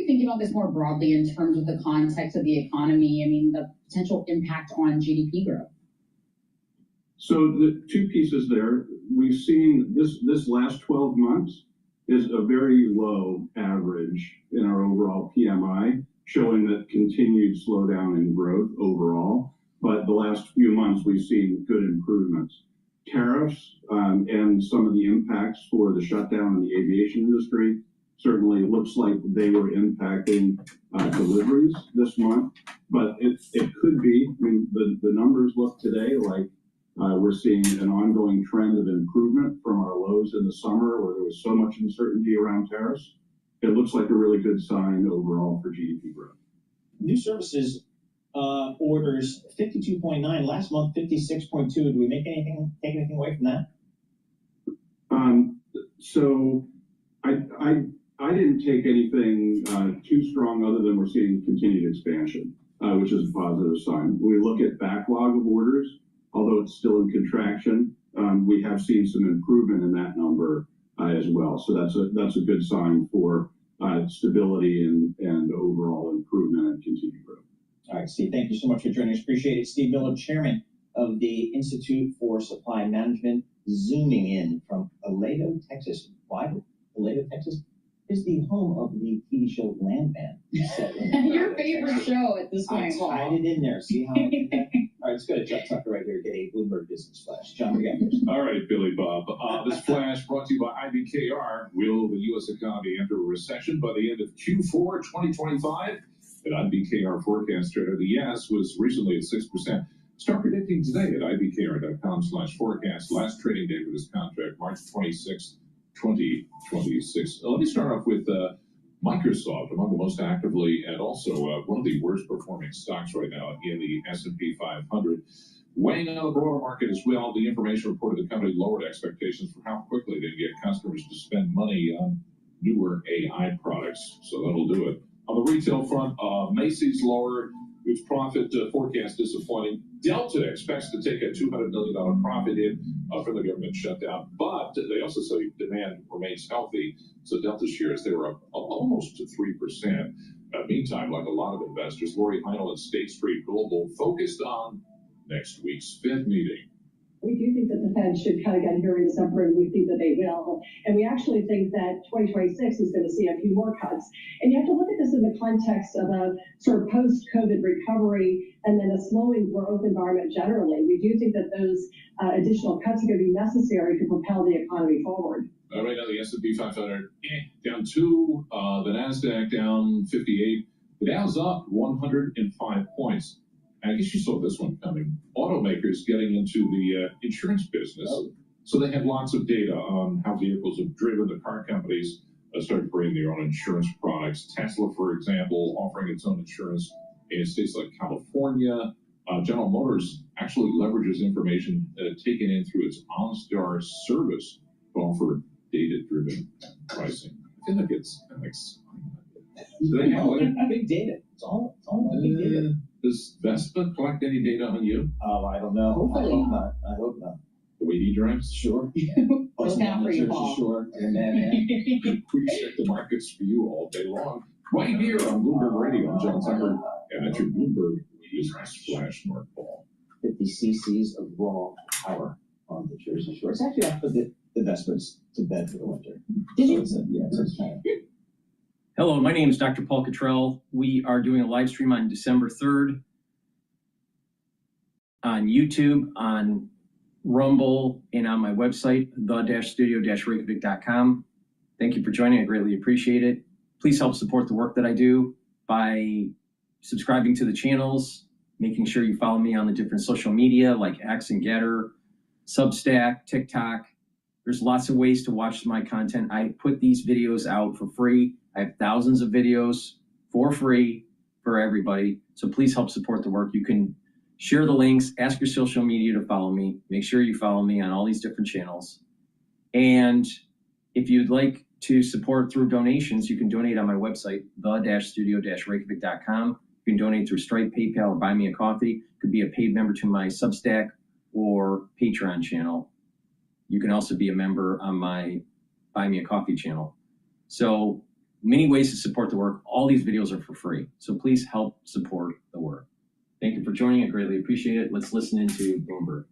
you thinking about this more broadly in terms of the context of the economy? I mean, the potential impact on GDP growth. So the two pieces there. We've seen this last 12 months is a very low average in our overall PMI, showing that continued slowdown in growth overall. But the last few months, we've seen good improvements. Tariffs and some of the impacts for the shutdown in the aviation industry certainly looks like they were impacting deliveries this month. But it could be, I mean, the numbers look today like we're seeing an ongoing trend of improvement from our lows in the summer where there was so much uncertainty around tariffs. It looks like a really good sign overall for GDP growth. New services orders 52.9, last month 56.2. Do we take anything away from that? So I didn't take anything too strong other than we're seeing continued expansion, which is a positive sign. When we look at backlog of orders, although it's still in contraction, we have seen some improvement in that number as well. So that's a good sign for stability and overall improvement and continued growth. All right, Steve, thank you so much for joining us. Appreciate it. Steve Miller, chairman of the Institute for Supply Management, zooming in from Aledo, Texas. Why? Aledo, Texas is the home of the TV show Landman. Your favorite show at this point. I tied it in there. See how I did that? All right, let's go to Chuck Tucker right here to get a Bloomberg business flash. John, we got this. All right, Billy Bob. This flash brought to you by IBKR. Will the U.S. economy enter a recession by the end of Q4 2025? At IBKR forecaster, the yes was recently at 6%. Start predicting today at ibkr.com/forecast. Last trading day for this contract, March 26, 2026. Let me start off with Microsoft, among the most actively and also one of the worst performing stocks right now in the S&P 500. Weighing on the broader market as well, the information reported the company lowered expectations for how quickly they can get customers to spend money on newer AI products. So that'll do it. On the retail front, Macy's lowered its profit forecast, disappointing. Delta expects to take a $200 million profit hit from the government shutdown, but they also say demand remains healthy. So Delta shares, they were up almost to 3%. Meantime, like a lot of investors, Lori Heinel at State Street Global focused on next week's Fed meeting. We do think that the Fed should kind of get here in December, and we think that they will. And we actually think that 2026 is going to see a few more cuts. And you have to look at this in the context of a sort of post-COVID recovery and then a slowing growth environment generally. We do think that those additional cuts are going to be necessary to propel the economy forward. Right now, the S&P 500 down 2, the NASDAQ down 58. The Dow's up 105 points. I guess you saw this one coming. Automakers getting into the insurance business. So they had lots of data on how vehicles have driven. The car companies started bringing their own insurance products. Tesla, for example, offering its own insurance in states like California. General Motors actually leverages information taken in through its OnStar service to offer data-driven pricing. I feel like it's kind of exciting. So they have big data. It's all big data. Does Vespa collect any data on you? I don't know. Hopefully I hope not. The way he drives? Sure. Look out for you, Paul. Sure. We check the markets for you all day long. Right here on Bloomberg Radio, I'm John Tucker, and that's your Bloomberg Business Flash North Pole. 50 cc's of raw power on the Jersey Shore. It's actually after the Vespas to bed for the winter. So it's kind of... Hello, my name is Dr. Paul Cottrell. We are doing a live stream on December 3rd on YouTube, on Rumble, and on my website, the-studio-reykjavik.com. Thank you for joining. I greatly appreciate it. Please help support the work that I do by subscribing to the channels, making sure you follow me on the different social media like X and GETTR, Substack, TikTok. There's lots of ways to watch my content. I put these videos out for free. I have thousands of videos for free for everybody. So please help support the work. You can share the links, ask your social media to follow me. Make sure you follow me on all these different channels. And if you'd like to support through donations, you can donate on my website, the-studio-reykjavik.com. You can donate through Stripe, PayPal, or Buy Me a Coffee. You could be a paid member to my Substack or Patreon channel. You can also be a member on my Buy Me a Coffee channel. So many ways to support the work. All these videos are for free. So please help support the work. Thank you for joining. I greatly appreciate it. Let's listen into Bloomberg.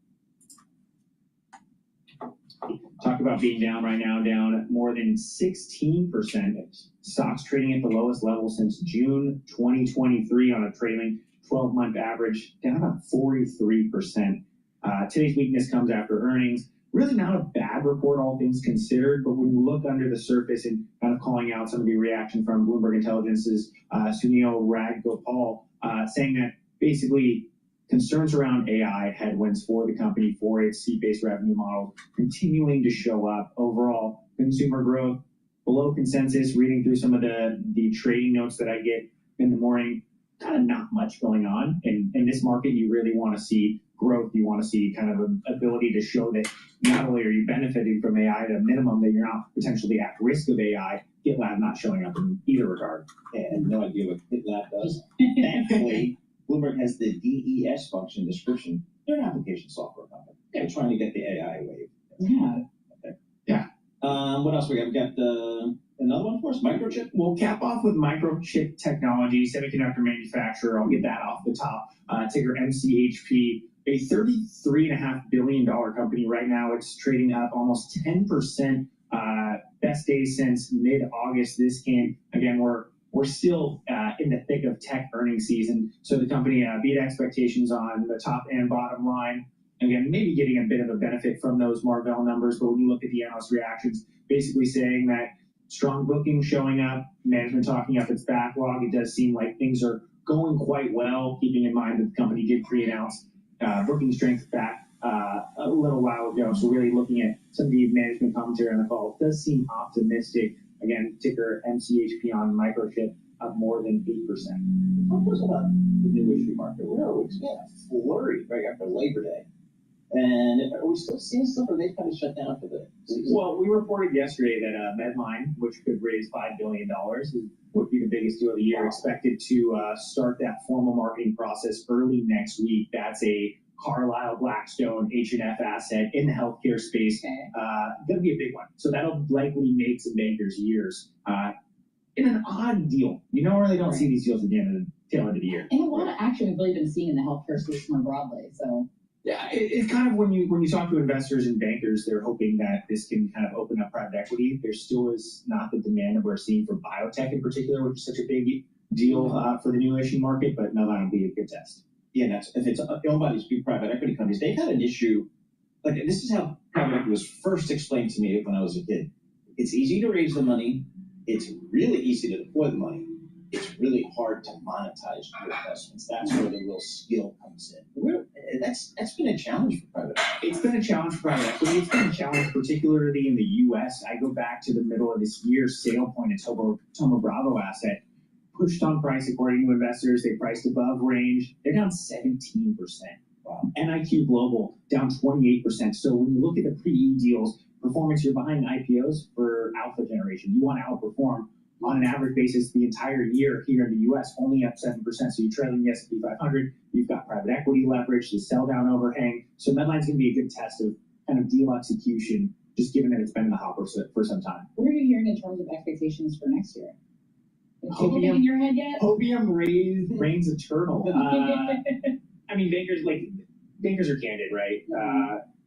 Talk about being down right now, down more than 16%. Stocks trading at the lowest level since June 2023 on a trailing 12-month average, down about 43%. Today's weakness comes after earnings. Really not a bad report, all things considered, but when you look under the surface and kind of calling out some of the reaction from Bloomberg Intelligence's Sunil Raggopal, saying that basically concerns around AI headwinds for the company, for its seat-based revenue model, continuing to show up. Overall, consumer growth below consensus. Reading through some of the trading notes that I get in the morning, kind of not much going on. And in this market, you really want to see growth. You want to see kind of an ability to show that not only are you benefiting from AI, at a minimum, that you're not potentially at risk of AI. GitLab not showing up in either regard. And no idea what GitLab does. Thankfully, Bloomberg has the DES function description. They're an application software company. They're trying to get the AI wave. Yeah. Okay. Yeah. What else we got? We got another one for us, microchip. We'll cap off with microchip technology, semiconductor manufacturer. I'll get that off the top. Ticker MCHP, a $33.5 billion company right now. It's trading up almost 10%. Best day since mid-August. This came, again, we're still in the thick of tech earnings season. So the company beat expectations on the top and bottom line. Again, maybe getting a bit of a benefit from those Marvell numbers, but when you look at the analyst reactions, basically saying that strong booking showing up, management talking up its backlog, it does seem like things are going quite well, keeping in mind that the company did pre-announce booking strength back a little while ago. So really looking at some of the management commentary on the call, it does seem optimistic. Again, ticker MCHP on microchip up more than 8%. Talk to us about the new issue market. It's been a flurry right after Labor Day. And are we still seeing stuff, or they kind of shut down for the season? Well, we reported yesterday that Medline, which could raise $5 billion, would be the biggest deal of the year, expected to start that formal marketing process early next week. That's a Carlyle, Blackstone, H&F asset in the healthcare space. Going to be a big one. So that'll likely make some bankers' years. In an odd deal. You normally don't see these deals at the tail end of the year. And a lot of action we've really been seeing in the healthcare space more broadly. So yeah, it's kind of when you talk to investors and bankers, they're hoping that this can kind of open up private equity. There still is not the demand that we're seeing for biotech in particular, which is such a big deal for the new issue market, but no, that'll be a good test. Yeah, that's if it's owned by these big private equity companies, they've had an issue. Like, this is how private equity was first explained to me when I was a kid. It's easy to raise the money. It's really easy to deploy the money. It's really hard to monetize your investments. That's where the real skill comes in. That's been a challenge for private equity. It's been a challenge for private equity. It's been a challenge particularly in the U.S. I go back to the middle of this year, sale point at Thoma Bravo asset. Pushed on price according to investors. They priced above range. They're down 17%. Wow. NIQ Global down 28%. So when you look at the pre-E deals, performance, you're behind IPOs for alpha generation. You want to outperform on an average basis the entire year here in the U.S., only up 7%. So you're trailing the S&P 500. You've got private equity leverage, the sell down overhang. So Medline's going to be a good test of kind of deal execution, just given that it's been in the hopper for some time. what are you hearing in terms of expectations for next year? Is it in your head yet? Hopium reigns eternal. I mean, bankers are candid, right?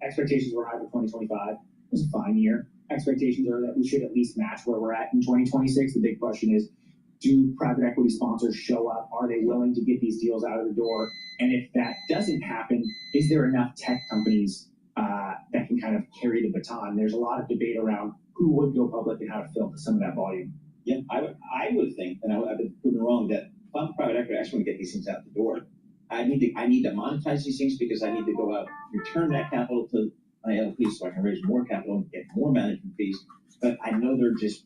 Expectations were high for 2025. It was a fine year. Expectations are that we should at least match where we're at in 2026. The big question is, do private equity sponsors show up? Are they willing to get these deals out of the door? And if that doesn't happen, is there enough tech companies that can kind of carry the baton? There's a lot of debate around who would go public and how to fill some of that volume. Yeah, I would think, and I've been proven wrong, that if I'm private equity, I just want to get these things out the door. I need to monetize these things because I need to go out, return that capital to my LPs so I can raise more capital and get more management fees. But I know they're just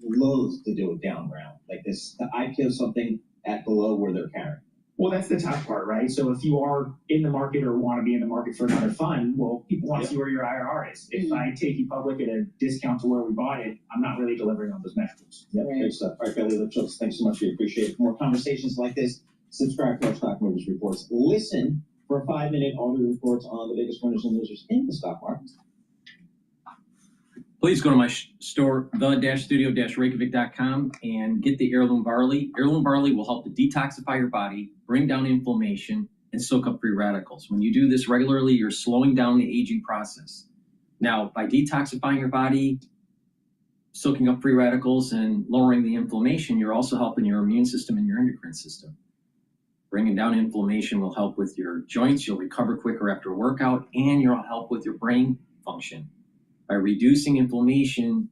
loath to do it down round like this. To IPO something at below where they're carrying. Well, that's the tough part, right? So if you are in the market or want to be in the market for another fund, well, people want to see where your IRR is. If I take you public at a discount to where we bought it, I'm not really delivering on those metrics. Yeah, great stuff. All right, Billy Lipschultz, thanks so much. We appreciate it. For more conversations like this, subscribe to our Stock Movers Reports. Listen for 5-minute audio reports on the biggest winners and losers in the stock market. Please go to my store, the-studio-reykjavik.com, and get the heirloom barley. Heirloom barley will help to detoxify your body, bring down inflammation, and soak up free radicals. When you do this regularly, you're slowing down the aging process. Now, by detoxifying your body, soaking up free radicals, and lowering the inflammation, you're also helping your immune system and your endocrine system. Bringing down inflammation will help with your joints. You'll recover quicker after a workout, and you'll help with your brain function. By reducing inflammation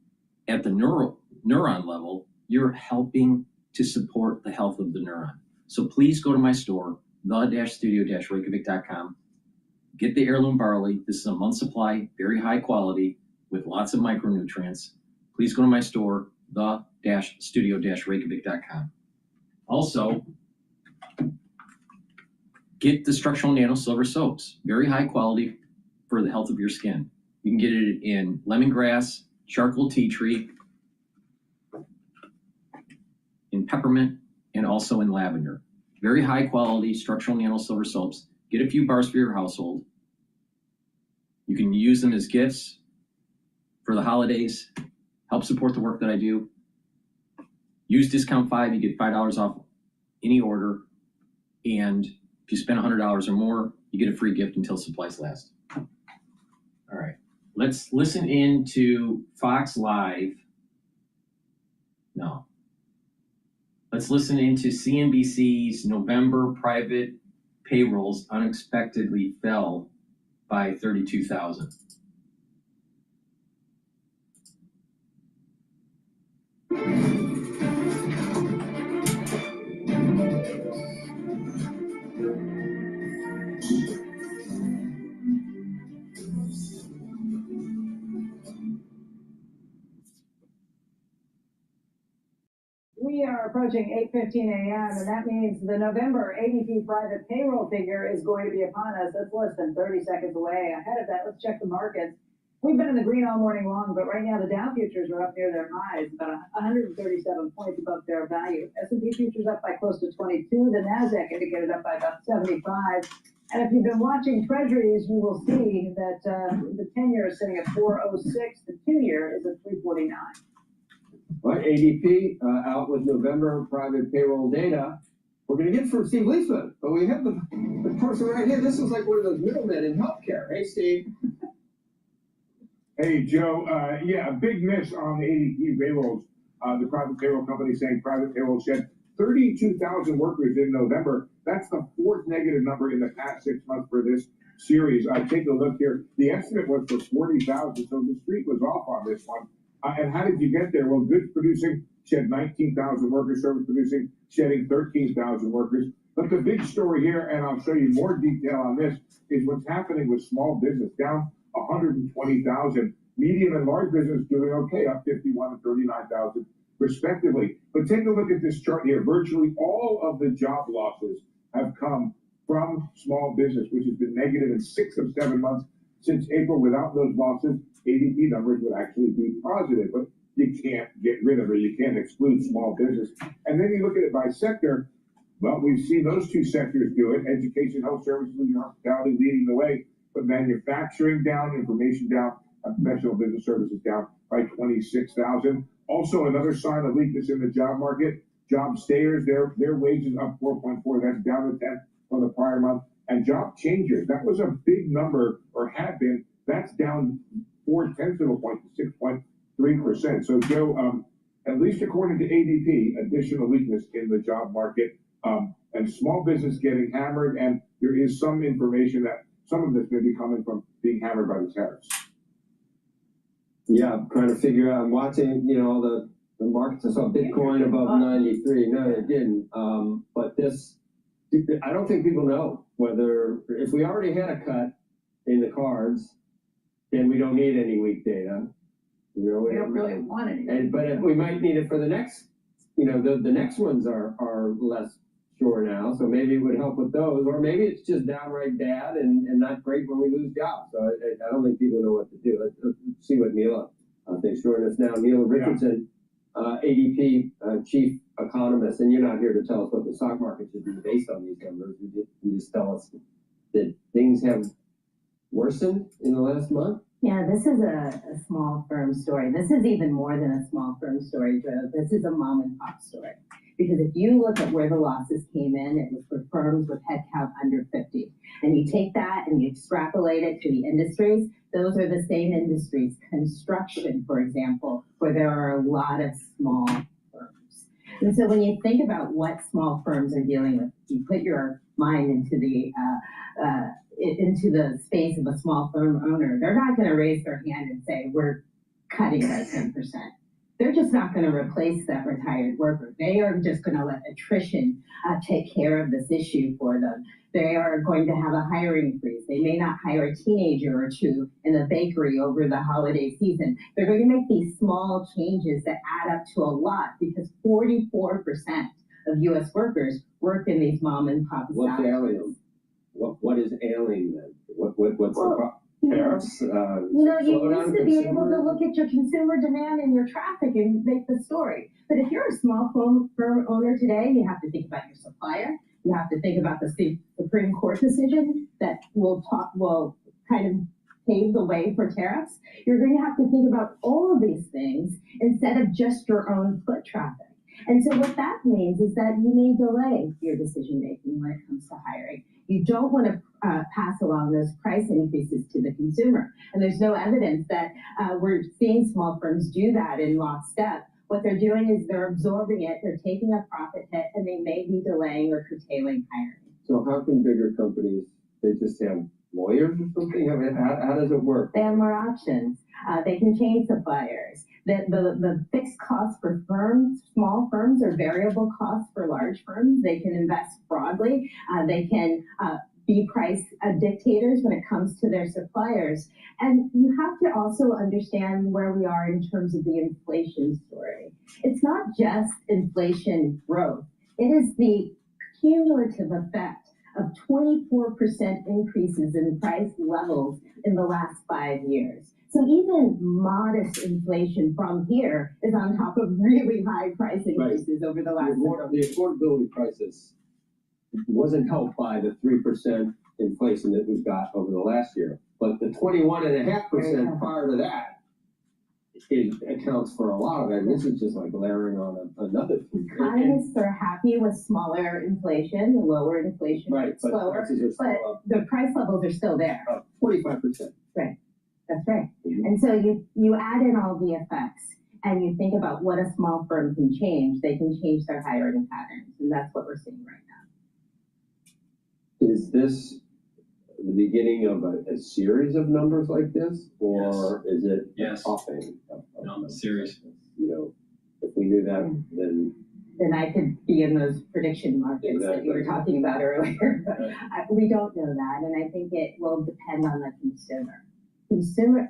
at the neuron level, you're helping to support the health of the neuron. So please go to my store, the-studio-reykjavik.com. Get the heirloom barley. This is a month supply, very high quality, with lots of micronutrients. Please go to my store, the-studio-reykjavik.com. Also, get the structural nano silver soaps, very high quality for the health of your skin. You can get it in lemongrass, charcoal tea tree, in peppermint, and also in lavender. Very high quality structural nano silver soaps. Get a few bars for your household. You can use them as gifts for the holidays. Help support the work that I do. Use discount 5, you get $5 off any order. And if you spend $100 or more, you get a free gift until supplies last. All right. Let's listen in to Fox Live. No. Let's listen into CNBC's November private payrolls unexpectedly fell by 32,000. We are approaching 8:15 a.m., and that means the November ADP private payroll figure is going to be upon us. That's less than 30 seconds away. Ahead of that, let's check the markets. We've been in the green all morning long, but right now the Dow futures are up near their highs, about 137 points above their value. S&P futures up by close to 22. The Nasdaq indicated up by about 75. And if you've been watching treasuries, you will see that the 10-year is sitting at 406. The 2-year is at 349. Well, ADP out with November private payroll data. We're going to get from Steve Leisman, but we have the person right here. This is like one of those middlemen in healthcare. Hey, Steve. Hey, Joe. Yeah, a big miss on the ADP payrolls. The private payroll company saying private payroll shed 32,000 workers in November. That's the 4th negative number in the past 6 months for this series. Take a look here. The estimate was for 40,000, so the street was off on this one. And how did you get there? Well, goods producing shed 19,000 workers, service producing shedding 13,000 workers. But the big story here, and I'll show you more detail on this, is what's happening with small business, down 120,000. Medium and large business doing okay, up 51 and 39,000 respectively. But take a look at this chart here. Virtually all of the job losses have come from small business, which has been negative in 6 of 7 months since April. Without those losses, ADP numbers would actually be positive, but you can't get rid of it. You can't exclude small business. And then you look at it by sector. Well, we've seen those two sectors do it. Education, health services, and hospitality leading the way, but manufacturing down, information down, and professional business services down by 26,000. Also, another sign of weakness in the job market. Job stayers, their wages up 4.4. That's down to 10 from the prior month. And job changers, that was a big number, or had been. That's down 0.4 of a point to 6.3%. So, Joe, at least according to ADP, additional weakness in the job market, and small business getting hammered. And there is some information that some of this may be coming from being hammered by the tariffs. Yeah, I'm trying to figure out. I'm watching, all the markets. I saw Bitcoin above 93. No, it didn't. But this, I don't think people know whether, if we already had a cut in the cards, then we don't need any weak data. We don't really want it. But if we might need it for the next, the next ones are less sure now. So maybe it would help with those, or maybe it's just downright bad and not great when we lose jobs. So I don't think people know what to do. Let's see what Neil thinks. Joining us now, Neil Richardson, ADP chief economist, and you're not here to tell us what the stock market should be based on these numbers. You just tell us that things have worsened in the last month. Yeah, this is a small firm story. This is even more than a small firm story, Joe. This is a mom and pop story. Because if you look at where the losses came in, it was for firms with headcount under 50. And you take that and you extrapolate it to the industries, those are the same industries. Construction, for example, where there are a lot of small firms. And so when you think about what small firms are dealing with, you put your mind into the space of a small firm owner, they're not going to raise their hand and say, we're cutting by 10%. They're just not going to replace that retired worker. They are just going to let attrition take care of this issue for them. They are going to have a hiring freeze. They may not hire a teenager or two in the bakery over the holiday season. They're going to make these small changes that add up to a lot because 44% of U.S. workers work in these mom and pop What's establishments. alien? What is alien then? What's the problem? Tariffs? You used to be able to consumer? look at your consumer demand and your traffic and make the story. But if you're a small firm owner today, you have to think about your supplier. You have to think about the Supreme Court decision that will kind of pave the way for tariffs. You're going to have to think about all of these things instead of just your own foot traffic. And so what that means is that you may delay your decision making when it comes to hiring. You don't want to pass along those price increases to the consumer. And there's no evidence that we're seeing small firms do that in lockstep. What they're doing is they're absorbing it, they're taking a profit hit, and they may be delaying or curtailing hiring. So how can bigger companies, they just have lawyers or something? I mean, how does it work? They have more options. They can change suppliers. The fixed costs for firms, small firms, are variable costs for large firms. They can invest broadly. They can be price dictators when it comes to their suppliers. And you have to also understand where we are in terms of the inflation story. It's not just inflation growth. It is the cumulative effect of 24% increases in price levels in the last 5 years. So even modest inflation from here is on top of really high price increases over the last several The years. affordability crisis wasn't helped by the 3% inflation that we've got over the last year. But the 21.5% prior to that, it accounts for a lot of it. And this is just like layering on another thing. Economists are happy with smaller inflation, lower inflation, Right, but slower, prices are still but up. the price levels are still there. 45%. Right, that's right. And so you add in all the effects and you think about what a small firm can change. They can change their hiring patterns, and that's what we're seeing right now. Is this the beginning of a series of numbers like this, or is it Yes. a offing? No, series. You know, if we knew that, then Then I could be in those prediction markets that you were talking about earlier. But we don't know that, and I think it will depend on the consumer.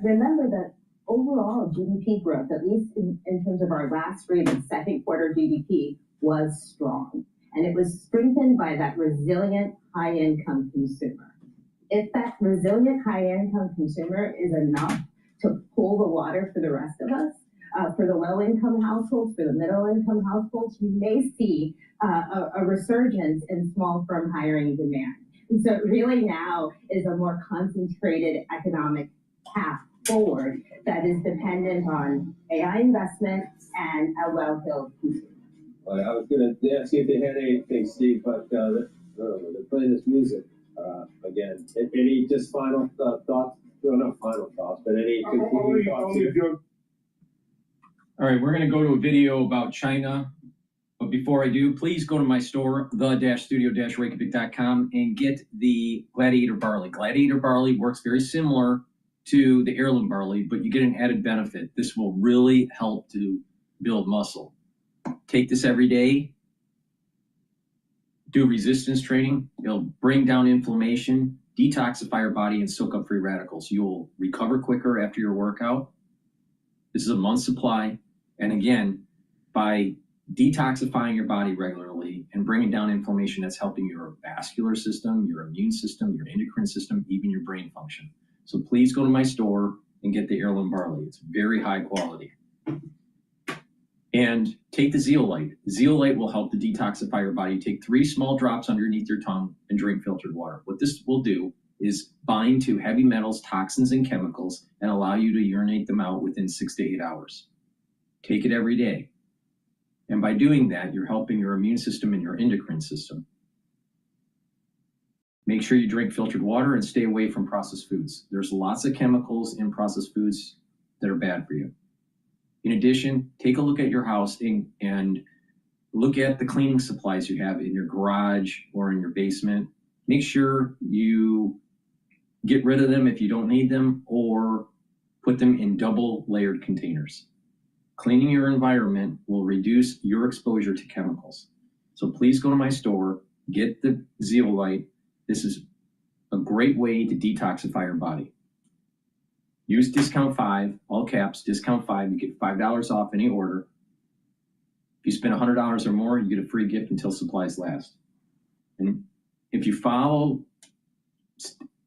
Remember that overall GDP growth, at least in terms of our last read, the second quarter GDP was strong. And it was strengthened by that resilient high-income consumer. If that resilient high-income consumer is enough to pull the water for the rest of us, for the low-income households, for the middle-income households, you may see a resurgence in small firm hiring demand. And so really now is a more concentrated economic path forward that is dependent on AI investment and a well-heeled consumer. I was going to ask you if you had anything, Steve, but they're playing this music again. Any just final thoughts? Well, not final thoughts, but any concluding thoughts here? All right, we're going to go to a video about China. But before I do, please go to my store, the-studio-reykjavik.com, and get the Gladiator Barley. Gladiator Barley works very similar to the heirloom barley, but you get an added benefit. This will really help to build muscle. Take this every day. Do resistance training. It'll bring down inflammation, detoxify your body, and soak up free radicals. You'll recover quicker after your workout. This is a month's supply. And again, by detoxifying your body regularly and bringing down inflammation, that's helping your vascular system, your immune system, your endocrine system, even your brain function. So please go to my store and get the heirloom barley. It's very high quality. And take the zeolite. Zeolite will help to detoxify your body. Take 3 small drops underneath your tongue and drink filtered water. What this will do is bind to heavy metals, toxins, and chemicals and allow you to urinate them out within 6 to 8 hours. Take it every day. And by doing that, you're helping your immune system and your endocrine system. Make sure you drink filtered water and stay away from processed foods. There's lots of chemicals in processed foods that are bad for you. In addition, take a look at your house and look at the cleaning supplies you have in your garage or in your basement. Make sure you get rid of them if you don't need them, or put them in double layered containers. Cleaning your environment will reduce your exposure to chemicals. So please go to my store, get the zeolite. This is a great way to detoxify your body. Use discount 5, all caps, discount 5. You get $5 off any order. If you spend $100 or more, you get a free gift until supplies last. And if you follow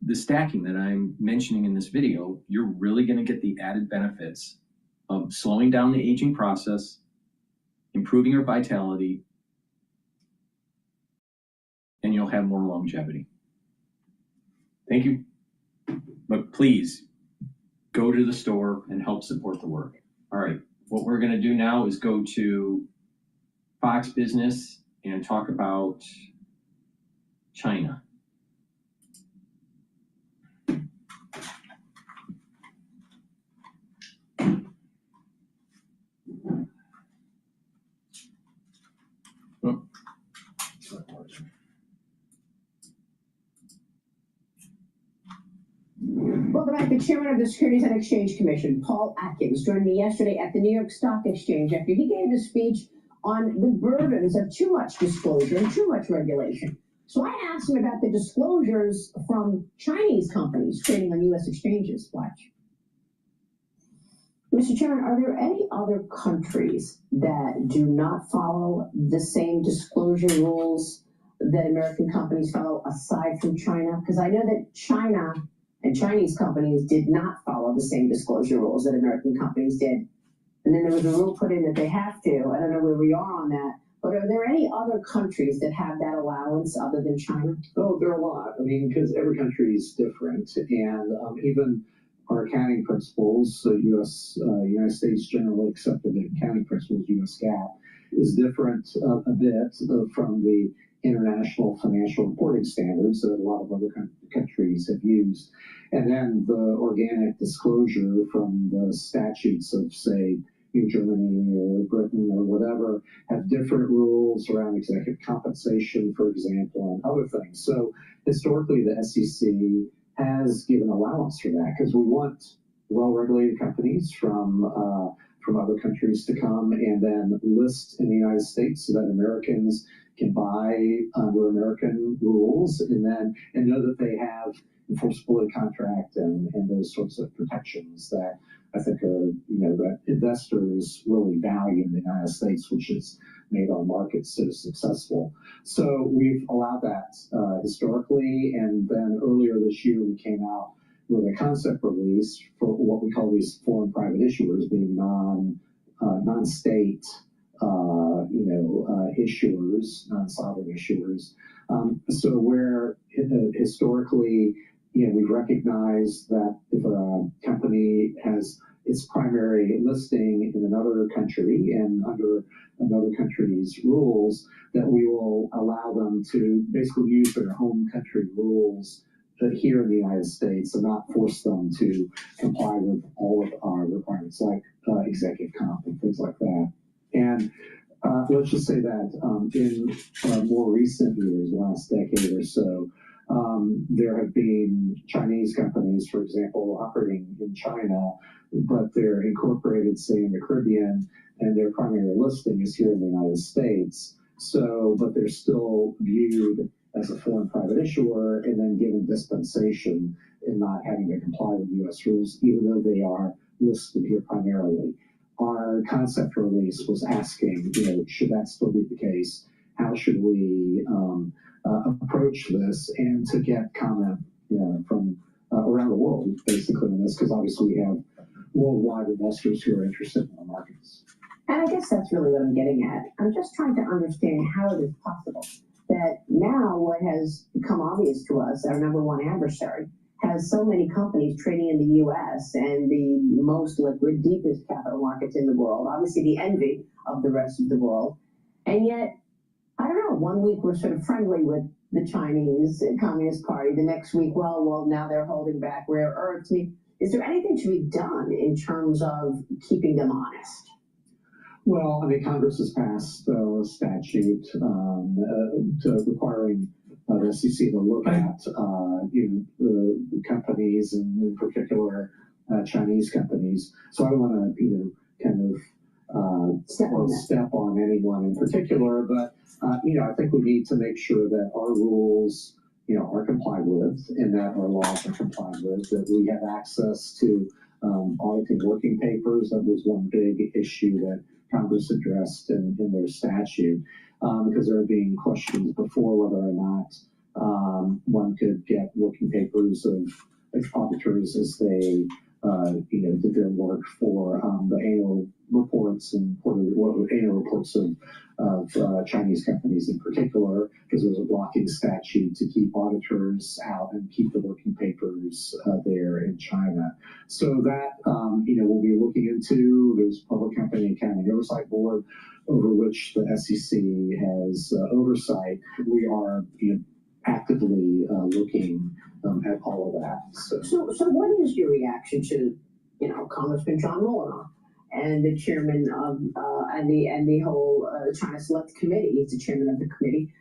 the stacking that I'm mentioning in this video, you're really going to get the added benefits of slowing down the aging process, improving your vitality, and you'll have more longevity. Thank you. But please go to the store and help support the work. All right, what we're going to do now is go to Fox Business and talk about China. Welcome back. The chairman of the Securities and Exchange Commission, Paul Atkins, joined me yesterday at the New York Stock Exchange after he gave a speech on the burdens of too much disclosure and too much regulation. So I asked him about the disclosures from Chinese companies trading on U.S. exchanges. Watch. Mr. Chairman, are there any other countries that do not follow the same disclosure rules that American companies follow aside from China? Because I know that China and Chinese companies did not follow the same disclosure rules that American companies did. And then there was a rule put in that they have to. I don't know where we are on that. But are there any other countries that have that allowance other than China? Oh, there are a lot. I mean, because every country is different. And even our accounting principles, United States generally accepted accounting principles, US GAAP, is different a bit from the international financial reporting standards that a lot of other countries have used. And then the organic disclosure from the statutes of, say, Germany or Britain or whatever, have different rules around executive compensation, for example, and other things. So historically, the SEC has given allowance for that because we want well-regulated companies from other countries to come and then list in the United States so that Americans can buy under American rules and know that they have enforceability contract and those sorts of protections that I think are, that investors really value in the United States, which has made our markets so successful. So we've allowed that historically, and then earlier this year we came out with a concept release for what we call these foreign private issuers, being non-state issuers, non-sovereign issuers. So where historically, we've recognized that if a company has its primary listing in another country and under another country's rules, that we will allow them to basically use their home country rules here in the United States and not force them to comply with all of our requirements like executive comp and things like that. And let's just say that in more recent years, last decade or so, there have been Chinese companies, for example, operating in China, but they're incorporated, say, in the Caribbean, and their primary listing is here in the United States. So, but they're still viewed as a foreign private issuer and then given dispensation in not having to comply with U.S. rules, even though they are listed here primarily. Our concept release was asking, should that still be the case? How should we approach this, and to get comment from around the world, basically, on this, because obviously we have worldwide investors who are interested in the markets. And I guess that's really what I'm getting at. I'm just trying to understand how it is possible that that now what has become obvious to us, our number one adversary, has so many companies trading in the U.S. and the most liquid, deepest capital markets in the world, obviously the envy of the rest of the world. And yet, I don't know, one week we're sort of friendly with the Chinese Communist Party, the next week, well, now they're holding back rare earths. I mean, is there anything to be done in terms of keeping them honest? Well, I mean, Congress has passed a statute requiring the SEC to look at the companies, and in particular Chinese companies. So I don't want to kind of step on anyone in particular, but I think we need to make sure that our rules are complied with, and that our laws are complied with, that we have access to auditing working papers. That was one big issue that Congress addressed in their statute, because there are being questions before whether or not one could get working papers of auditors as they did their work for the annual reports and annual reports of Chinese companies in particular, because there's a blocking statute to keep auditors out and keep the working papers there in China. So that, we'll be looking into. There's Public Company Accounting Oversight Board, over which the SEC has oversight. We are actively looking at all of that. So what is your reaction to, Congressman John Mueller and the chairman of and the whole China Select Committee? He's the chairman of the committee,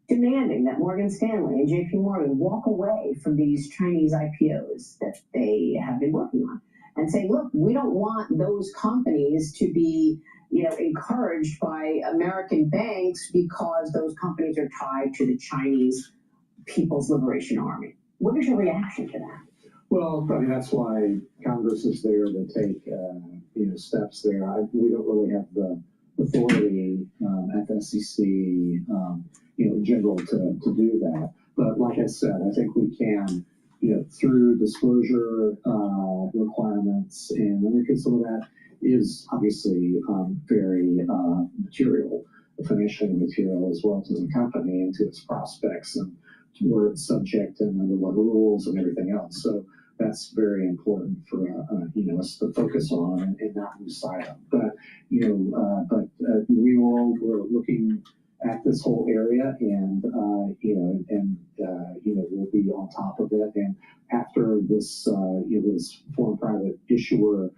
demanding that Morgan Stanley and JP Morgan walk away from these Chinese IPOs that they have been working on, and say, look, we don't want those companies to be encouraged by American banks because those companies are tied to the Chinese People's Liberation Army. What is your reaction to that? Well, I mean, that's why Congress is there to take, steps there. We don't really have the authority at the SEC, in general, to do that. But like I said, I think we can, through disclosure requirements, and I think some of that is obviously very material, financially material, as well to the company and to its prospects, and where it's subject and under what rules and everything else. So that's very important for us to focus on and not lose sight of. But we're looking at this whole area, and we'll be on top of it. And after this this foreign private issuer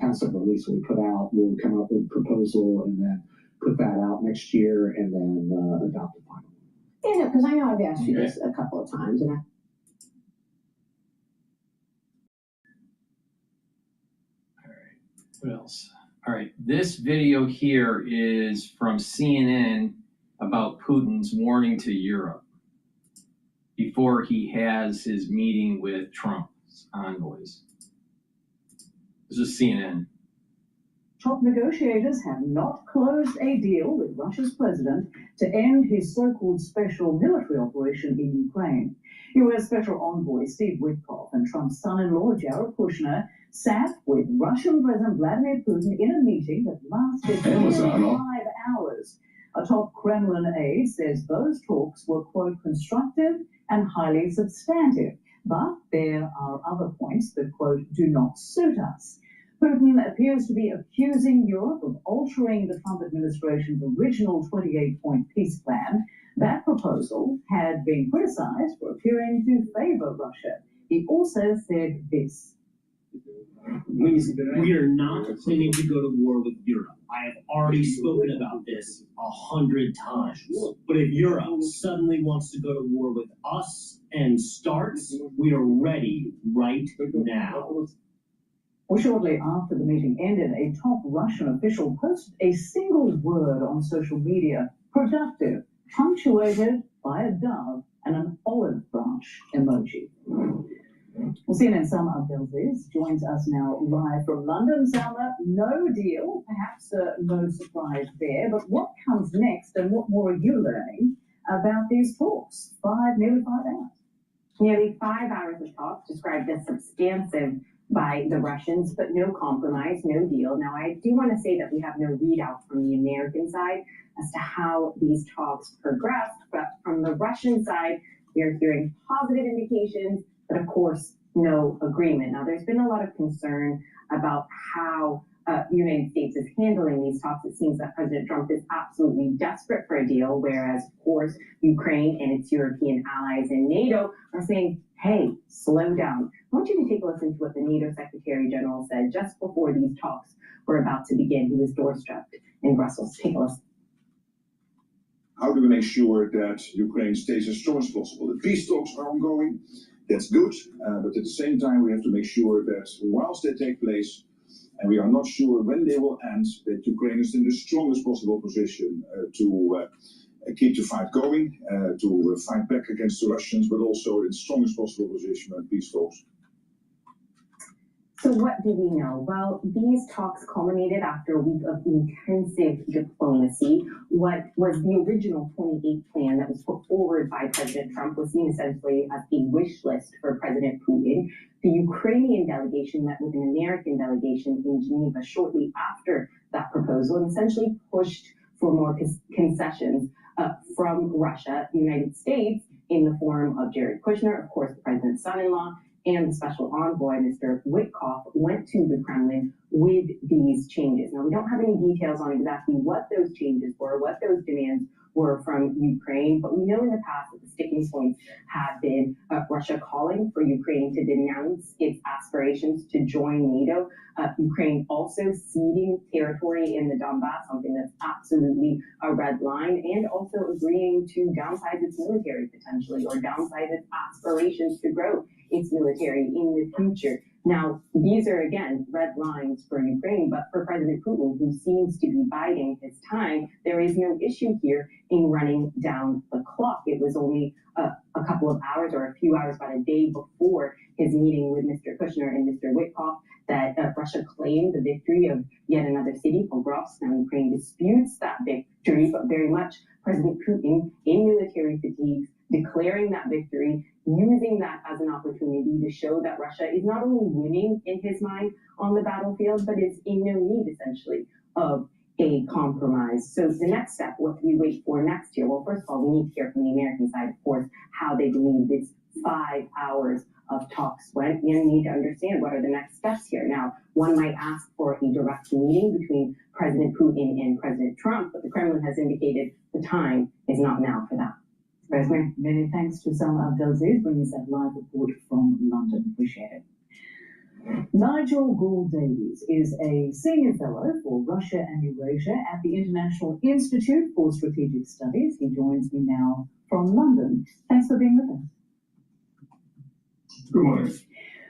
concept release that we put out, we'll come up with a proposal and then put that out next year, and then adopt the final. Yeah, because I know I've asked you this a couple of times, and What else? All right, this video here is from CNN about Putin's warning to Europe before he has his meeting with Trump's envoys. This is CNN. Top negotiators have not closed a deal with Russia's president to end his so-called special military operation in Ukraine. U.S. Special Envoy Steve Witkoff and Trump's son-in-law Jared Kushner sat with Russian President Vladimir Putin in a meeting that lasted 5 hours. A top Kremlin aide says those talks were, quote, constructive and highly substantive, but there are other points that, quote, do not suit us. Putin appears to be accusing Europe of altering the Trump administration's original 28-point peace plan. That proposal had been criticized for appearing to favor Russia. He also said this. We are not planning to go to war with Europe. I have already spoken about this 100 times. But if Europe suddenly wants to go to war with us and starts, we are ready right now. Well, shortly after the meeting ended, a top Russian official posted a single word on social media, productive, punctuated by a dove and an olive branch emoji. Well, CNN Salma Abdelaziz joins us now live from London. Salma, no deal, perhaps no surprise there, but what comes next and what more are you learning about these talks? Nearly 5 hours. Nearly 5 hours of talks described as substantive by the Russians, but no compromise, no deal. Now, I do want to say that we have no readout from the American side as to how these talks progressed, but From the Russian side, we are hearing positive indications, but of course, no agreement. Now, there's been a lot of concern about how the United States is handling these talks. It seems that President Trump is absolutely desperate for a deal, whereas, of course, Ukraine and its European allies in NATO are saying, hey, slow down. I want you to take a listen to what the NATO Secretary General said just before these talks were about to begin. He was doorstepped in Brussels. Take a listen. How do we make sure that Ukraine stays as strong as possible? The peace talks are ongoing. That's good. But at the same time, we have to make sure that whilst they take place, and we are not sure when they will end, that Ukraine is in the strongest possible position to keep the fight going, to fight back against the Russians, but also in the strongest possible position when peace talks. So what do we know? Well, these talks culminated after a week of intensive diplomacy. What was the original 28 plan that was put forward by President Trump was seen essentially as a wish list for President Putin. The Ukrainian delegation met with an American delegation in Geneva shortly after that proposal and essentially pushed for more concessions from Russia. The United States, in the form of Jared Kushner, of course, the president's son-in-law, and the special envoy, Mr. Witkoff, went to the Kremlin with these changes. Now, we don't have any details on exactly what those changes were, what those demands were from Ukraine, but we know in the past that the sticking points have been Russia calling for Ukraine to denounce its aspirations to join NATO, Ukraine also ceding territory in the Donbass, something that's absolutely a red line, and also agreeing to downsize its military potentially, or downsize its aspirations to grow its military in the future. Now, these are, again, red lines for Ukraine, but for President Putin, who seems to be biding his time, there is no issue here in running down the clock. It was only a couple of hours or a few hours, about a day before his meeting with Mr. Kushner and Mr. Witkoff, that Russia claimed the victory of yet another city, Pokrovsk. Now, Ukraine disputes that victory, but very much President Putin, in military fatigues, declaring that victory, using that as an opportunity to show that Russia is not only winning in his mind on the battlefield, but is in no need, essentially, of a compromise. So the next step, what do we wait for next here? Well, first of all, we need to hear from the American side, of course, how they believe this 5 hours of talks went. You need to understand what are the next steps here. Now, one might ask for a direct meeting between President Putin and President Trump, but the Kremlin has indicated the time is not now for that. Rosemary? Many thanks to Salma Abdelaziz bringing us that live report from London. Appreciate it. Nigel Gould-Davies is a senior fellow for Russia and Eurasia at the International Institute for Strategic Studies. He joins me now from London. Thanks for being with us. Good morning.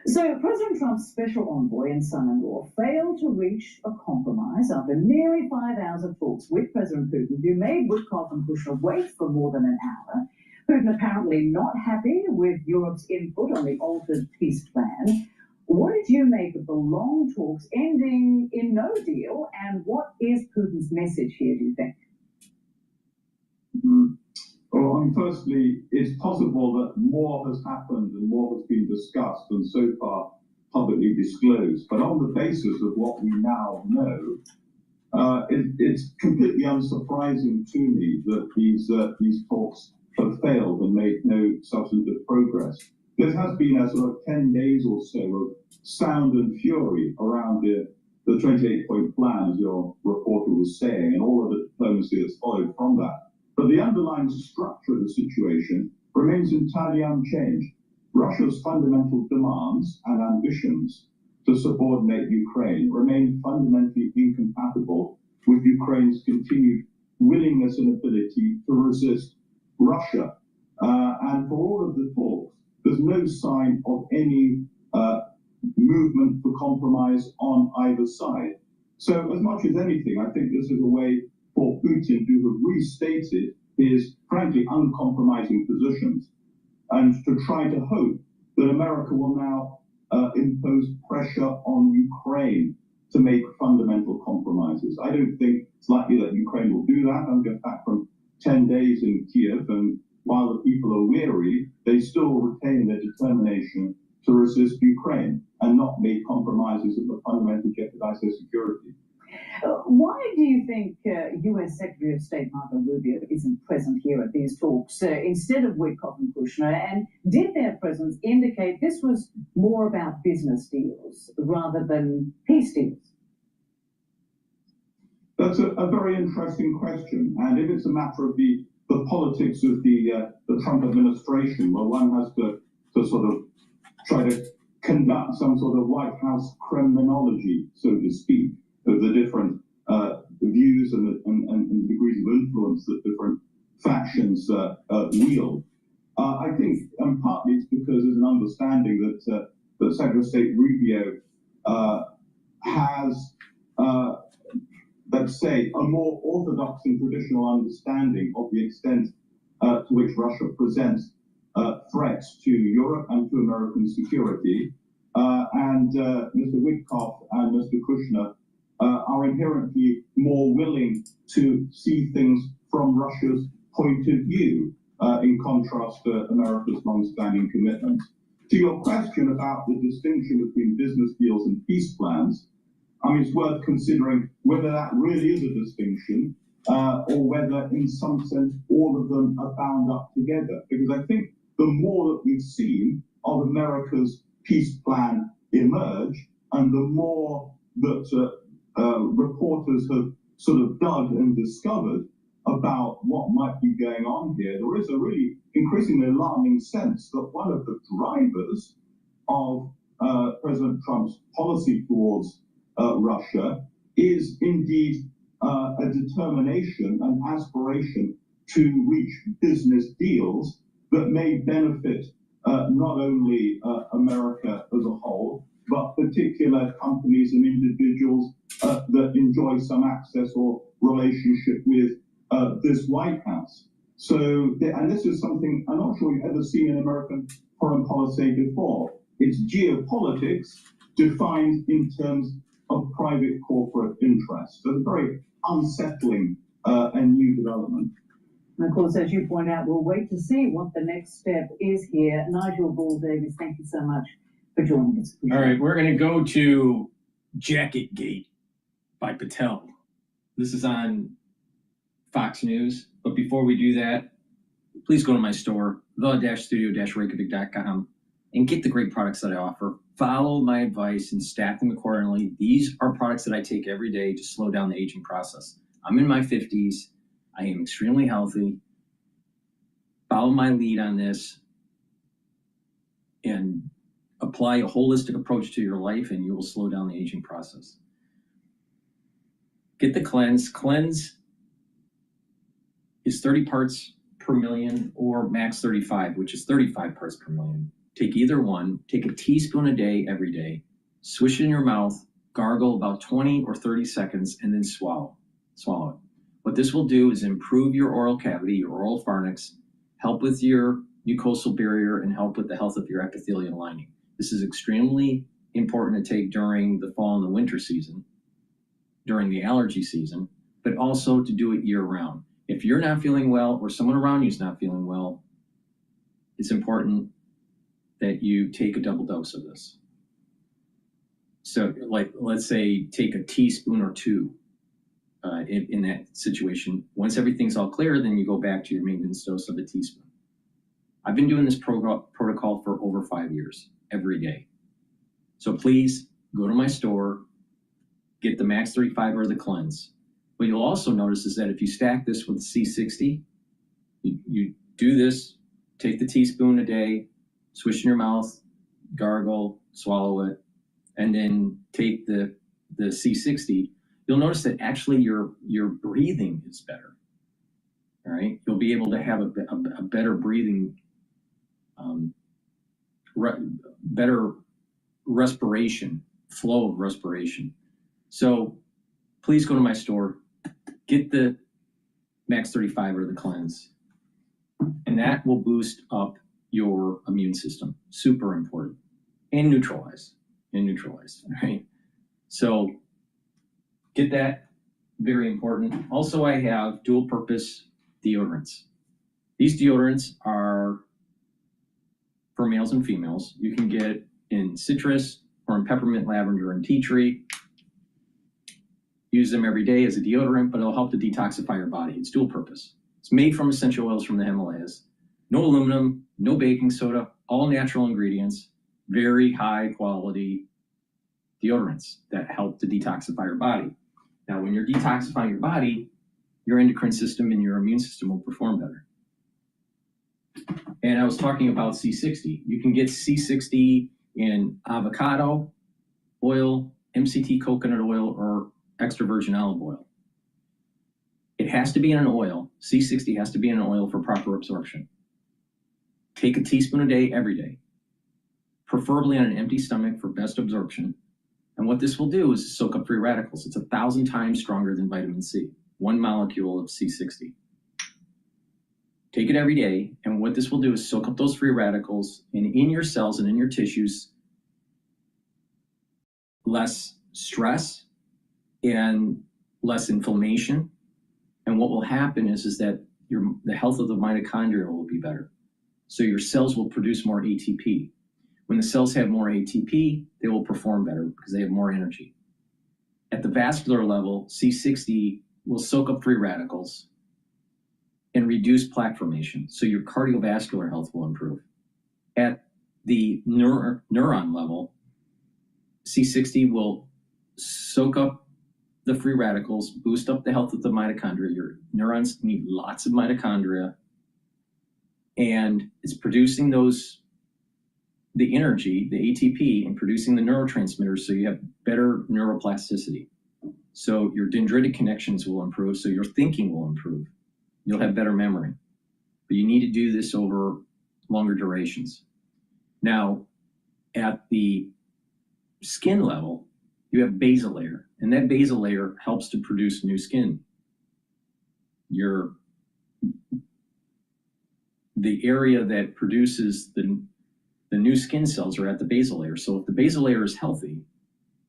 So President Trump's special envoy and son-in-law failed to reach a compromise after nearly 5 hours of talks with President Putin, who made Witkoff and Kushner wait for more than an hour. Putin apparently not happy with Europe's input on the altered peace plan. What did you make of the long talks ending in no deal, and what is Putin's message here, do you think? Well, firstly, it's possible that more has happened and more has been discussed and so far publicly disclosed. But on the basis of what we now know, it's completely unsurprising to me that these talks have failed and made no substantive progress. There has been a sort of 10 days or so of sound and fury around the 28-point plan, as your reporter was saying, and all of the diplomacy that's followed from that. But the underlying structure of the situation remains entirely unchanged. Russia's fundamental demands and ambitions to subordinate Ukraine remain fundamentally incompatible with Ukraine's continued willingness and ability to resist Russia. And for all of the talks, there's no sign of any movement for compromise on either side. So as much as anything, I think this is a way for Putin to have restated his, frankly, uncompromising positions and to try to hope that America will now impose pressure on Ukraine to make fundamental compromises. I don't think it's likely that Ukraine will do that. I'm just back from 10 days in Kiev, and while the people are weary, they still retain their determination to resist Ukraine and not make compromises that would fundamentally jeopardize their security. Why do you think U.S. Secretary of State Marco Rubio isn't present here at these talks instead of Witkoff and Kushner? And did their presence indicate this was more about business deals rather than peace deals? That's a very interesting question. And if it's a matter of the politics of the Trump administration, well, one has to sort of try to conduct some sort of White House criminology, so to speak, of the different views and degrees of influence that different factions wield. I think, and partly it's because there's an understanding that Secretary of State Rubio has, let's say, a more orthodox and traditional understanding of the extent to which Russia presents threats to Europe and to American security. And Mr. Witkoff and Mr. Kushner are inherently more willing to see things from Russia's point of view, in contrast to America's long-standing commitments. To your question about the distinction between business deals and peace plans, I mean, it's worth considering whether that really is a distinction, or whether, in some sense, all of them are bound up together. Because I think the more that we've seen of America's peace plan emerge, and the more that reporters have sort of dug and discovered about what might be going on here, there is a really increasingly alarming sense that one of the drivers of President Trump's policy towards Russia is indeed a determination and aspiration to reach business deals that may benefit not only America as a whole, but particular companies and individuals that enjoy some access or relationship with this White House. So, and this is something I'm not sure you've ever seen in American foreign policy before. It's geopolitics defined in terms of private corporate interests. So it's a very unsettling and new development. And of course, as you point out, we'll wait to see what the next step is here. Nigel Ball-Davies, thank you so much for joining us. All right, we're going to go to Jacket Gate by Patel. This is on Fox News. But before we do that, please go to my store, the-studio-reykjavik.com, and get the great products that I offer. Follow my advice and stack them accordingly. These are products that I take every day to slow down the aging process. I'm in my 50s. I am extremely healthy. Follow my lead on this and apply a holistic approach to your life, and you will slow down the aging process. Get the cleanse. Cleanse is 30 parts per million or max 35, which is 35 parts per million. Take either one. Take a teaspoon a day every day. Swish it in your mouth. Gargle about 20 or 30 seconds, and then swallow. Swallow it. What this will do is improve your oral cavity, your oral pharynx, help with your mucosal barrier, and help with the health of your epithelial lining. This is extremely important to take during the fall and the winter season, during the allergy season, but also to do it year-round. If you're not feeling well or someone around you is not feeling well, it's important that you take a double dose of this. So, like, let's say take a teaspoon or two in that situation. Once everything's all clear, then you go back to your maintenance dose of a teaspoon. I've been doing this protocol for over 5 years, every day. So please go to my store, get the Max 35 or the Cleanse. What you'll also notice is that if you stack this with C60, you do this, take the teaspoon a day, swish in your mouth, gargle, swallow it, and then take the C60, you'll notice that actually your breathing is better. All right, you'll be able to have a better breathing, better respiration, flow of respiration. So please go to my store, get the Max 35 or the Cleanse, and that will boost up your immune system. Super important. And neutralize, right? So get that, very important. Also, I have dual purpose deodorants. These deodorants are for males and females. You can get in citrus or in peppermint, lavender, and tea tree. use them every day as a deodorant, but it'll help to detoxify your body. It's dual purpose. It's made from essential oils from the Himalayas. No aluminum, no baking soda, all natural ingredients, very high quality deodorants that help to detoxify your body. Now, when you're detoxifying your body, your endocrine system and your immune system will perform better. And I was talking about C60. You can get C60 in avocado oil, MCT coconut oil, or extra virgin olive oil. It has to be in an oil. C60 has to be in an oil for proper absorption. Take a teaspoon a day, every day, preferably on an empty stomach for best absorption. And what this will do is soak up free radicals. It's 1,000 times stronger than vitamin C, 1 molecule of C60. Take it every day, and what this will do is soak up those free radicals, and in your cells and in your tissues, less stress and less inflammation. And what will happen is that the health of the mitochondria will be better. So your cells will produce more ATP. When the cells have more ATP, they will perform better because they have more energy. At the vascular level, C60 will soak up free radicals and reduce plaque formation, so your cardiovascular health will improve. At the neuron level, C60 will soak up the free radicals, boost up the health of the mitochondria. Your neurons need lots of mitochondria, and it's producing the energy, the ATP, and producing the neurotransmitters, so you have better neuroplasticity. So your dendritic connections will improve, so your thinking will improve. You'll have better memory. But you need to do this over longer durations. Now, at the skin level, you have basal layer, and that basal layer helps to produce new skin. The area that produces the new skin cells are at the basal layer. So if the basal layer is healthy,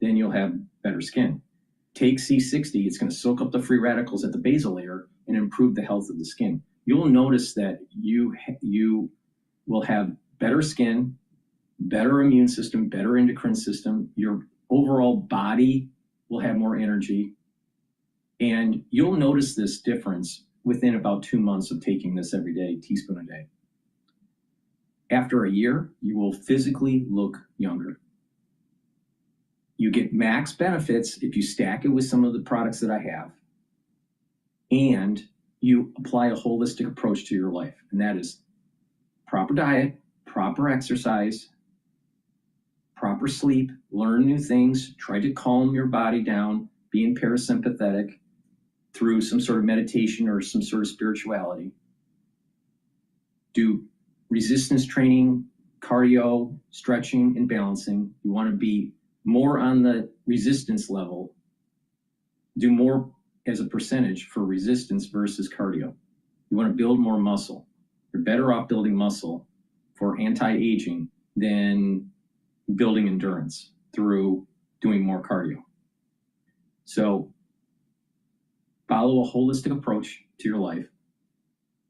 then you'll have better skin. Take C60, it's going to soak up the free radicals at the basal layer and improve the health of the skin. You'll notice that you will have better skin, better immune system, better endocrine system. Your overall body will have more energy. And you'll notice this difference within about 2 months of taking this every day, teaspoon a day. After a year, you will physically look younger. You get max benefits if you stack it with some of the products that I have, and you apply a holistic approach to your life. And that is proper diet, proper exercise, proper sleep, learn new things, try to calm your body down, be in parasympathetic through some sort of meditation or some sort of spirituality. Do resistance training, cardio, stretching, and balancing. You want to be more on the resistance level. Do more as a percentage for resistance versus cardio. You want to build more muscle. You're better off building muscle for anti-aging than building endurance through doing more cardio. So follow a holistic approach to your life,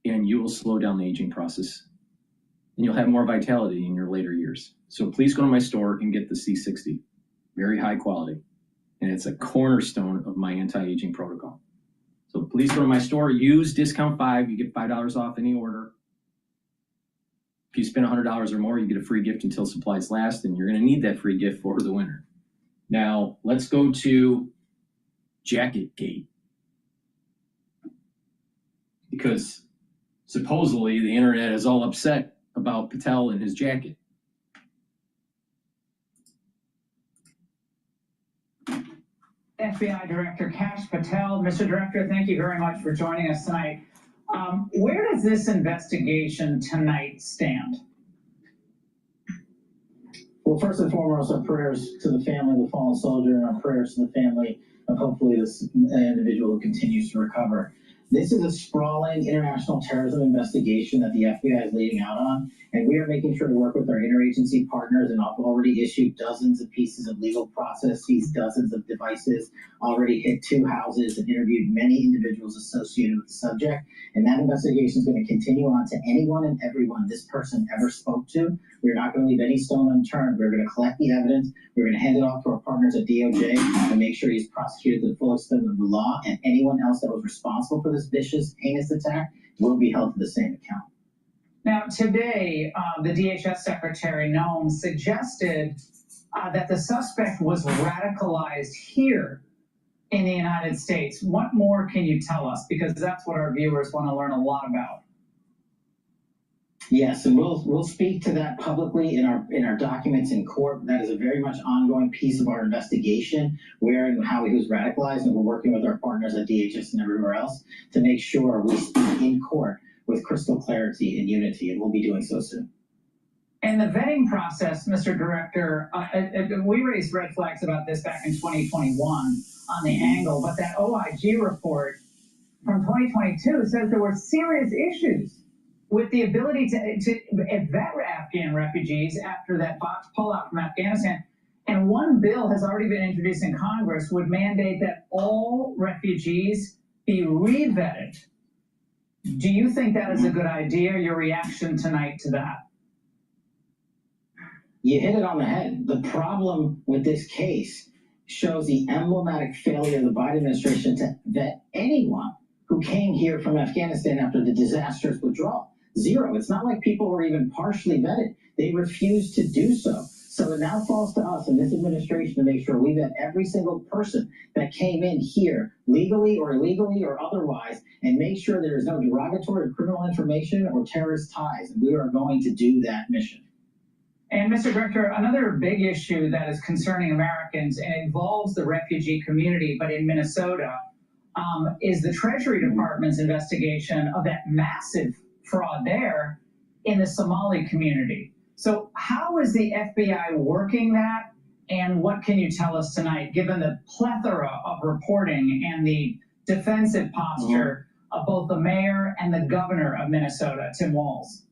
and you will slow down the aging process, and you'll have more vitality in your later years. So please go to my store and get the C60. Very high quality. And it's a cornerstone of my anti-aging protocol. So please go to my store, use discount 5, you get $5 off any order. If you spend $100 or more, you get a free gift until supplies last, and you're gonna need that free gift for the winter. Now, let's go to Jacket Gate. Because supposedly the internet is all upset about Patel and his jacket. FBI Director Kash Patel. Mr. Director, thank you very much for joining us tonight. Where does this investigation tonight stand? Well, first and foremost, our prayers to the family of the fallen soldier, and our prayers to the family of hopefully this individual who continues to recover. This is a sprawling international terrorism investigation that the FBI is leading out on, and we are making sure to work with our interagency partners and have already issued dozens of pieces of legal processes, dozens of devices, already hit 2 houses and interviewed many individuals associated with the subject. And that investigation is going to continue on to anyone and everyone this person ever spoke to. We're not going to leave any stone unturned. We're going to collect the evidence. We're going to hand it off to our partners at DOJ and make sure he's prosecuted to the full extent of the law. And anyone else that was responsible for this vicious, heinous attack will be held to the same account. Now, today, the DHS Secretary Noem suggested that the suspect was radicalized here in the United States. What more can you tell us? Because that's what our viewers want to learn a lot about. Yes, and we'll speak to that publicly in our documents in court. That is a very much ongoing piece of our investigation, where and how he was radicalized, and we're working with our partners at DHS and everywhere else to make sure we speak in court with crystal clarity and unity, and we'll be doing so soon. And the vetting process, Mr. Director, we raised red flags about this back in 2021 on the angle, but that OIG report from 2022 says there were serious issues with the ability to vet Afghan refugees after that botched pullout from Afghanistan. And one bill has already been introduced in Congress would mandate that all refugees be re-vetted. Do you think that is a good idea? Your reaction tonight to that? You hit it on the head. The problem with this case shows the emblematic failure of the Biden administration to vet anyone who came here from Afghanistan after the disastrous withdrawal. Zero. It's not like people were even partially vetted. They refused to do so. So it now falls to us in this administration to make sure we vet every single person that came in here legally or illegally or otherwise, and make sure there is no derogatory or criminal information or terrorist ties. And we are going to do that mission. And Mr. Director, another big issue that is concerning Americans and involves the refugee community, but in Minnesota, is the Treasury Department's investigation of that massive fraud there in the Somali community. So how is the FBI working that, and what can you tell us tonight, given the plethora of reporting and the defensive posture of both the mayor and the governor of Minnesota, Tim Walz?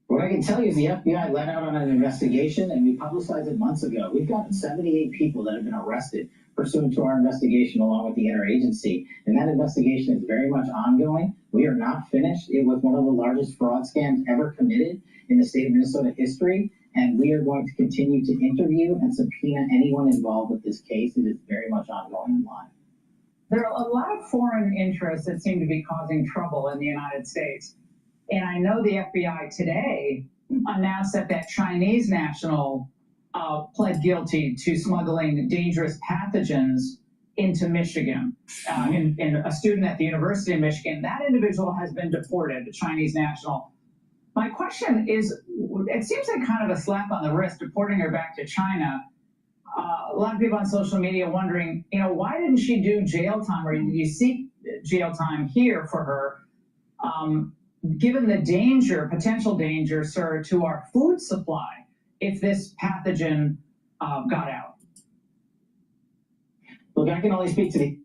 What I can tell you is the FBI let out on an investigation, and we publicized it months ago. We've gotten 78 people that have been arrested pursuant to our investigation along with the interagency, and that investigation is very much ongoing. We are not finished. It was one of the largest fraud scams ever committed in the state of Minnesota history, and we are going to continue to interview and subpoena anyone involved with this case. It is very much ongoing and live. There are a lot of foreign interests that seem to be causing trouble in the United States. And I know the FBI today announced that that Chinese national pled guilty to smuggling dangerous pathogens into Michigan. And a student at the University of Michigan, that individual has been deported, the Chinese national. My question is, it seems like kind of a slap on the wrist, deporting her back to China. A lot of people on social media wondering, why didn't she do jail time, or did you seek jail time here for her? Given the danger, potential danger, sir, to our food supply if this pathogen got out? Look, I can only speak to the...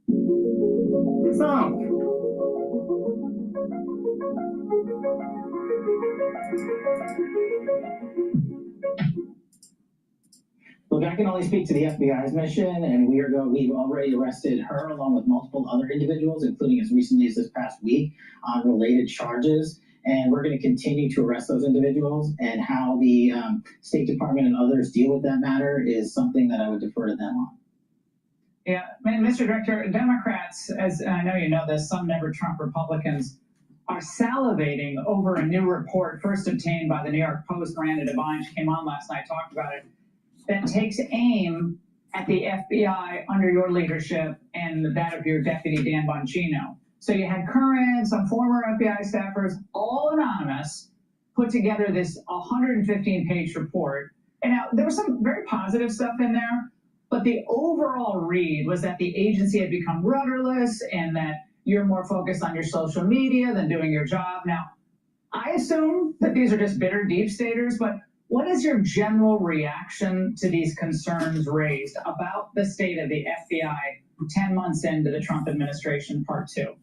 Look, I can only speak to the FBI's mission, and we've already arrested her along with multiple other individuals, including as recently as this past week, on related charges. And we're going to continue to arrest those individuals, and how the State Department and others deal with that matter is something that I would defer to them on. Yeah, Mr. Director, Democrats, as I know you know this, some never Trump Republicans, are salivating over a new report first obtained by the New York Post. Miranda Devine, she came on last night, talked about it, that takes aim at the FBI under your leadership and that of your deputy, Dan Bongino. So you had current, some former FBI staffers, all anonymous, put together this 115-page report. And now there was some very positive stuff in there, but the overall read was that the agency had become rudderless and that you're more focused on your social media than doing your job. Now, I assume that these are just bitter deep staters, but what is your general reaction to these concerns raised about the state of the FBI 10 months into the Trump administration, part 2?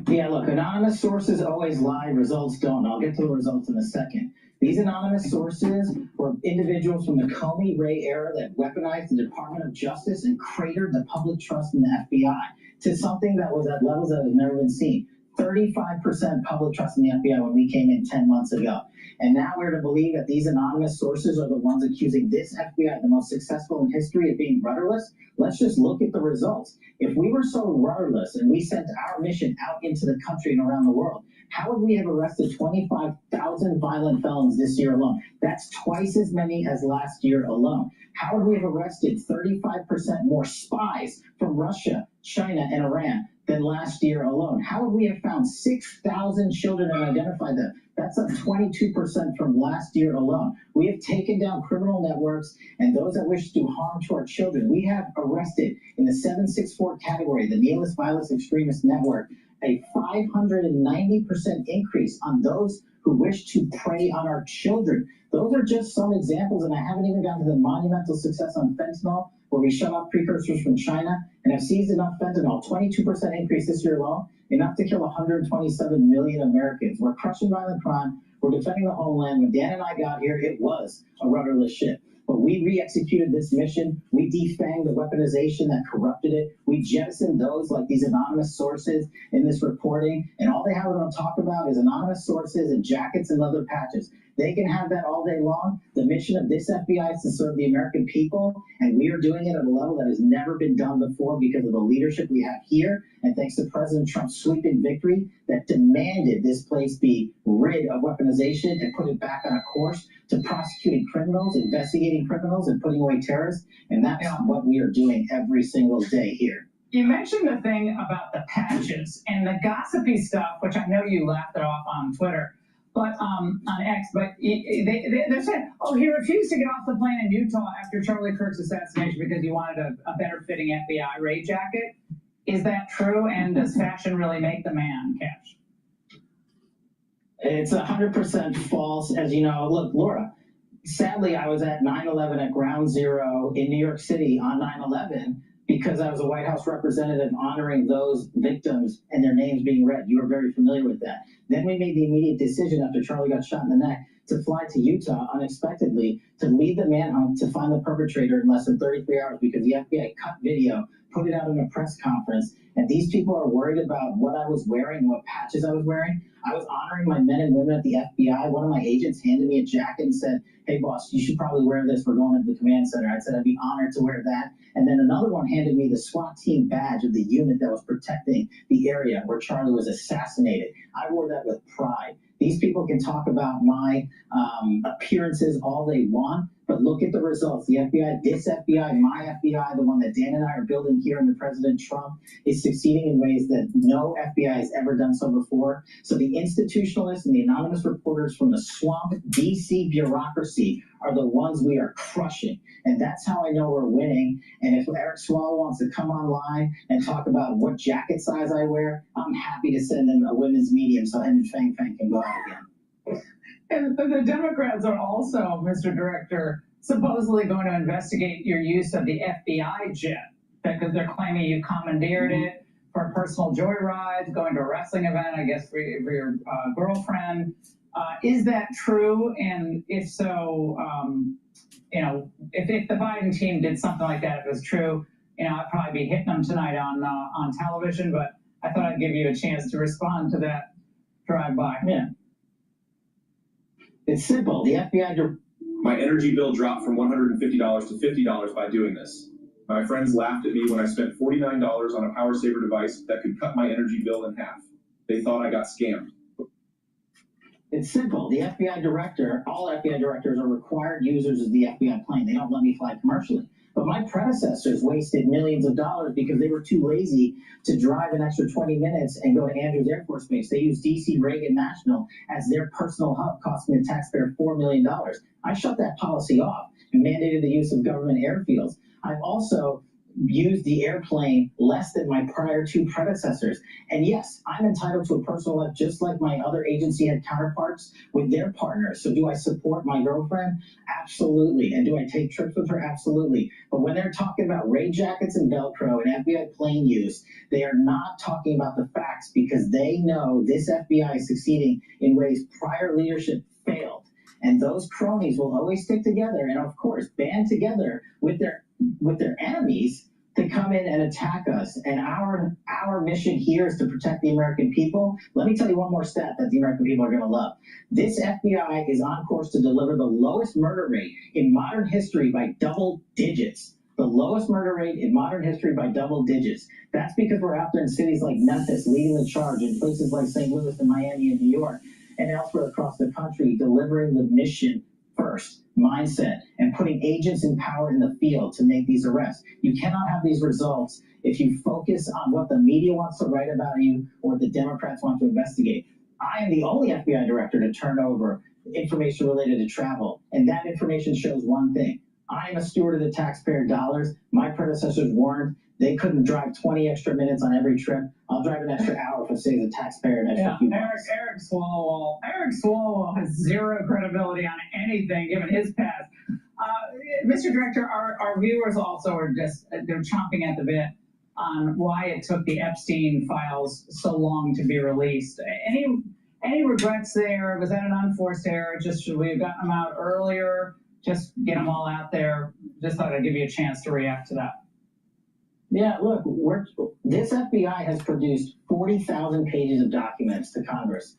Yeah, look, anonymous sources always lie, results don't. I'll get to the results in a second. These anonymous sources were individuals from the Comey Ray era that weaponized the Department of Justice and cratered the public trust in the FBI to something that was at levels that have never been seen. 35% public trust in the FBI when we came in 10 months ago. And now we're to believe that these anonymous sources are the ones accusing this FBI, the most successful in history, of being rudderless. Let's just look at the results. If we were so rudderless and we sent our mission out into the country and around the world, how would we have arrested 25,000 violent felons this year alone? That's twice as many as last year alone. How would we have arrested 35% more spies from Russia, China, and Iran than last year alone? How would we have found 6,000 children and identified them? That's up 22% from last year alone. We have taken down criminal networks and those that wish to do harm to our children. We have arrested in the 764 category, the Needless Violence Extremist Network, a 590% increase on those who wish to prey on our children. Those are just some examples, and I haven't even gotten to the monumental success on fentanyl, where we shut off precursors from China and have seized enough fentanyl, 22% increase this year alone, enough to kill 127 million Americans. We're crushing violent crime. We're defending the homeland. When Dan and I got here, it was a rudderless ship. But we re-executed this mission. We defanged the weaponization that corrupted it. We jettisoned those like these anonymous sources in this reporting. And all they have to talk about is anonymous sources and jackets and leather patches. They can have that all day long. The mission of this FBI is to serve the American people, and we are doing it at a level that has never been done before because of the leadership we have here, and thanks to President Trump's sweeping victory that demanded this place be rid of weaponization and put it back on a course to prosecuting criminals, investigating criminals, and putting away terrorists, and that's what we are doing every single day here. You mentioned the thing about the patches and the gossipy stuff, which I know you laughed it off on Twitter. But on X, but they're saying, oh, he refused to get off the plane in Utah after Charlie Kirk's assassination because he wanted a better fitting FBI raid jacket. Is that true? And does fashion really make the man, Cash? It's 100% false. As you know, look, Laura, sadly, I was at 9/11 at Ground Zero in New York City on 9/11 because I was a White House representative honoring those victims and their names being read. You were very familiar with that. Then we made the immediate decision after Charlie got shot in the neck to fly to Utah unexpectedly to lead the manhunt to find the perpetrator in less than 33 hours because the FBI cut video, put it out in a press conference, and these people are worried about what I was wearing, what patches I was wearing. I was honoring my men and women at the FBI. One of my agents handed me a jacket and said, hey, boss, you should probably wear this. We're going to the command center. I said I'd be honored to wear that. And then another one handed me the SWAT team badge of the unit that was protecting the area where Charlie was assassinated. I wore that with pride. These people can talk about my appearances all they want, but look at the results. The FBI, this FBI, my FBI, the one that Dan and I are building here under President Trump, is succeeding in ways that no FBI has ever done so before. So the institutionalists and the anonymous reporters from the swamp DC bureaucracy are the ones we are crushing. And that's how I know we're winning. And if Eric Swallow wants to come online and talk about what jacket size I wear, I'm happy to send him a women's medium so him and Fang Fang can go out again. And the Democrats are also, Mr. Director, supposedly going to investigate your use of the FBI jet because they're claiming you commandeered it for a personal joyride, going to a wrestling event, I guess, for your girlfriend. Is that true? And if so, if the Biden team did something like that, if it was true, I'd probably be hitting them tonight on television, but I thought I'd give you a chance to respond to that drive-by. Yeah. It's simple. The FBI... My energy bill dropped from $150 to $50 by doing this. My friends laughed at me when I spent $49 on a power saver device that could cut my energy bill in half. They thought I got scammed. It's simple. The FBI director, all FBI directors are required users of the FBI plane. They don't let me fly commercially. But my predecessors wasted millions of dollars because they were too lazy to drive an extra 20 minutes and go to Andrews Air Force Base. They used DC Reagan National as their personal hub, costing the taxpayer $4 million. I shut that policy off and mandated the use of government airfields. I've also used the airplane less than my prior two predecessors. And yes, I'm entitled to a personal life just like my other agency had counterparts with their partners. So do I support my girlfriend? Absolutely. And do I take trips with her? Absolutely. But when they're talking about rain jackets and Velcro and FBI plane use, they are not talking about the facts because they know this FBI is succeeding in ways prior leadership failed. And those cronies will always stick together and, of course, band together with their enemies to come in and attack us. And our mission here is to protect the American people. Let me tell you one more stat that the American people are going to love. This FBI is on course to deliver the lowest murder rate in modern history by double digits. The lowest murder rate in modern history by double digits. That's because we're out there in cities like Memphis leading the charge, in places like St. Louis and Miami and New York, and elsewhere across the country, delivering the mission first mindset and putting agents in power in the field to make these arrests. You cannot have these results if you focus on what the media wants to write about you or the Democrats want to investigate. I am the only FBI director to turn over information related to travel, and that information shows one thing. I am a steward of the taxpayer dollars. My predecessors weren't. They couldn't drive 20 extra minutes on every trip. I'll drive an extra hour if it saves the taxpayer an extra few bucks. Eric Swalwell has zero credibility on anything given his past. Mr. Director, our viewers also are they're chomping at the bit on why it took the Epstein files so long to be released. Any regrets there? Was that an unforced error? Should we have gotten them out earlier? Just get them all out there. Just thought I'd give you a chance to react to that. Yeah, look, this FBI has produced 40,000 pages of documents to Congress.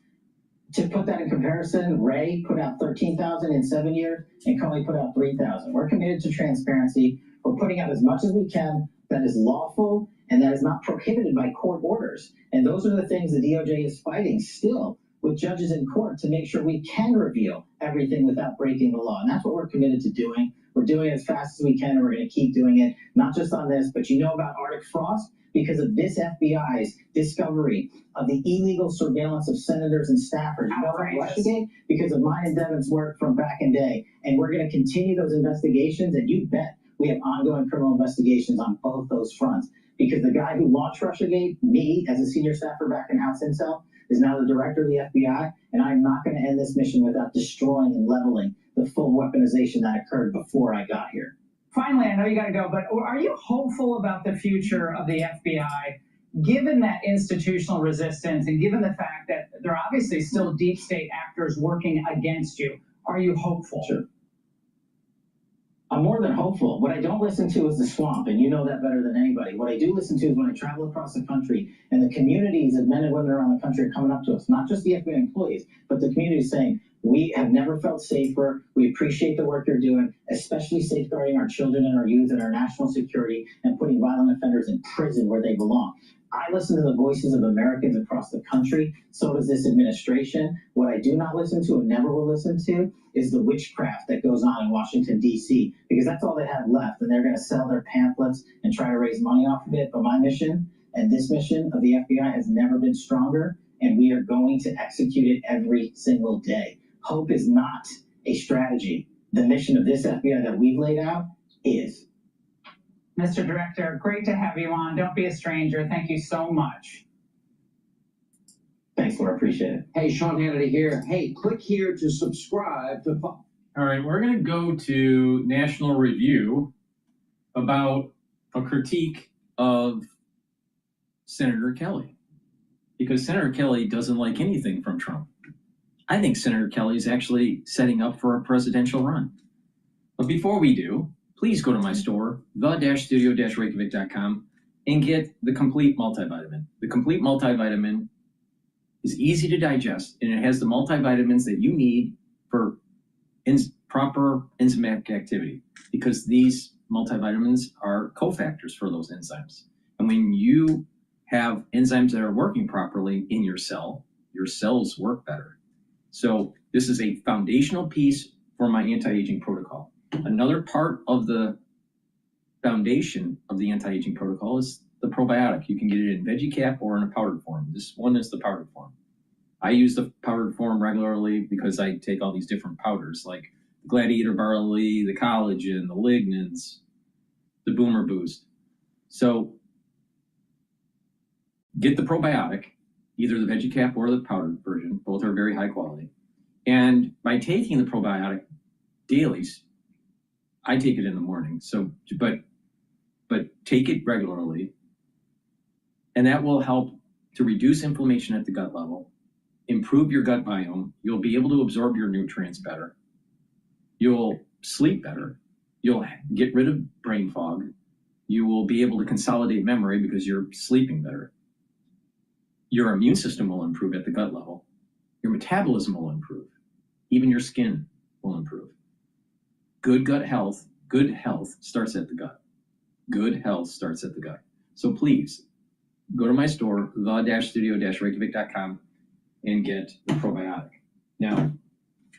To put that in comparison, Ray put out 13,000 in 7 years, and Comey put out 3,000. We're committed to transparency. We're putting out as much as we can that is lawful and that is not prohibited by court orders. And those are the things the DOJ is fighting still with judges in court to make sure we can reveal everything without breaking the law. And that's what we're committed to doing. We're doing it as fast as we can, and we're going to keep doing it, not just on this, but you know about Arctic Frost because of this FBI's discovery of the illegal surveillance of senators and staffers. You know about Russiagate because of mine and Devin's work from back in day. And we're going to continue those investigations, and you bet we have ongoing criminal investigations on both those fronts. Because the guy who launched Russiagate, me, as a senior staffer back in House Intel, is now the director of the FBI, and I'm not going to end this mission without destroying and leveling the full weaponization that occurred before I got here. Finally, I know you got to go, but are you hopeful about the future of the FBI, given that institutional resistance and given the fact that there are obviously still deep state actors working against you? Are you hopeful? Sure. I'm more than hopeful. What I don't listen to is the swamp, and you know that better than anybody. What I do listen to is when I travel across the country and the communities of men and women around the country are coming up to us, not just the FBI employees, but the community saying, we have never felt safer. We appreciate the work you're doing, especially safeguarding our children and our youth and our national security and putting violent offenders in prison where they belong. I listen to the voices of Americans across the country. So does this administration. What I do not listen to and never will listen to is the witchcraft that goes on in Washington, D.C., because that's all they have left. And they're going to sell their pamphlets and try to raise money off of it. But my mission and this mission of the FBI has never been stronger, and we are going to execute it every single day. Hope is not a strategy. The mission of this FBI that we've laid out is. Mr. Director, great to have you on. Don't be a stranger. Thank you so much. Thanks, Laura. Appreciate it. Hey, Sean Hannity here. Hey, click here to subscribe to. All right, we're going to go to National Review about a critique of Senator Kelly, because Senator Kelly doesn't like anything from Trump. I think Senator Kelly is actually setting up for a presidential run. But before we do, please go to my store, the-studio-reykjavik.com, and get the Complete Multivitamin. The Complete Multivitamin is easy to digest, and it has the multivitamins that you need for proper enzymatic activity, because these multivitamins are cofactors for those enzymes. And when you have enzymes that are working properly in your cell, your cells work better. So this is a foundational piece for my anti-aging protocol. Another part of the foundation of the anti-aging protocol is the probiotic. You can get it in veggie cap or in a powdered form. This one is the powdered form. I use the powdered form regularly because I take all these different powders like the Gladiator Barley, the collagen, the lignans, the Boomer Boost. So get the probiotic, either the veggie cap or the powdered version. Both are very high quality. And by taking the probiotic daily, I take it in the morning. So, but take it regularly, and that will help to reduce inflammation at the gut level, improve your gut biome. You'll be able to absorb your nutrients better. You'll sleep better. You'll get rid of brain fog. You will be able to consolidate memory because you're sleeping better. Your immune system will improve at the gut level. Your metabolism will improve. Even your skin will improve. Good health starts at the gut. Good health starts at the gut. So please, go to my store, the-studio-reykjavik.com, and get the probiotic. Now,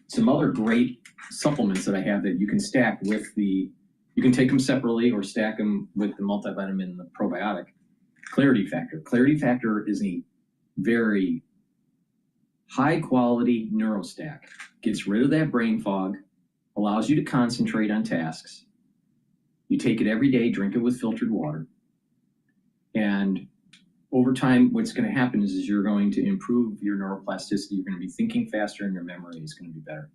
some other great supplements that I have that you can stack with you can take them separately or stack them with the multivitamin and the probiotic. Clarity Factor. Clarity Factor is a very high quality neurostack. Gets rid of that brain fog, allows you to concentrate on tasks. You take it every day, drink it with filtered water. And over time, what's going to happen is you're going to improve your neuroplasticity. You're going to be thinking faster and your memory is going to be better.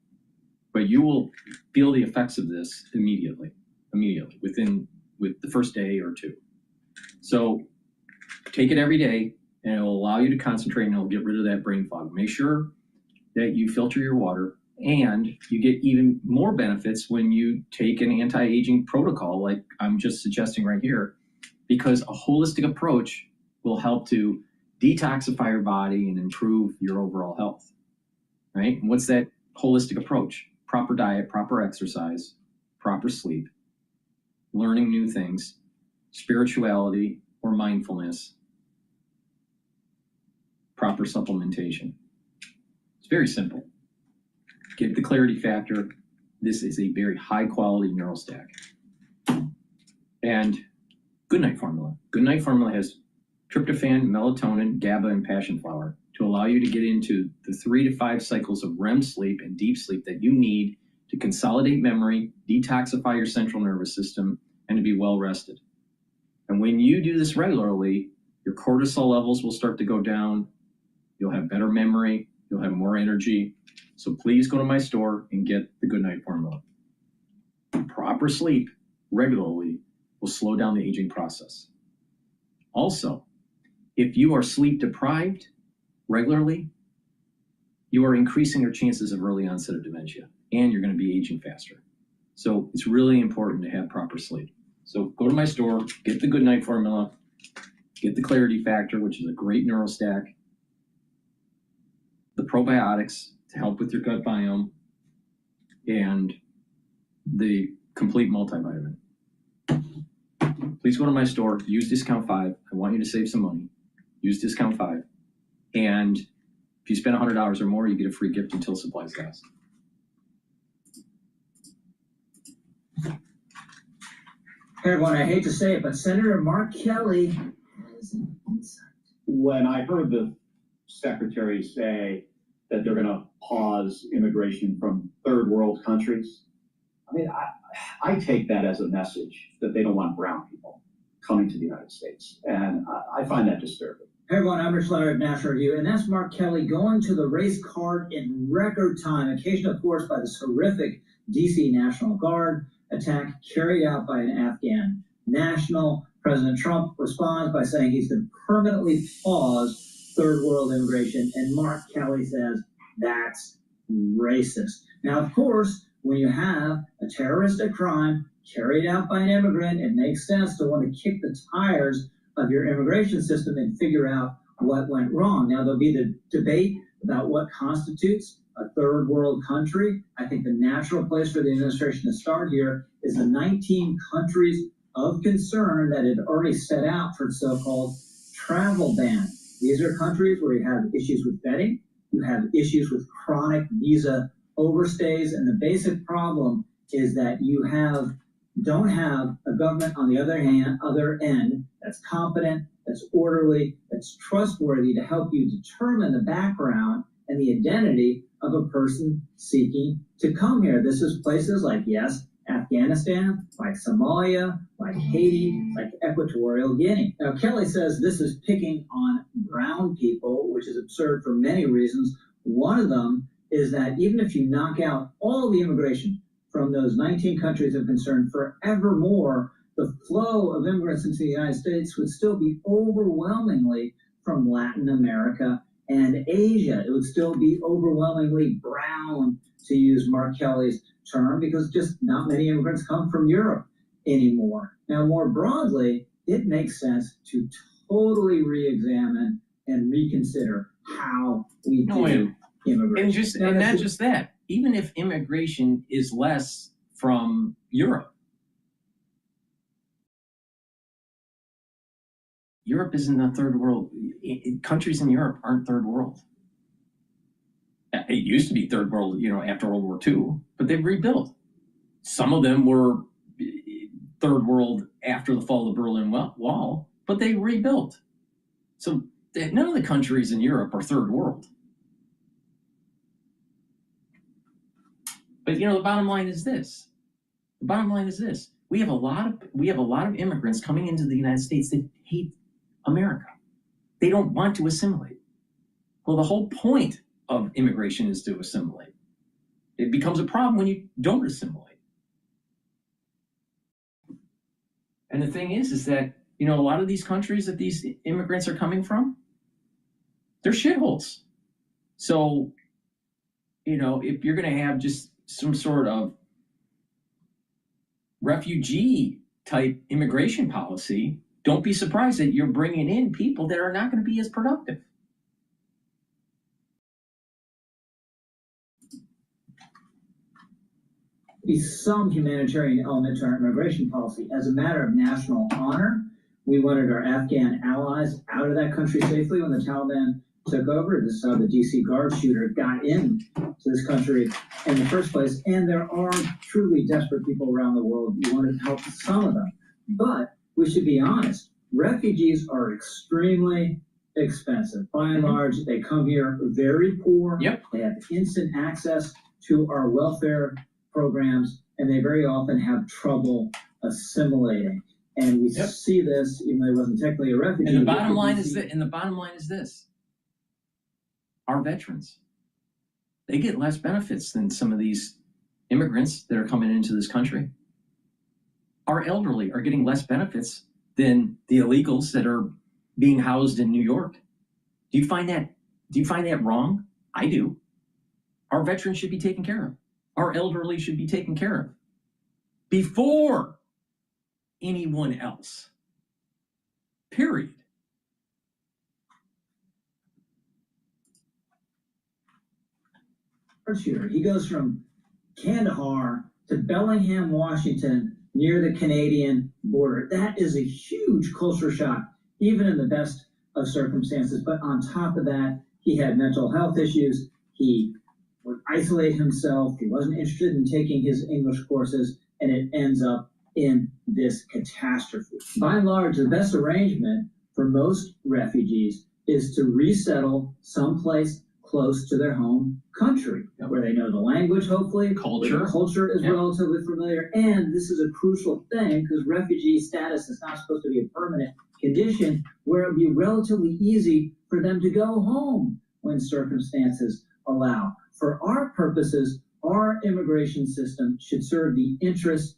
But you will feel the effects of this immediately, with the first day or two. So take it every day and it will allow you to concentrate and it'll get rid of that brain fog. Make sure that you filter your water, and you get even more benefits when you take an anti-aging protocol like I'm just suggesting right here, because a holistic approach will help to detoxify your body and improve your overall health, right? And what's that holistic approach? Proper diet, proper exercise, proper sleep, learning new things, spirituality or mindfulness, proper supplementation. It's very simple. Get the Clarity Factor. This is a very high quality neurostack. And Goodnight Formula. Goodnight Formula has tryptophan, melatonin, GABA, and passion flower to allow you to get into the 3 to 5 cycles of REM sleep and deep sleep that you need to consolidate memory, detoxify your central nervous system, and to be well rested. And when you do this regularly, your cortisol levels will start to go down. You'll have better memory. You'll have more energy. So please go to my store and get the Goodnight Formula. Proper sleep regularly will slow down the aging process. Also, if you are sleep deprived regularly, you are increasing your chances of early onset of dementia, and you're going to be aging faster. So it's really important to have proper sleep. So go to my store, get the Goodnight Formula, get the Clarity Factor, which is a great neurostack, the probiotics to help with your gut biome, and the complete multivitamin. Please go to my store, use discount 5. I want you to save some money. Use discount 5. And if you spend $100 or more, you get a free gift until supplies last. Hey everyone, I hate to say it, but Senator Mark Kelly has an insight. When I heard the secretary say that they're going to pause immigration from third world countries, I mean, I take that as a message that they don't want brown people coming to the United States. And I find that disturbing. Hey everyone, I'm Rich Leonard of National Review, and that's Mark Kelly going to the race card in record time, occasioned of course by this horrific DC National Guard attack carried out by an Afghan national. President Trump responds by saying he's going to permanently pause third world immigration, and Mark Kelly says that's racist. Now, of course, when you have a terroristic crime carried out by an immigrant, it makes sense to want to kick the tires of your immigration system and figure out what went wrong. Now, there'll be the debate about what constitutes a third world country. I think the natural place for the administration to start here is the 19 countries of concern that had already set out for so-called travel ban. These are countries where you have issues with vetting, you have issues with chronic visa overstays, and the basic problem is that you don't have a government on the other end that's competent, that's orderly, that's trustworthy to help you determine the background and the identity of a person seeking to come here. This is places like, yes, Afghanistan, like Somalia, like like Haiti, like Equatorial Guinea. Now, Kelly says this is picking on brown people, which is absurd for many reasons. One of them is that even if you knock out all the immigration from those 19 countries of concern forevermore, the flow of immigrants into the United States would still be overwhelmingly from Latin America and Asia. It would still be overwhelmingly brown, to use Mark Kelly's term, because just not many immigrants come from Europe anymore. Now, more broadly, it makes sense to totally re-examine and reconsider how we do immigration. And not just that, even if immigration is less from Europe, Europe isn't a third world. Countries in Europe aren't third world. It used to be third world, after World War II, but they've rebuilt. Some of them were third world after the fall of the Berlin Wall, but they rebuilt. So none of the countries in Europe are third world. But the bottom line is this. The bottom line is this. We have a lot of immigrants coming into the United States that hate America. They don't want to assimilate. Well, the whole point of immigration is to assimilate. It becomes a problem when you don't assimilate. And the thing is that, a lot of these countries that these immigrants are coming from, they're shitholes. So, if you're going to have just some sort of refugee type immigration policy, don't be surprised that you're bringing in people that are not going to be as productive. Be some humanitarian element to our immigration policy. As a matter of national honor, we wanted our Afghan allies out of that country safely when the Taliban took over. This is how the DC Guard shooter got in to this country in the first place. And there are truly desperate people around the world. We wanted to help some of them. But we should be honest, refugees are extremely expensive. By and large, they come here very poor. Yep. They have instant access to our welfare programs, and they very often have trouble assimilating. And we see this, even though he wasn't technically a refugee. And the bottom line is this. Our veterans, they get less benefits than some of these immigrants that are coming into this country. Our elderly are getting less benefits than the illegals that are being housed in New York. Do you find that wrong? I do. Our veterans should be taken care of. Our elderly should be taken care of before anyone else. Period. Shooter. He goes from Kandahar to Bellingham, Washington, near the Canadian border. That is a huge culture shock, even in the best of circumstances. But on top of that, he had mental health issues. He would isolate himself. He wasn't interested in taking his English courses, and it ends up in this catastrophe. By and large, the best arrangement for most refugees is to resettle someplace close to their home country, where they know the language, hopefully, where the culture is relatively familiar. And this is a crucial thing, because refugee status is not supposed to be a permanent condition, where it would be relatively easy for them to go home when circumstances allow. For our purposes, our immigration system should serve the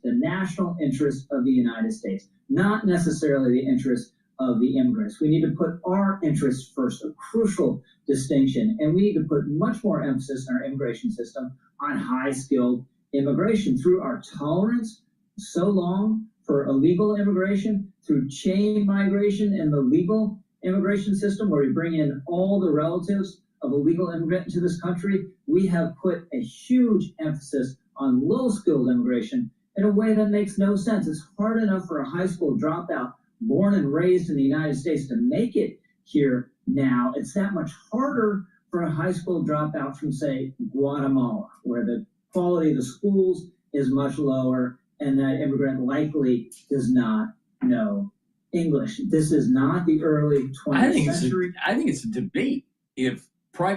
national interest of the United States, not necessarily the interest of the immigrants. We need to put our interests first, a crucial distinction, and we need to put much more emphasis in our immigration system on high-skilled immigration through our tolerance so long for illegal immigration, through chain migration and the legal immigration system, where we bring in all the relatives of a legal immigrant into this country. We have put a huge emphasis on low-skilled immigration in a way that makes no sense. It's hard enough for a high school dropout born and raised in the United States to make it here now. It's that much harder for a high school dropout from, say, Guatemala, where the quality of the schools is much lower and that immigrant likely does not know English. This is not the early 20th century. I think it's a debate if I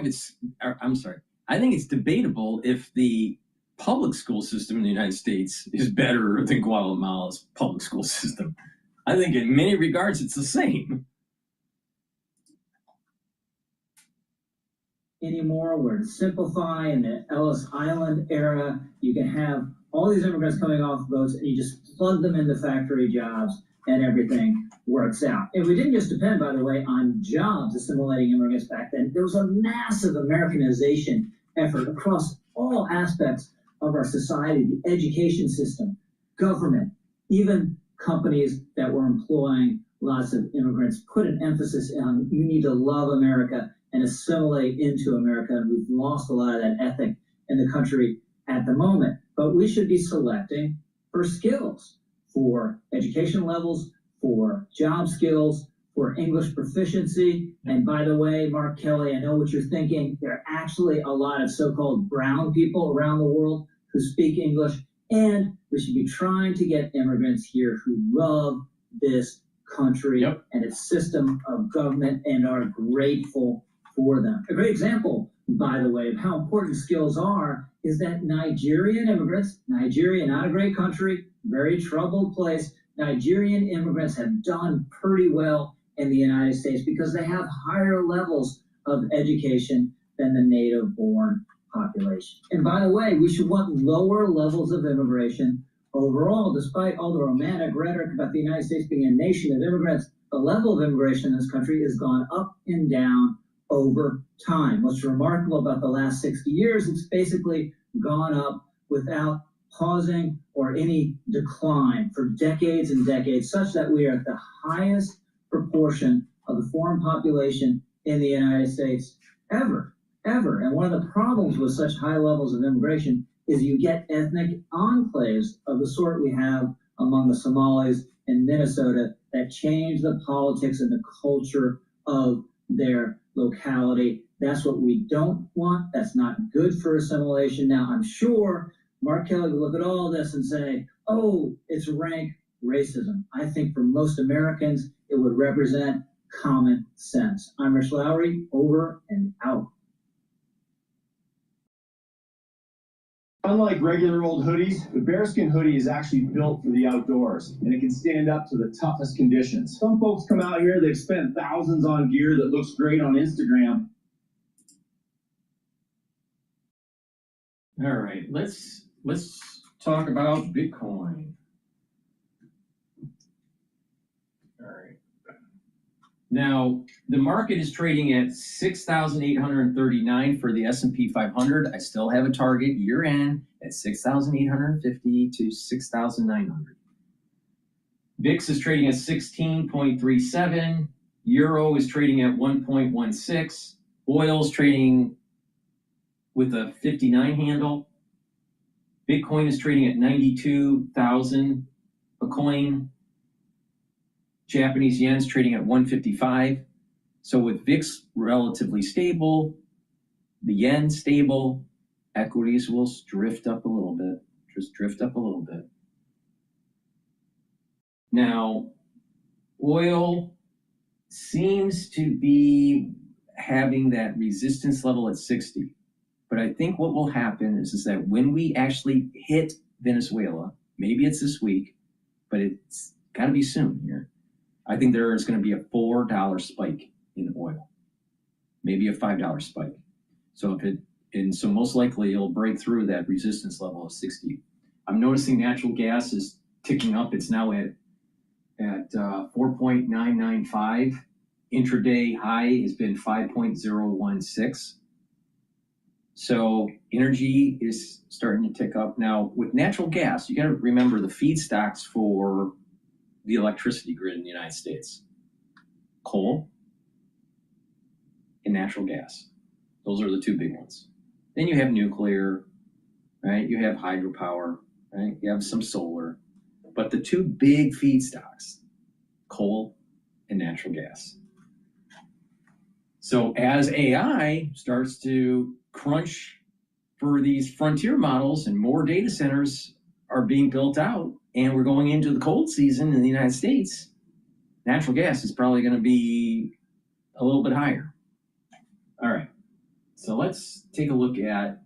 think it's debatable if the public school system in the United States is better than Guatemala's public school system. I think in many regards it's the same. Anymore, where to simplify in the Ellis Island era, you can have all these immigrants coming off boats and you just plug them into factory jobs and everything works out. And we didn't just depend, by the way, on jobs assimilating immigrants back then. There was a massive Americanization effort across all aspects of our society, the education system, government, even companies that were employing lots of immigrants put an emphasis on you need to love America and assimilate into America. And we've lost a lot of that ethic in the country at the moment. But we should be selecting for skills, for education levels, for job skills, for English proficiency. And by the way, Mark Kelly, I know what you're thinking. There are actually a lot of so-called brown people around the world who speak English. And we should be trying to get immigrants here who love this country and its system of government and are grateful for them. A great example, by the way, of how important skills are is that Nigerian immigrants, Nigeria, not a great country, very troubled place, Nigerian immigrants have done pretty well in the United States because they have higher levels of education than the native-born population. And by the way, we should want lower levels of immigration overall. Despite all the romantic rhetoric about the United States being a nation of immigrants, the level of immigration in this country has gone up and down over time. What's remarkable about the last 60 years, it's basically gone up without pausing or any decline for decades and decades, such that we are at the highest proportion of the foreign population in the United States ever. And one of the problems with such high levels of immigration is you get ethnic enclaves of the sort we have among the Somalis in Minnesota that change the politics and the culture of their locality. That's what we don't want. That's not good for assimilation. Now, I'm sure Mark Kelly would look at all this and say, oh, it's rank racism. I think for most Americans, it would represent common sense. I'm Rich Lowry, over and out. Unlike regular old hoodies, the bearskin hoodie is actually built for the outdoors, and it can stand up to the toughest conditions. Some folks come out here, they've spent thousands on gear that looks great on Instagram. All right, let's talk about Bitcoin. All right. Now, the market is trading at 6,839 for the S&P 500. I still have a target year end at 6,850 to 6,900. VIX is trading at 16.37. Euro is trading at 1.16. Oil is trading with a 59 handle. Bitcoin is trading at 92,000 a coin. Japanese yen's trading at 155. So with VIX relatively stable, the yen stable, equities will drift up a little bit. Just drift up a little bit. Now, oil seems to be having that resistance level at 60. But I think what will happen is that when we actually hit Venezuela, maybe it's this week, but it's got to be soon here. I think there is going to be a $4 spike in oil, maybe a $5 spike. So so most likely it'll break through that resistance level of 60. I'm noticing natural gas is ticking up. It's now at 4.995. Intraday high has been 5.016. So energy is starting to tick up. Now with natural gas, you got to remember the feedstocks for the electricity grid in the United States: coal and natural gas. Those are the two big ones. Then you have nuclear, right? You have hydropower, right? You have some solar. But the two big feedstocks, coal and natural gas. So as AI starts to crunch for these frontier models and more data centers are being built out, and we're going into the cold season in the United States, natural gas is probably going to be a little bit higher. All right, so let's take a look at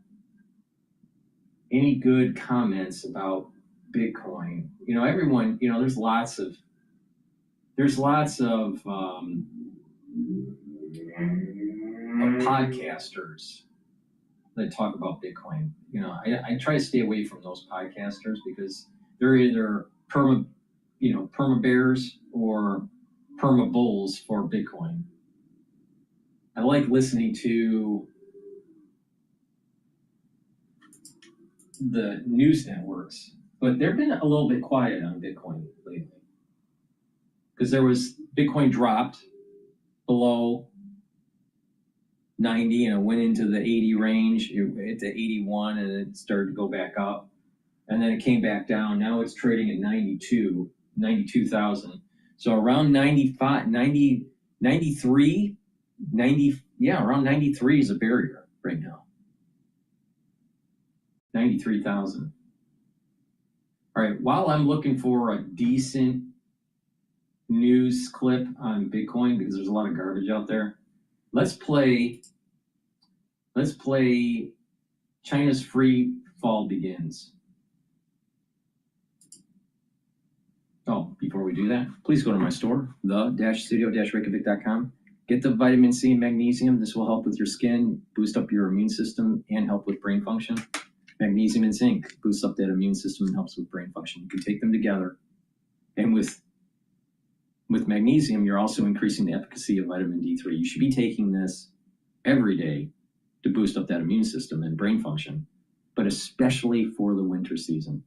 any good comments about Bitcoin. You know, everyone, you know, there's lots of podcasters that talk about Bitcoin. You know, I try to stay away from those podcasters because they're either perma bears or perma bulls for Bitcoin. I like listening to the news networks, but they've been a little bit quiet on Bitcoin lately because Bitcoin dropped below 90 and it went into the 80 range. It hit to 81 and it started to go back up, and then it came back down. Now it's trading at 92,000. So around 95, 90, 93, 90, yeah, around 93 is a barrier right now. 93,000. All right, while I'm looking for a decent news clip on Bitcoin, because there's a lot of garbage out there, let's play China's free fall begins. Oh, before we do that, please go to my store, the-studio-reykjavik.com. Get the vitamin C and magnesium. This will help with your skin, boost up your immune system, and help with brain function. Magnesium and zinc boosts up that immune system and helps with brain function. You can take them together. And with magnesium, you're also increasing the efficacy of vitamin D3. You should be taking this every day to boost up that immune system and brain function, but especially for the winter season,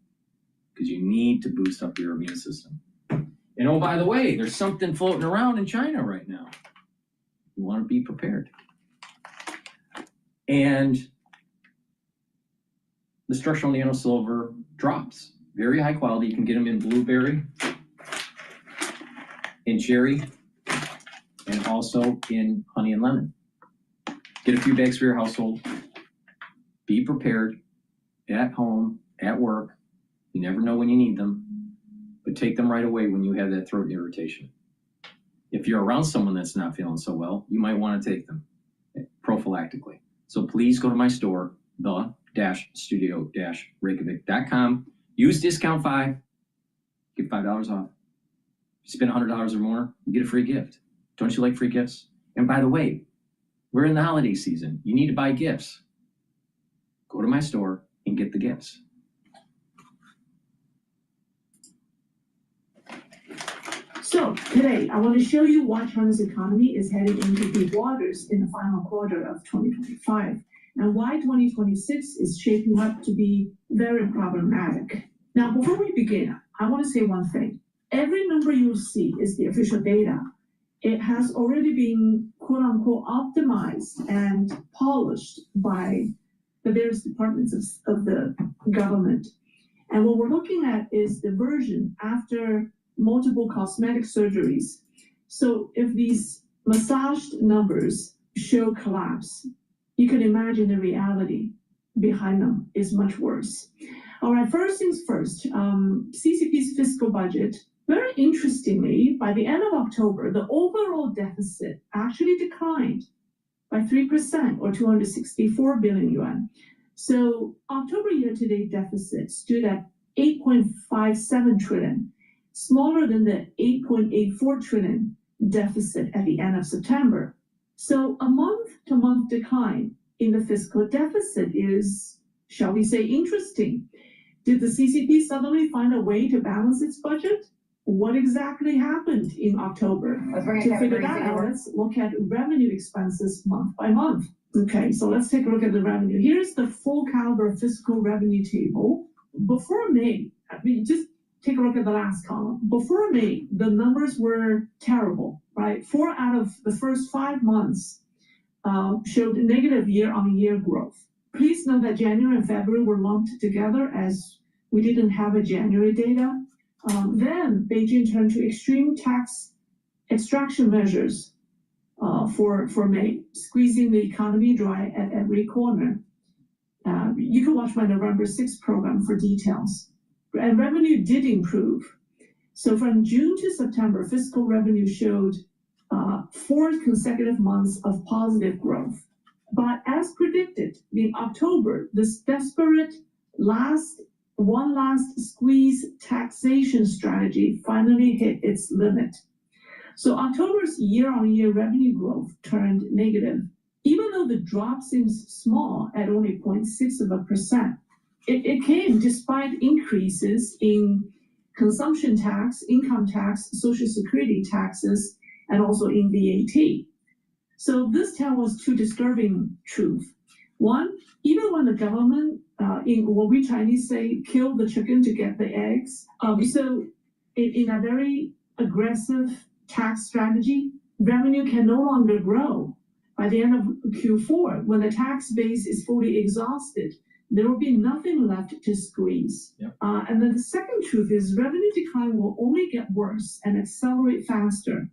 because you need to boost up your immune system. And oh, by the way, there's something floating around in China right now. You want to be prepared. And the structural nano silver drops. Very high quality. You can get them in blueberry, in cherry, and also in honey and lemon. Get a few bags for your household. Be prepared at home, at work. You never know when you need them, but take them right away when you have that throat irritation. If you're around someone that's not feeling so well, you might want to take them prophylactically. So please go to my store, the-studio-reykjavik.com. Use discount 5, get $5 off. If you spend $100 or more, you get a free gift. Don't you like free gifts? And by the way, we're in the holiday season. You need to buy gifts. Go to my store and get the gifts. So today, I want to show you why China's economy is headed into deep waters in the final quarter of 2025, and why 2026 is shaping up to be very problematic. Now, before we begin, I want to say one thing. Every number you see is the official data. It has already been, quote unquote, optimized and polished by the various departments of the government. And what we're looking at is the version after multiple cosmetic surgeries. So if these massaged numbers show collapse, you can imagine the reality behind them is much worse. All right, first things first, CCP's fiscal budget, very interestingly, by the end of October, the overall deficit actually declined by 3% or 264 billion yuan. So October year-to-date deficit stood at 8.57 trillion, smaller than the 8.84 trillion deficit at the end of September. So a month-to-month decline in the fiscal deficit is, shall we say, interesting. Did the CCP suddenly find a way to balance its budget? What exactly happened in October? To figure that out, let's look at revenue expenses month by month. Okay, so let's take a look at the revenue. Here's the full caliber fiscal revenue table. Before May, just take a look at the last column. Before May, the numbers were terrible, right? 4 out of the first 5 months showed negative year-on-year growth. Please note that January and February were lumped together as we didn't have a January data. Then Beijing turned to extreme tax extraction measures for May, squeezing the economy dry at every corner. You can watch my November 6th program for details. And revenue did improve. So from June to September, fiscal revenue showed 4 consecutive months of positive growth. But as predicted, in October, this desperate one last squeeze taxation strategy finally hit its limit. So October's year-on-year revenue growth turned negative. Even though the drop seems small at only 0.6%, it came despite increases in consumption tax, income tax, social security taxes, and also in VAT. So this tells us two disturbing truths. One, even when the government, in what we Chinese say, kill the chicken to get the eggs, so in a very aggressive tax strategy, revenue can no longer grow. By the end of Q4, when the tax base is fully exhausted, there will be nothing left to squeeze. Yep. And then the second truth is revenue decline will only get worse and accelerate faster,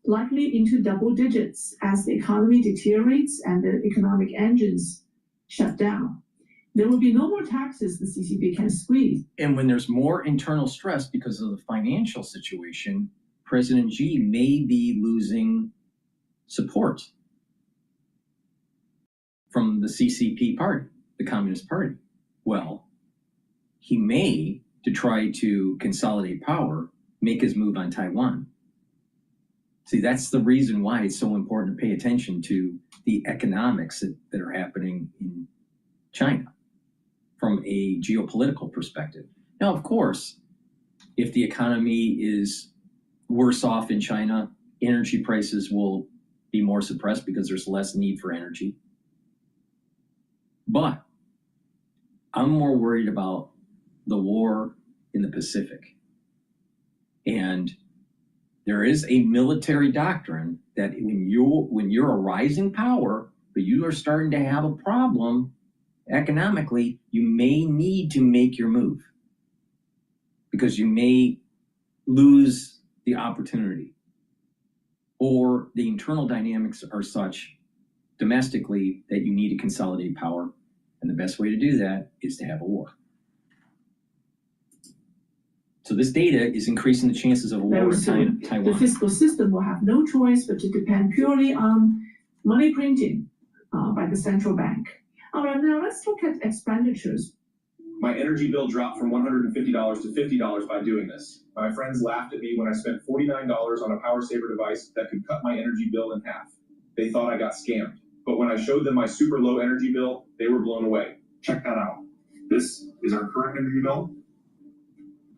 likely into double digits as the economy deteriorates and the economic engines shut down. There will be no more taxes the CCP can squeeze. And when there's more internal stress because of the financial situation, President Xi may be losing support from the CCP party, the Communist Party. Well, he may, to try to consolidate power, make his move on Taiwan. See, that's the reason why it's so important to pay attention to the economics that are happening in China from a geopolitical perspective. Now, of course, if the economy is worse off in China, energy prices will be more suppressed because there's less need for energy. But I'm more worried about the war in the Pacific. And there is a military doctrine that when you're a rising power, but you are starting to have a problem economically, you may need to make your move because you may lose the opportunity, or the internal dynamics are such domestically that you need to consolidate power. And the best way to do that is to have a war. So this data is increasing the chances of a war in Taiwan. The fiscal system will have no choice but to depend purely on money printing by the central bank. All right, now let's look at expenditures. My energy bill dropped from $150 to $50 by doing this. My friends laughed at me when I spent $49 on a power saver device that could cut my energy bill in half. They thought I got scammed. But when I showed them my super low energy bill, they were blown away. Check that out. This is our current energy bill.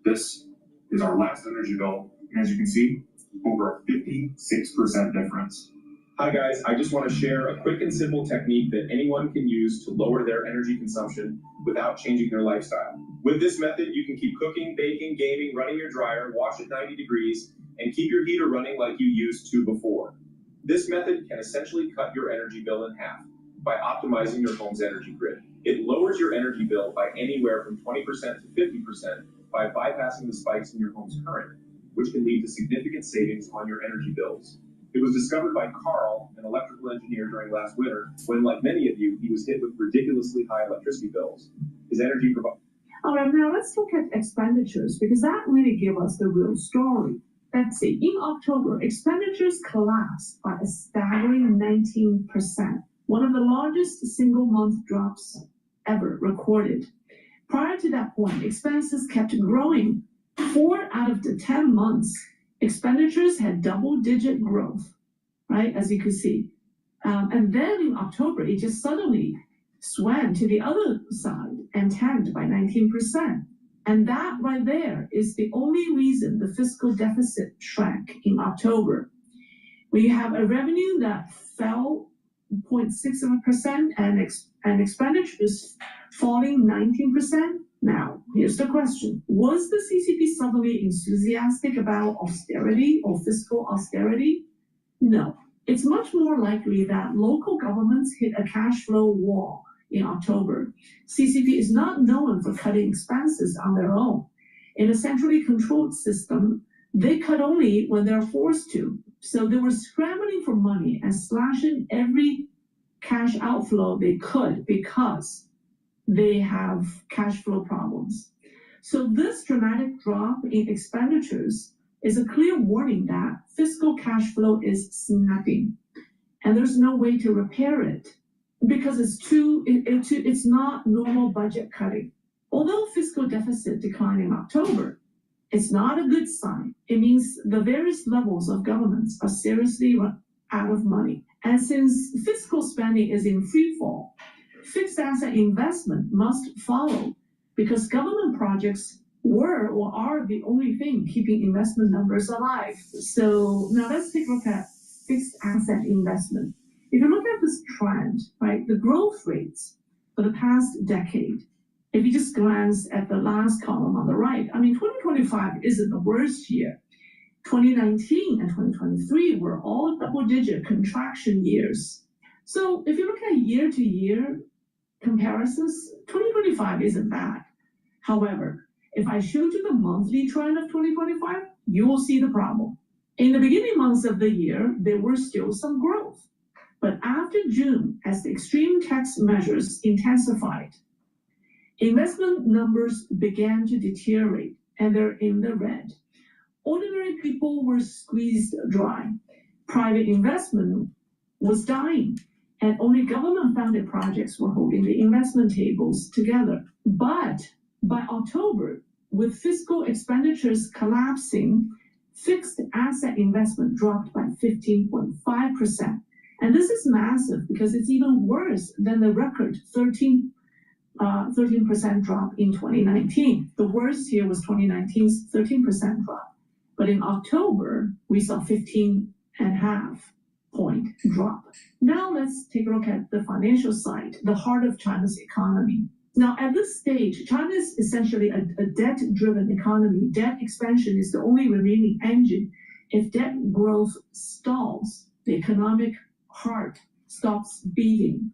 This is our last energy bill. And as you can see, over a 56% difference. Hi guys, I just want to share a quick and simple technique that anyone can use to lower their energy consumption without changing their lifestyle. With this method, you can keep cooking, baking, gaming, running your dryer, wash at 90 degrees, and keep your heater running like you used to before. This method can essentially cut your energy bill in half by optimizing your home's energy grid. It lowers your energy bill by anywhere from 20% to 50% by bypassing the spikes in your home's current, which can lead to significant savings on your energy bills. It was discovered by Carl, an electrical engineer, during last winter, when, like many of you, he was hit with ridiculously high electricity bills. His energy provider. All right, now let's look at expenditures because that really gives us the real story. Let's see, in October, expenditures collapsed by a staggering 19%, one of the largest single-month drops ever recorded. Prior to that point, expenses kept growing. 4 out of the 10 months, expenditures had double-digit growth, right, as you can see. And then in October, it just suddenly swam to the other side and tanked by 19%. And that right there is the only reason the fiscal deficit shrank in October. We have a revenue that fell 0.6% and expenditures falling 19%. Now, here's the question. Was the CCP suddenly enthusiastic about austerity or fiscal austerity? No. It's much more likely that local governments hit a cash flow wall in October. CCP is not known for cutting expenses on their own. In a centrally controlled system, they cut only when they're forced to. So they were scrambling for money and slashing every cash outflow they could because they have cash flow problems. So this dramatic drop in expenditures is a clear warning that fiscal cash flow is snapping, and there's no way to repair it because it's not normal budget cutting. Although fiscal deficit declined in October, it's not a good sign. It means the various levels of governments are seriously out of money. And since fiscal spending is in free fall, fixed asset investment must follow because government projects were or are the only thing keeping investment numbers alive. So now let's take a look at fixed asset investment. If you look at this trend, right, the growth rates for the past decade, if you just glance at the last column on the right, I mean, 2025 isn't the worst year. 2019 and 2023 were all double-digit contraction years. So if you look at year-to-year comparisons, 2025 isn't bad. However, if I showed you the monthly trend of 2025, you will see the problem. In the beginning months of the year, there were still some growth. But after June, as the extreme tax measures intensified, investment numbers began to deteriorate, and they're in the red. Ordinary people were squeezed dry. Private investment was dying, and only government-funded projects were holding the investment tables together. But by October, with fiscal expenditures collapsing, fixed asset investment dropped by 15.5%. And this is massive because it's even worse than the record 13% drop in 2019. The worst here was 2019's 13% drop. But in October, we saw 15.5 point drop. Now let's take a look at the financial side, the heart of China's economy. Now at this stage, China is essentially a debt-driven economy. Debt expansion is the only remaining engine. If debt growth stalls, the economic heart stops beating.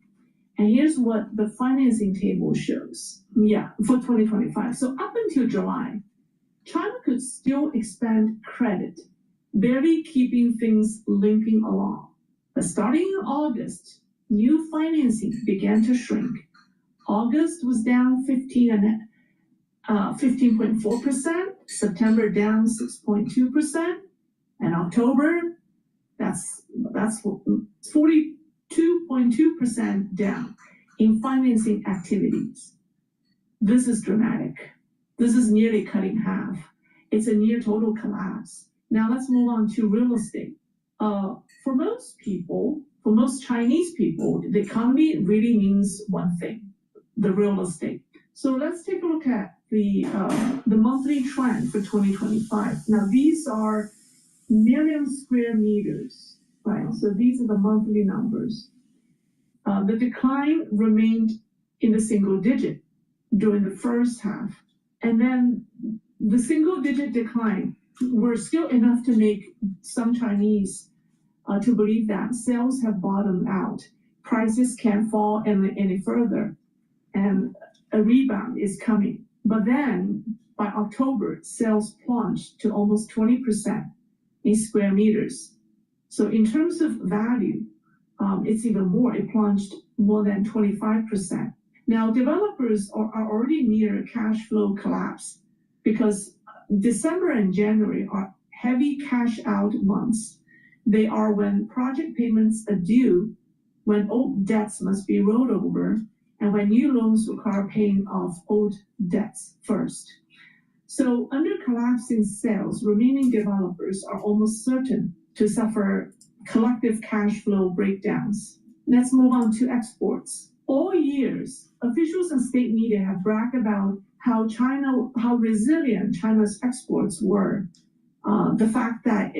And here's what the financing table shows. For 2025. So up until July, China could still expand credit, barely keeping things limping along. But starting in August, new financing began to shrink. August was down 15.4%, September down 6.2%, and October, that's 42.2% down in financing activities. This is dramatic. This is nearly cutting half. It's a near total collapse. Now let's move on to real estate. For most people, for most Chinese people, the economy really means one thing, the real estate. So let's take a look at the monthly trend for 2025. Now these are million square meters, right? So these are the monthly numbers. The decline remained in the single digit during the first half. And then the single digit decline were still enough to make some Chinese to believe that sales have bottomed out. Prices can't fall any further, and a rebound is coming. But then by October, sales plunged to almost 20% in square meters. So in terms of value, it's even more. It plunged more than 25%. Now, developers are already near cash flow collapse because December and January are heavy cash out months. They are when project payments are due, when old debts must be rolled over, and when new loans require paying off old debts first. So under collapsing sales, remaining developers are almost certain to suffer collective cash flow breakdowns. Let's move on to exports. All years, officials and state media have bragged about how resilient China's exports were. The fact that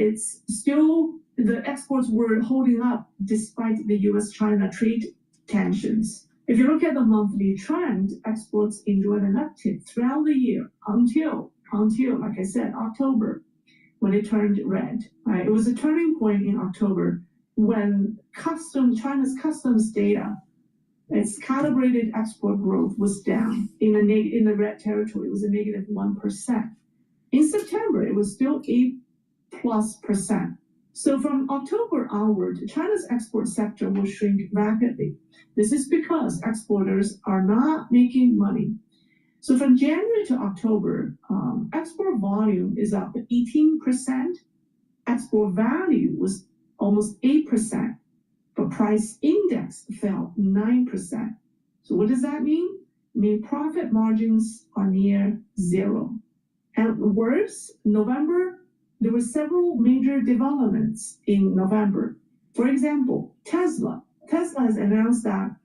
the exports were holding up despite the US-China trade tensions. If you look at the monthly trend, exports enjoyed an uptick throughout the year until, like I said, October, when it turned red. Right? It was a turning point in October when China's customs data, its calibrated export growth was down in the red territory. It was a negative 1%. In September, it was still 8+%. So from October onward, China's export sector will shrink rapidly. This is because exporters are not making money. So from January to October, export volume is up 18%. Export value was almost 8%, but price index fell 9%. So what does that mean? mean profit margins are near zero. And worse, November, there were several major developments in November. For example, Tesla has announced that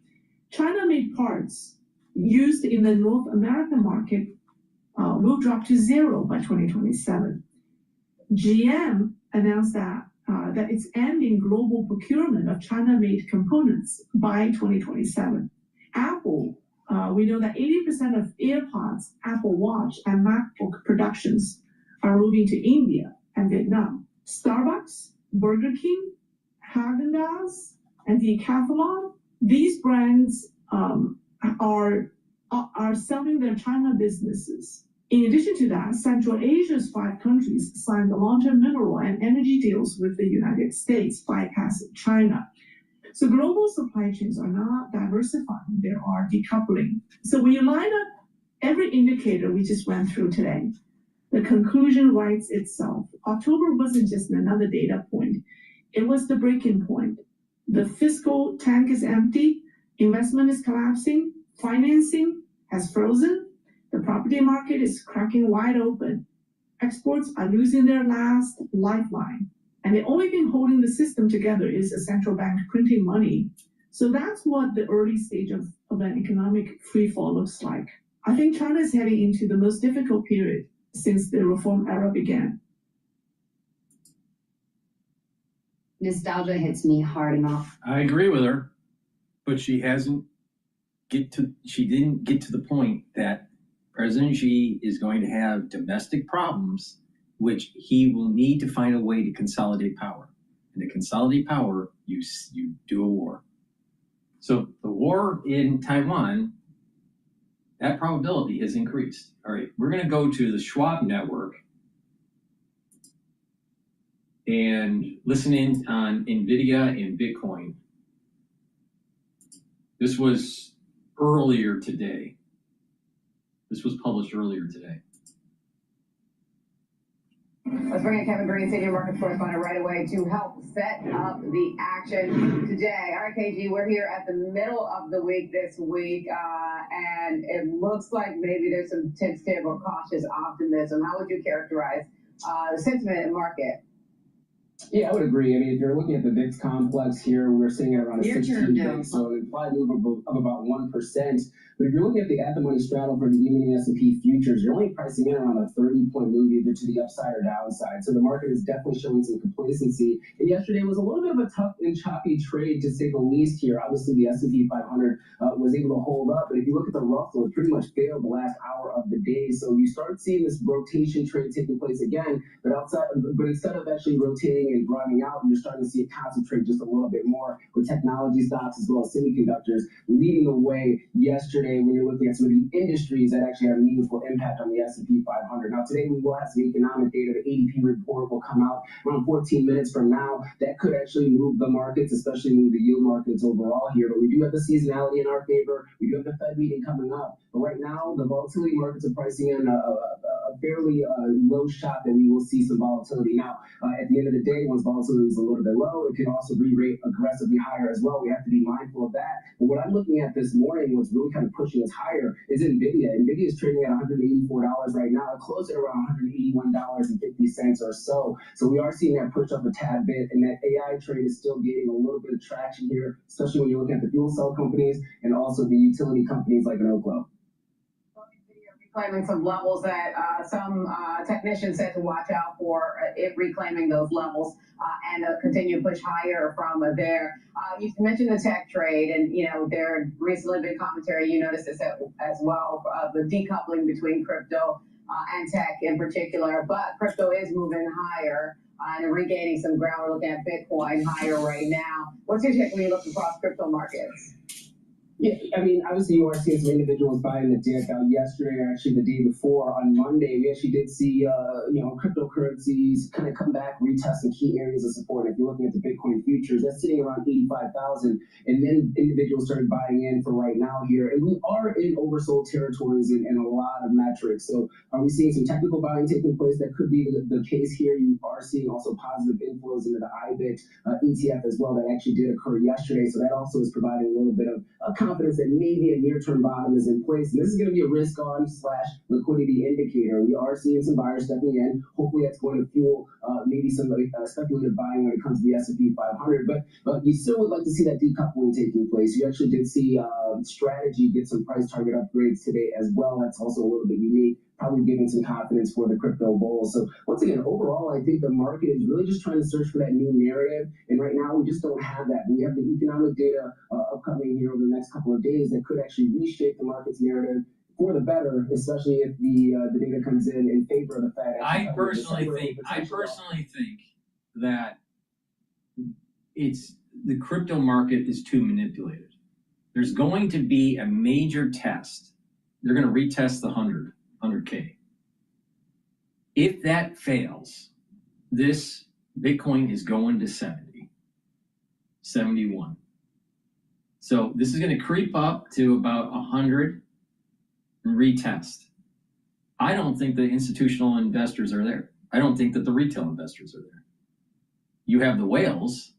China-made parts used in the North American market will drop to zero by 2027. GM announced that it's ending global procurement of China-made components by 2027. Apple, we know that 80% of AirPods, Apple Watch, and MacBook productions are moving to India and Vietnam. Starbucks, Burger King, Häagen-Dazs, and Decathlon, these brands are selling their China businesses. In addition to that, Central Asia's 5 countries signed long-term mineral and energy deals with the United States, bypassing China. So global supply chains are not diversifying, they are decoupling. So when you line up every indicator we just went through today, the conclusion writes itself. October wasn't just another data point, it was the breaking point. The fiscal tank is empty, investment is collapsing, financing has frozen, the property market is cracking wide open. Exports are losing their last lifeline. And the only thing holding the system together is a central bank printing money. So that's what the early stage of an economic freefall looks like. I think China is heading into the most difficult period since the reform era began. Nostalgia hits me hard enough. I agree with her, but she didn't get to the point that President Xi is going to have domestic problems, which he will need to find a way to consolidate power. And to consolidate power, you do a war. So the war in Taiwan, that probability has increased. All right, we're going to go to the Schwab network and listen in on NVIDIA and Bitcoin. This was earlier today. This was published earlier today. Let's bring in Kevin Green, senior markets correspondent, right away to help set up the action today. All right, KG, we're here at the middle of the week this week, and it looks like maybe there's some tentative or cautious optimism. How would you characterize the sentiment in the market? Yeah, I would agree. I mean, if you're looking at the VIX complex here, we're sitting at around a 16 VIX, so an implied move of about 1%. But if you're looking at the at-the-money straddle for the E-mini S&P futures, you're only pricing in around a 30-point move either to the upside or downside. So the market is definitely showing some complacency. And yesterday was a little bit of a tough and choppy trade, to say the least here. Obviously, the S&P 500 was able to hold up. But if you look at the Russell, it pretty much failed the last hour of the day. So you start seeing this rotation trade taking place again. But instead of actually rotating and broadening out, you're starting to see it concentrate just a little bit more with technology stocks as well as semiconductors leading the way yesterday when you're looking at some of the industries that actually have a meaningful impact on the S&P 500. Now, today we will have some economic data. The ADP report will come out around 14 minutes from now. That could actually move the markets, especially move the yield markets overall here. But we do have the seasonality in our favor. We do have the Fed meeting coming up. But right now, the volatility markets are pricing in a fairly low shot that we will see some volatility. Now, at the end of the day, once volatility is a little bit low, it can also re-rate aggressively higher as well. We have to be mindful of that. But what I'm looking at this morning, what's really kind of pushing us higher, is NVIDIA. NVIDIA is trading at $184 right now. It closed at around $181.50 or so. So we are seeing that push up a tad bit, and that AI trade is still getting a little bit of traction here, especially when you're looking at the fuel cell companies and also the utility companies like an Oklo. Reclaiming some levels that some technicians said to watch out for it reclaiming those levels and continue to push higher from there. You mentioned the tech trade, and there recently been commentary. You noticed this as well, the decoupling between crypto and tech in particular. But crypto is moving higher and regaining some ground. We're looking at Bitcoin higher right now. What's your take when you look across crypto markets? Yeah, I mean, obviously you are seeing some individuals buying the dip. Out yesterday, or actually the day before, on Monday, we actually did see, cryptocurrencies kind of come back, retest some key areas of support. If you're looking at the Bitcoin futures, that's sitting around 85,000, and then individuals started buying in for right now here. And we are in oversold territories in a lot of metrics. So are we seeing some technical buying taking place? That could be the case here. You are seeing also positive inflows into the IBIT ETF as well. That actually did occur yesterday. So that also is providing a little bit of confidence that maybe a near-term bottom is in place. And this is going to be a risk-on / liquidity indicator. We are seeing some buyers stepping in. Hopefully that's going to fuel maybe some speculative buying when it comes to the S&P 500. But you still would like to see that decoupling taking place. You actually did see Strategy get some price target upgrades today as well. That's also a little bit unique, probably giving some confidence for the crypto bull. So once again, overall, I think the market is really just trying to search for that new narrative. And right now, we just don't have that. We have the economic data upcoming here over the next couple of days that could actually reshape the market's narrative for the better, especially if the data comes in favor of the Fed. I personally think that the crypto market is too manipulated. There's going to be a major test. They're going to retest the 100K. If that fails, this Bitcoin is going to 70, 71. So this is going to creep up to about 100 and retest. I don't think the institutional investors are there. I don't think that the retail investors are there. You have the whales,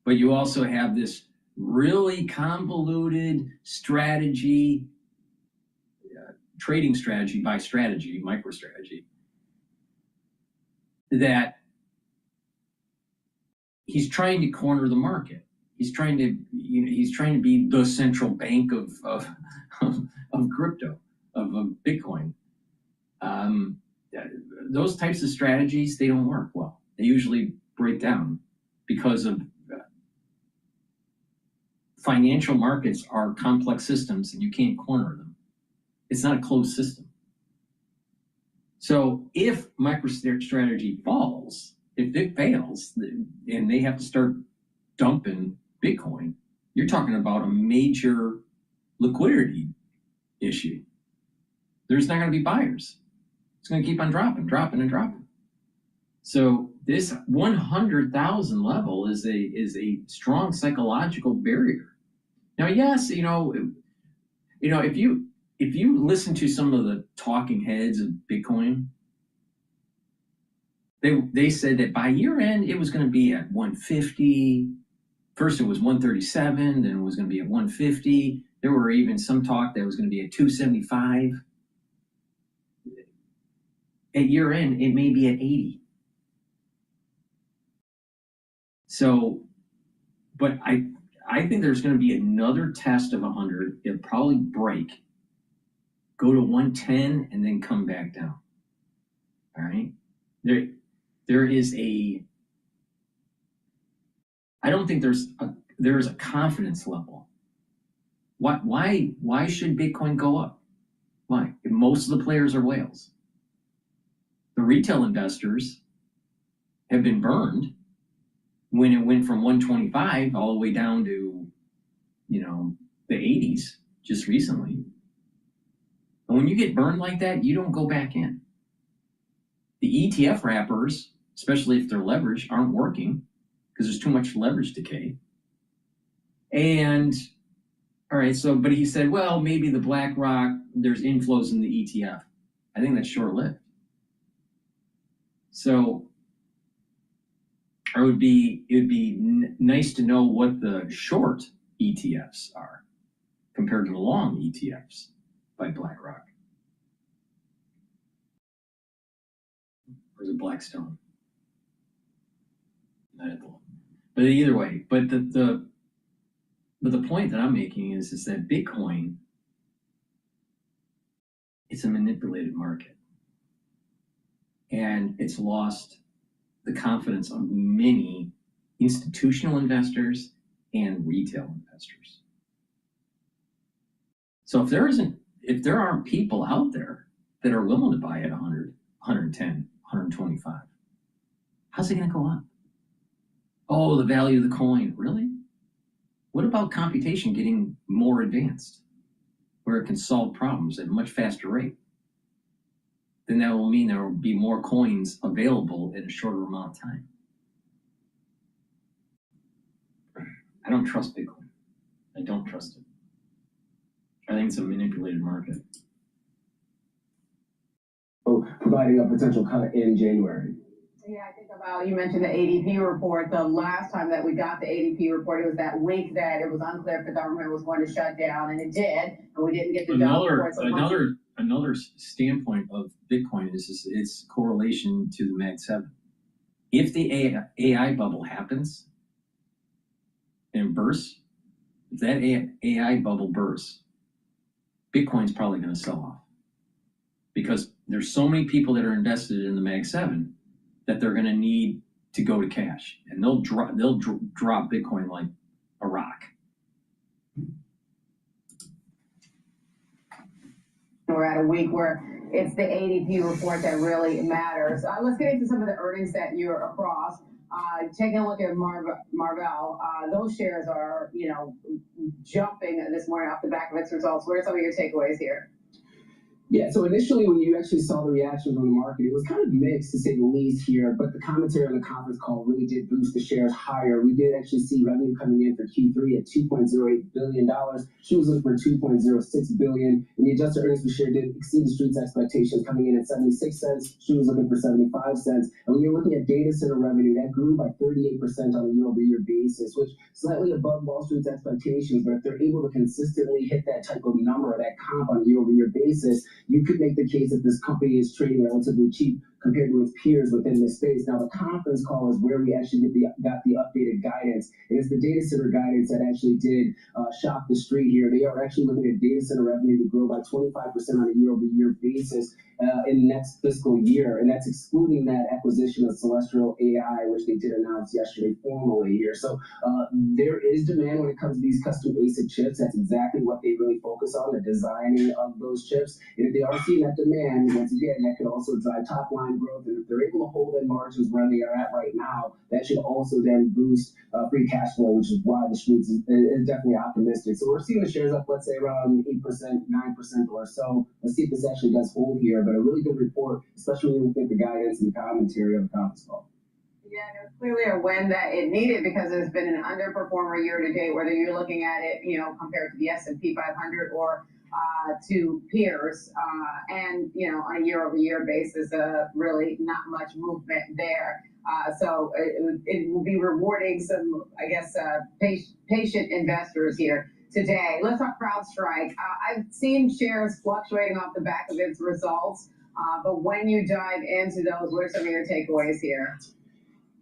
but you also have this really convoluted strategy, trading strategy by strategy, MicroStrategy, that he's trying to corner the market. He's trying to, he's trying to be the central bank of crypto, of Bitcoin. Those types of strategies, they don't work well. They usually break down because of financial markets are complex systems and you can't corner them. It's not a closed system. So if MicroStrategy falls, if it fails and they have to start dumping Bitcoin, you're talking about a major liquidity issue. There's not going to be buyers. It's going to keep on dropping. So this 100,000 level is a strong psychological barrier. Now, yes, if you listen to some of the talking heads of Bitcoin, they said that by year end it was going to be at 150. First it was 137, then it was going to be at 150. There were even some talk that it was going to be at 275. At year end, it may be at 80. So, but I think there's going to be another test of 100. It'll probably break, go to 110, and then come back down. All right? There is I don't think there is a confidence level. Why should Bitcoin go up? Why? Most of the players are whales. The retail investors have been burned when it went from 125 all the way down to, the 80s just recently. And when you get burned like that, you don't go back in. The ETF wrappers, especially if they're leveraged, aren't working because there's too much leverage decay. And, all right, but he said, well, maybe the BlackRock, there's inflows in the ETF. I think that's short-lived. So it would be nice to know what the short ETFs are compared to the long ETFs by BlackRock. Or is it Blackstone? But either way, but the point that I'm making is that Bitcoin, it's a manipulated market. And it's lost the confidence of many institutional investors and retail investors. So if there aren't people out there that are willing to buy at 100, 110, 125, how's it going to go up? Oh, the value of the coin, really? What about computation getting more advanced, where it can solve problems at a much faster rate? Then that will mean there will be more coins available in a shorter amount of time. I don't trust Bitcoin. I don't trust it. I think it's a manipulated market. Providing a potential cut in January. Yeah, I think about, you mentioned the ADP report. The last time that we got the ADP report, it was that week that it was unclear if the government was going to shut down, and it did, and we didn't get the job report. So Another standpoint of Bitcoin is its correlation to the Mag 7. If the AI bubble happens and bursts, if that AI bubble bursts, Bitcoin's probably going to sell off, because there's so many people that are invested in the Mag 7 that they're going to need to go to cash, and they'll drop Bitcoin like a rock. We're at a week where it's the ADP report that really matters. Let's get into some of the earnings that you're across. Taking a look at Marvell, those shares are, jumping this morning off the back of its results. What are some of your takeaways here? Yeah, so initially when you actually saw the reaction from the market, it was kind of mixed to say the least here, but the commentary on the conference call really did boost the shares higher. We did actually see revenue coming in for Q3 at $2.08 billion. She was looking for $2.06 billion, and the adjusted earnings per share did exceed the street's expectations, coming in at 76 cents. She was looking for 75 cents. And when you're looking at data center revenue, that grew by 38% on a year-over-year basis, which slightly above Wall Street's expectations. But if they're able to consistently hit that type of number, that comp on a year-over-year basis, you could make the case that this company is trading relatively cheap compared to its peers within this space. Now, the conference call is where we actually got the updated guidance. And it's the data center guidance that actually did shock the street here. They are actually looking at data center revenue to grow by 25% on a year-over-year basis in the next fiscal year. And that's excluding that acquisition of Celestial AI, which they did announce yesterday formally here. So there is demand when it comes to these custom ASIC chips. That's exactly what they really focus on, the designing of those chips. And if they are seeing that demand, once again, that could also drive top line growth. And if they're able to hold their margins where they are at right now, that should also then boost free cash flow, which is why the streets is definitely optimistic. So we're seeing the shares up, let's say around 8%, 9% or so. Let's see if this actually does hold here. But a really good report, especially when you look at the guidance and the commentary of the conference call. Yeah, there's clearly a win that it needed, because it's been an underperformer year to date, whether you're looking at it, compared to the S&P 500 or to peers, and on a year-over-year basis, really not much movement there. So it will be rewarding some, I guess, patient investors here today. Let's talk CrowdStrike. I've seen shares fluctuating off the back of its results, but when you dive into those, what are some of your takeaways here?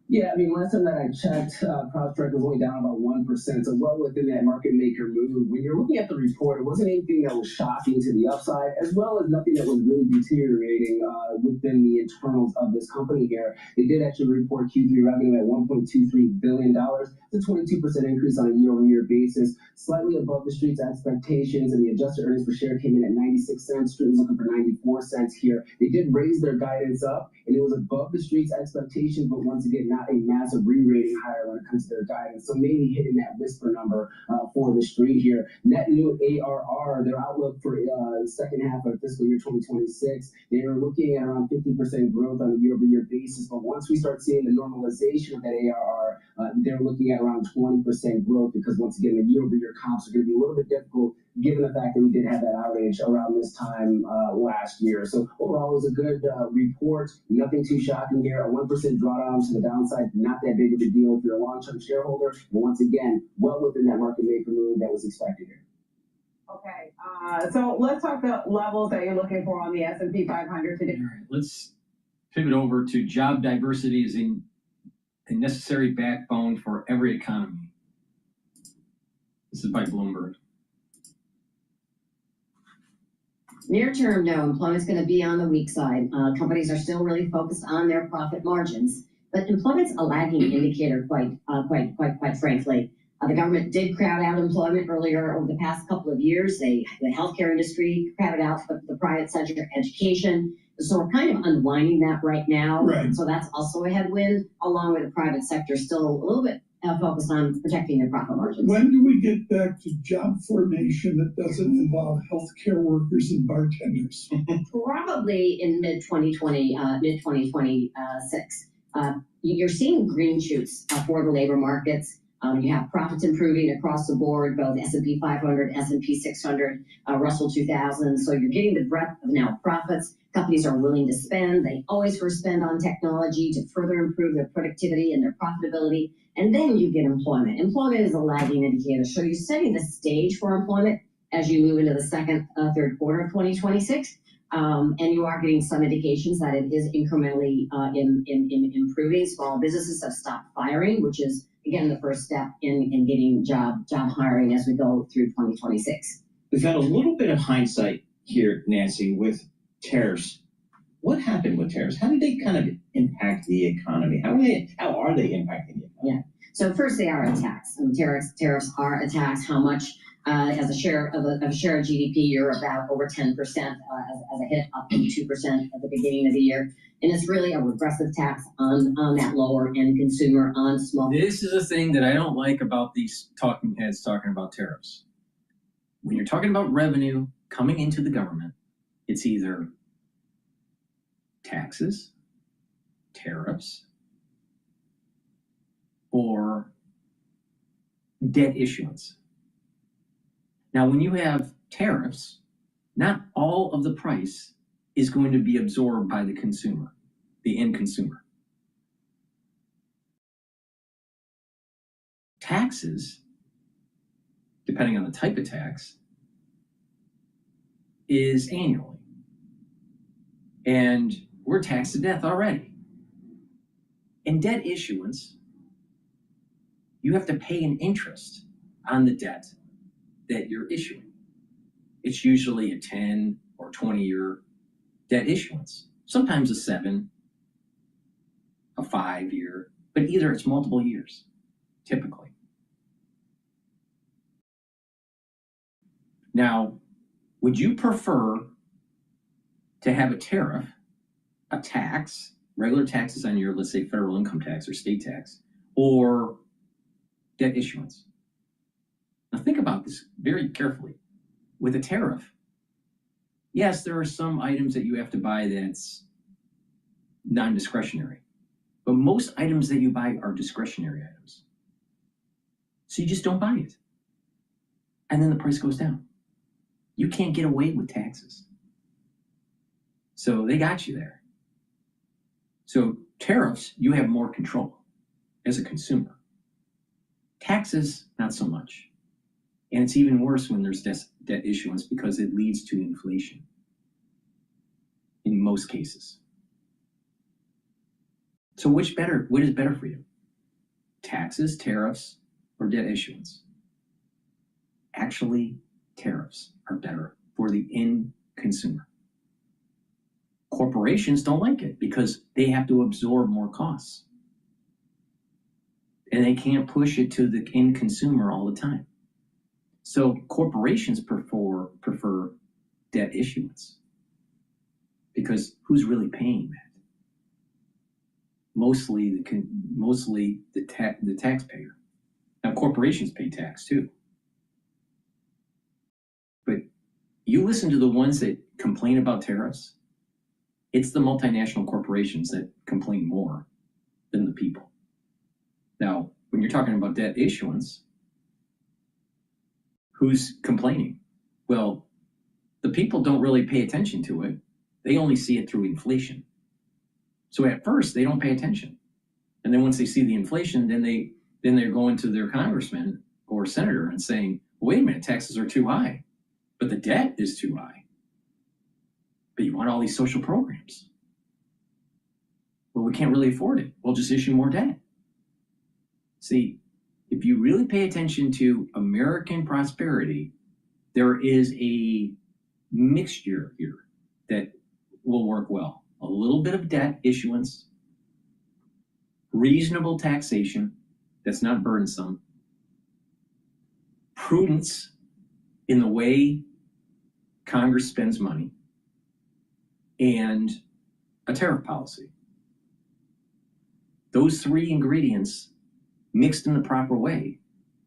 Yeah, I mean, last time that I checked, CrowdStrike was only down about 1%, so well within that market maker move. When you're looking at the report, it wasn't anything that was shocking to the upside, as well as nothing that was really deteriorating within the internals of this company here. They did actually report Q3 revenue at $1.23 billion. It's a 22% increase on a year-over-year basis, slightly above the street's expectations, and the adjusted earnings per share came in at 96 cents. Street was looking for 94 cents here. They did raise their guidance up, and it was above the street's expectations, but once again, not a massive re-rating higher when it comes to their guidance. So maybe hitting that whisper number for the street here. Net new ARR, their outlook for the second half of fiscal year 2026, they are looking at around 50% growth on a year-over-year basis. But once we start seeing the normalization of that ARR, they're looking at around 20% growth, because once again, the year-over-year comps are going to be a little bit difficult given the fact that we did have that outage around this time last year. So overall, it was a good report. Nothing too shocking here. A 1% drawdown to the downside, not that big of a deal if you're a long-term shareholder. But once again, well within that market maker move that was expected here. Okay, so let's talk the levels that you're looking for on the S&P 500 today. All right, let's pivot over to job diversity is a necessary backbone for every economy. This is by Bloomberg. Near term, no, employment's going to be on the weak side. Companies are still really focused on their profit margins, but employment's a lagging indicator, quite frankly. The government did crowd out employment earlier over the past couple of years. The healthcare industry crowded out the private sector, education. So we're kind of unwinding that right now. Right. So that's also a headwind, along with the private sector still a little bit focused on protecting their profit margins. When do we get back to job formation that doesn't involve healthcare workers and bartenders? Probably in mid-2020, mid-2026. You're seeing green shoots for the labor markets. You have profits improving across the board, both S&P 500, S&P 600, Russell 2000. So you're getting the breadth of now profits. Companies are willing to spend. They always first spend on technology to further improve their productivity and their profitability. And then you get employment. Employment is a lagging indicator. So you're setting the stage for employment as you move into the second, third quarter of 2026. And you are getting some indications that it is incrementally improving. Small businesses have stopped firing, which is, again, the first step in getting job hiring as we go through 2026. We've had a little bit of hindsight here, Nancy, with tariffs. What happened with tariffs? How did they kind of impact the economy? How are they impacting the economy? Yeah. So first, they are a tax. Tariffs are a tax. How much? As a share of GDP, you're about over 10% as a hit, up from 2% at the beginning of the year. And it's really a regressive tax on that lower end consumer, on small. This is a thing that I don't like about these talking heads talking about tariffs. When you're talking about revenue coming into the government, it's either taxes, tariffs, or debt issuance. Now, when you have tariffs, not all of the price is going to be absorbed by the consumer, the end consumer. Taxes, depending on the type of tax, is annually. And we're taxed to death already. In debt issuance, you have to pay an interest on the debt that you're issuing. It's usually a 10 or 20-year debt issuance, sometimes a 7, a 5-year, but either it's multiple years, typically. Now, would you prefer to have a tariff, a tax, regular taxes on your, let's say, federal income tax or state tax, or debt issuance? Now think about this very carefully. With a tariff, yes, there are some items that you have to buy that's non-discretionary, but most items that you buy are discretionary items. So you just don't buy it. And then the price goes down. You can't get away with taxes. So they got you there. So tariffs, you have more control as a consumer. Taxes, not so much. And it's even worse when there's debt issuance because it leads to inflation in most cases. So what is better for you? Taxes, tariffs, or debt issuance? Actually, tariffs are better for the end consumer. Corporations don't like it because they have to absorb more costs. And they can't push it to the end consumer all the time. So corporations prefer debt issuance because who's really paying that? Mostly the taxpayer. Now corporations pay tax too. But you listen to the ones that complain about tariffs, it's the multinational corporations that complain more than the people. Now, when you're talking about debt issuance, who's complaining? Well, the people don't really pay attention to it. They only see it through inflation. So at first, they don't pay attention. And then once they see the inflation, then they're going to their congressman or senator and saying, wait a minute, taxes are too high, but the debt is too high. But you want all these social programs. Well, we can't really afford it. We'll just issue more debt. See, if you really pay attention to American prosperity, there is a mixture here that will work well. A little bit of debt issuance, reasonable taxation that's not burdensome, prudence in the way Congress spends money, and a tariff policy. Those three ingredients mixed in the proper way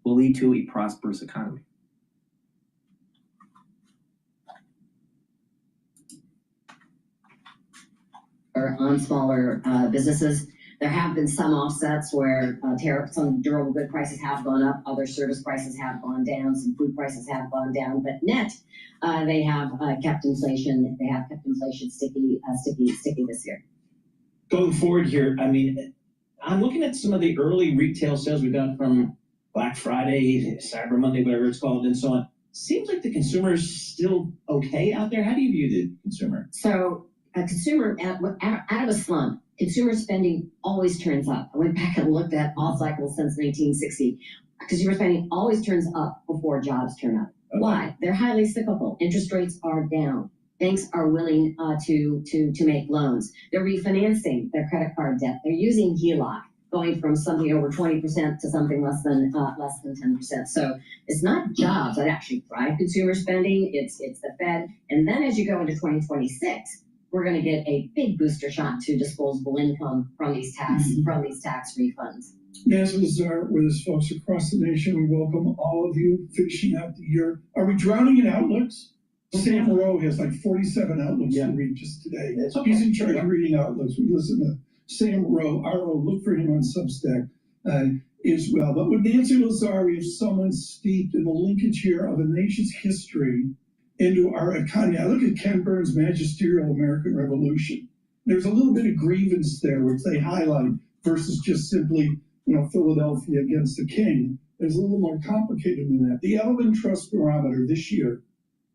will lead to a prosperous economy. Or on smaller businesses, There have been some offsets where some durable good prices have gone up, other service prices have gone down, some food prices have gone down, but net, they have kept inflation. They have kept inflation sticky this year. Going forward here, I mean, I'm looking at some of the early retail sales we got from Black Friday, Cyber Monday, whatever it's called, and so on. Seems like the consumer is still okay out there. How do you view the consumer? So a consumer out of a slump, consumer spending always turns up. I went back and looked at all cycles since 1960. Consumer spending always turns up before jobs turn up. Okay. Why? They're highly cyclical. Interest rates are down. Banks are willing to make loans. They're refinancing their credit card debt. They're using HELOC, going from something over 20% to something less than 10%. So it's not jobs that actually drive consumer spending. It's the Fed. And then as you go into 2026, we're going to get a big booster shot to disposable income from these tax refunds. Nancy Lazar with us, folks across the nation. We welcome all of you finishing out the year. Are we drowning in outlooks? Sam Rowe has like 47 outlooks to read just today. He's in charge of reading outlooks. We listen to Sam Rowe, R.O., look for him on Substack as well. But with Nancy Lazar, we have someone steeped in the linkage here of a nation's history into our economy. I look at Ken Burns' Magisterial American Revolution. There's a little bit of grievance there, which they highlight, versus just simply, Philadelphia against the king. There's a little more complicated than that. The Elvin Trust Barometer this year,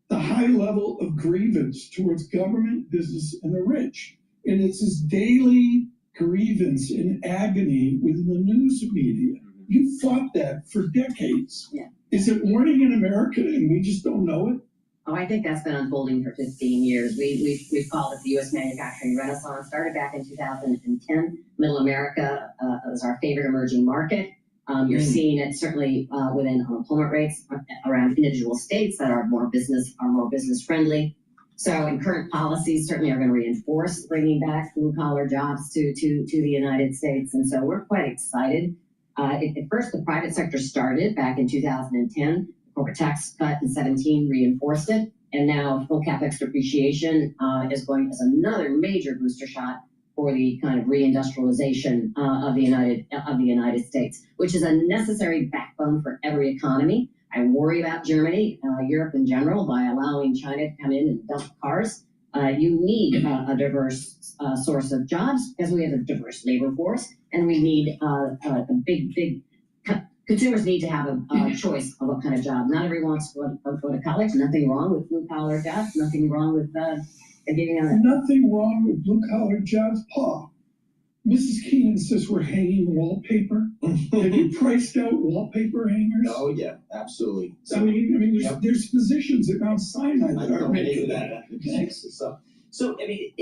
the high level of grievance towards government, business, and the rich. And it's this daily grievance and agony within the news media. You fought that for decades. Yeah. Is it morning in America and we just don't know it? Oh, I think that's been unfolding for 15 years. We've called it the U.S. manufacturing renaissance. Started back in 2010. Middle America is our favorite emerging market. You're seeing it certainly within unemployment rates around individual states that are more business friendly. So, and current policies certainly are going to reinforce bringing back blue-collar jobs to the United States. And so we're quite excited. At first, the private sector started back in 2010. The corporate tax cut in 17 reinforced it. And now full capex depreciation is another major booster shot for the kind of reindustrialization of the United States, which is a necessary backbone for every economy. I worry about Germany, Europe in general, by allowing China to come in and dump cars. You need a diverse source of jobs because we have a diverse labor force, and we need consumers need to have a choice of what kind of job. Not everyone wants to go to college. Nothing wrong with blue-collar jobs. Nothing wrong with Nothing wrong with blue-collar jobs, Paul. Mrs. Keenan says we're hanging wallpaper. Have you priced out wallpaper hangers? Oh yeah, absolutely. So, I mean, there's physicians at Mount Sinai that are making that. So, I mean,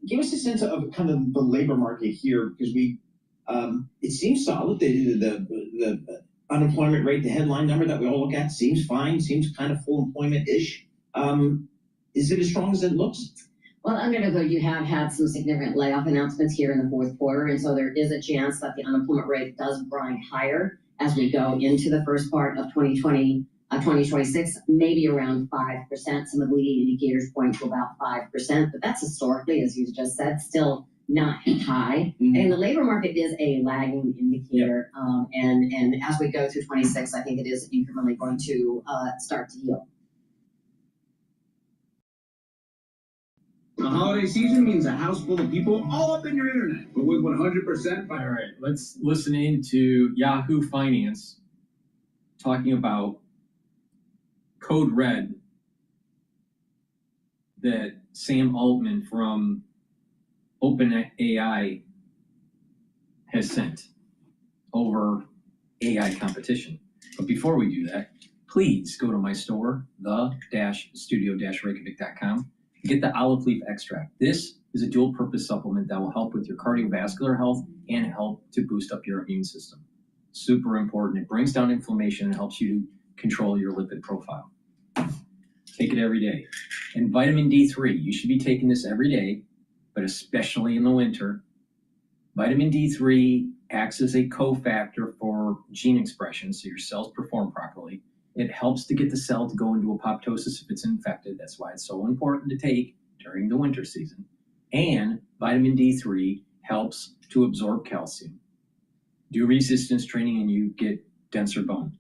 give us a sense of kind of the labor market here, because it seems solid. The unemployment rate, the headline number that we all look at, seems fine. Seems kind of full employment-ish. Is it as strong as it looks? Well, under the hood, you have had some significant layoff announcements here in the fourth quarter, and so there is a chance that the unemployment rate does grind higher as we go into the first part of 2026, maybe around 5%. Some of the leading indicators point to about 5%, but that's historically, as you just said, still not high. Mm-hmm. And the labor market is a lagging indicator, and as we go through 26, I think it is incrementally going to start to heal. The holiday season means a house full of people all up in your internet, but with 100%. All right, let's listen into Yahoo Finance talking about Code Red that Sam Altman from OpenAI has sent over AI competition. But before we do that, please go to my store, the-studio-reykjavik.com. Get the olive leaf extract. This is a dual purpose supplement that will help with your cardiovascular health and help to boost up your immune system. Super important. It brings down inflammation and helps you to control your lipid profile. Take it every day. And vitamin D3, you should be taking this every day, but especially in the winter. Vitamin D3 acts as a cofactor for gene expression, so your cells perform properly. It helps to get the cell to go into apoptosis if it's infected. That's why it's so important to take during the winter season. And vitamin D3 helps to absorb calcium. Do resistance training and you get denser bone.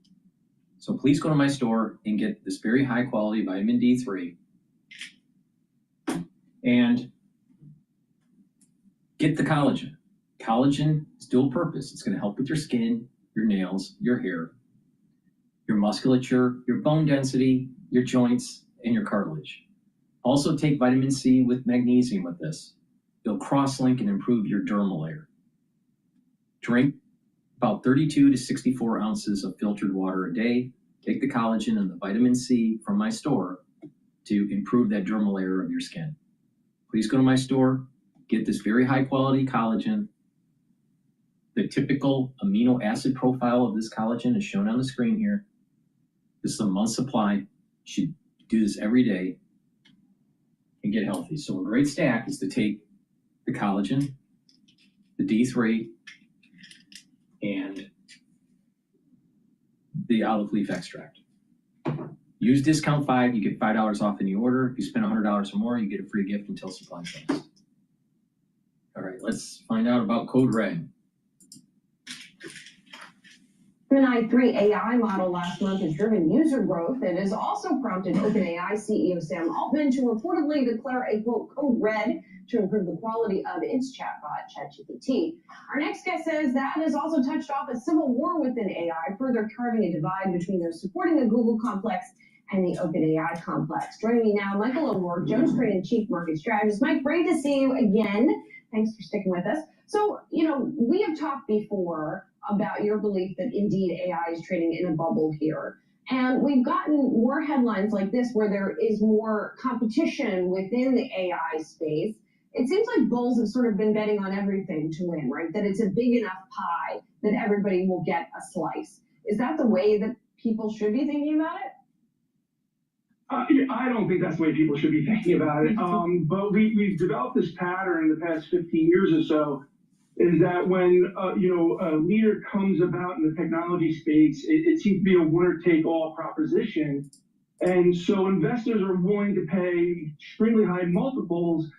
So please go to my store and get this very high quality vitamin D3 and get the collagen. Collagen is dual purpose. It's going to help with your skin, your nails, your hair, your musculature, your bone density, your joints, and your cartilage. Also take vitamin C with magnesium with this. It'll cross-link and improve your dermal layer. Drink about 32 to 64 ounces of filtered water a day. Take the collagen and the vitamin C from my store to improve that dermal layer of your skin. Please go to my store, get this very high quality collagen. The typical amino acid profile of this collagen is shown on the screen here. This is a month supply. You should do this every day and get healthy. So a great stack is to take the collagen, the D3, and the olive leaf extract. Use discount 5, you get $5 off any order. If you spend $100 or more, you get a free gift until supplies last. All right, let's find out about Code Red. Gemini 3 AI model last month has driven user growth. It has also prompted OpenAI CEO Sam Altman to reportedly declare a quote code red to improve the quality of its chatbot, ChatGPT. Our next guest says that has also touched off a civil war within AI, further carving a divide between those supporting the Google complex and the OpenAI complex. Joining me now, Michael O'Rourke, Jones Trading and Chief Market Strategist. Mike, great to see you again. Thanks for sticking with us. So, we have talked before about your belief that indeed AI is trading in a bubble here. And we've gotten more headlines like this where there is more competition within the AI space. It seems like bulls have sort of been betting on everything to win, right? That it's a big enough pie that everybody will get a slice. Is that the way that people should be thinking about it? I don't think that's the way people should be thinking about it. But we've developed this pattern in the past 15 years or so, is that when a leader comes about in the technology space, it seems to be a winner-take-all proposition. And so investors are willing to pay extremely high multiples,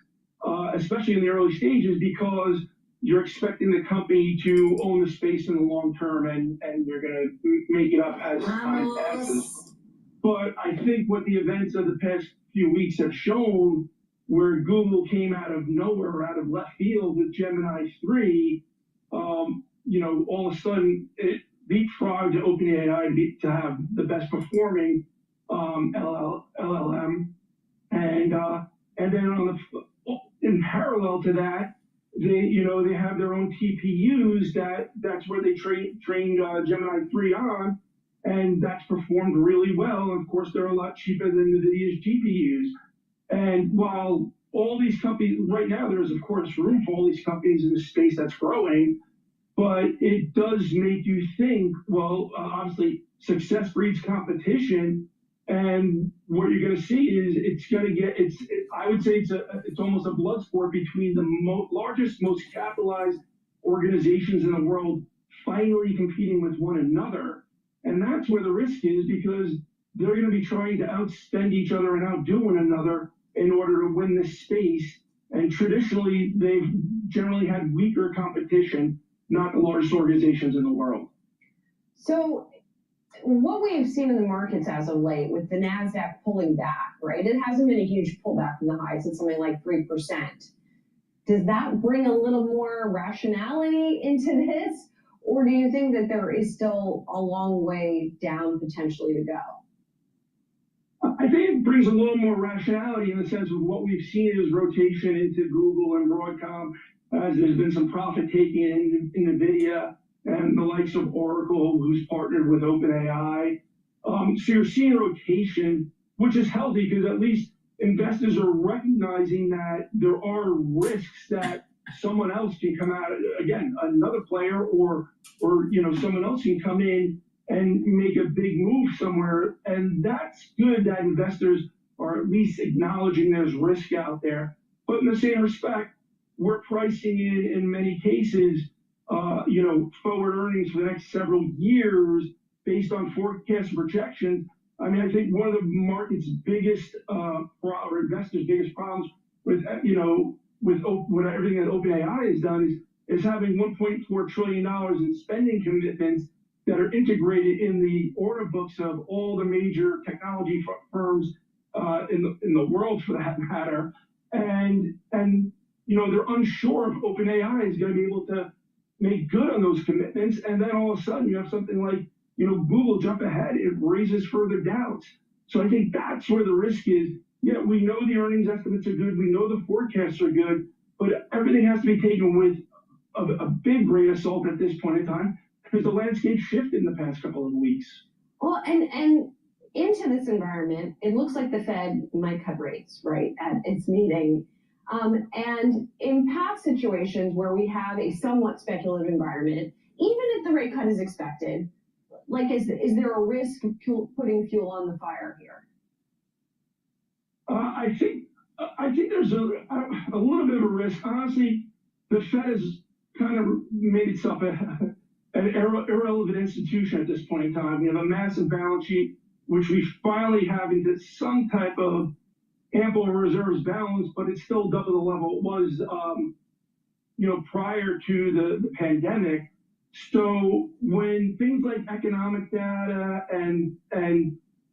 especially in the early stages, because you're expecting the company to own the space in the long term, and you're going to make it up as time passes. But I think what the events of the past few weeks have shown, where Google came out of nowhere, out of left field with Gemini 3, all of a sudden it leapfrogged OpenAI to have the best performing LLM, and then in parallel to that, they have their own TPUs that's where they trained Gemini 3 on, and that's performed really well. And of course, they're a lot cheaper than NVIDIA's GPUs. And while all these companies, right now, there's of course room for all these companies in the space that's growing, but it does make you think, well, obviously success breeds competition. And what you're going to see is I would say it's almost a blood sport between the largest, most capitalized organizations in the world finally competing with one another. And that's where the risk is, because they're going to be trying to outspend each other and outdo one another in order to win this space. And traditionally, they've generally had weaker competition, not the largest organizations in the world. So what we have seen in the markets as of late, with the NASDAQ pulling back, right? It hasn't been a huge pullback from the highs. It's something like 3%. Does that bring a little more rationality into this? Or do you think that there is still a long way down potentially to go? I think it brings a little more rationality in the sense of what we've seen is rotation into Google and Broadcom, as there's been some profit taking in NVIDIA and the likes of Oracle, who's partnered with OpenAI. So you're seeing rotation, which is healthy, because at least investors are recognizing that there are risks that someone else can come out, again, another player or someone else can come in and make a big move somewhere. And that's good that investors are at least acknowledging there's risk out there. But in the same respect, we're pricing in many cases, forward earnings for the next several years based on forecast and projections. I mean, I think one of the market's biggest, or investors' biggest problems with, what everything that OpenAI has done is having $1.4 trillion in spending commitments that are integrated in the order books of all the major technology firms in the world, for that matter, and they're unsure if OpenAI is going to be able to make good on those commitments, and then all of a sudden you have something like Google jump ahead. It raises further doubts. So I think that's where the risk is. Yeah, we know the earnings estimates are good, we know the forecasts are good, but everything has to be taken with a big grain of salt at this point in time, because the landscape shifted in the past couple of weeks. Well, and into this environment, it looks like the Fed might cut rates, right, at its meeting. And in past situations where we have a somewhat speculative environment, even if the rate cut is expected, like, is there a risk of putting fuel on the fire here? I think there's a little bit of a risk. Honestly, the Fed has kind of made itself an irrelevant institution at this point in time. We have a massive balance sheet, which we finally have into some type of ample reserves balance, but it's still double the level it was, prior to the pandemic. So when things like economic data and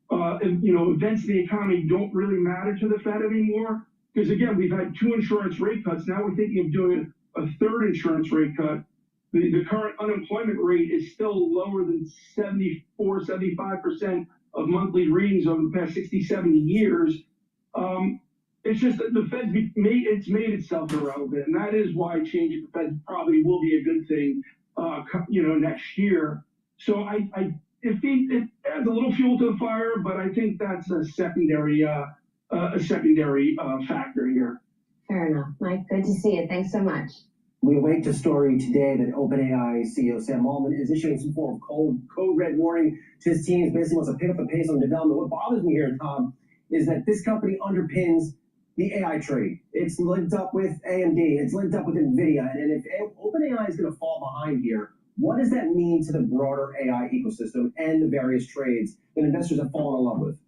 events in the economy don't really matter to the Fed anymore, because again, we've had 2 insurance rate cuts. Now we're thinking of doing a 3rd insurance rate cut. The current unemployment rate is still lower than 74, 75% of monthly readings over the past 60, 70 years. It's just that the Fed's made itself irrelevant, and that is why changing the Fed probably will be a good thing, next year. So it adds a little fuel to the fire, but I think that's a secondary factor here. Fair enough, Mike. Good to see you. Thanks so much. We await the story today that OpenAI CEO Sam Altman is issuing some form of code red warning to his teams, basically wants to pick up the pace on development. What bothers me here, Tom, is that this company underpins the AI trade. It's linked up with AMD, it's linked up with NVIDIA, and if OpenAI is going to fall behind here, what does that mean to the broader AI ecosystem and the various trades that investors have fallen in love with?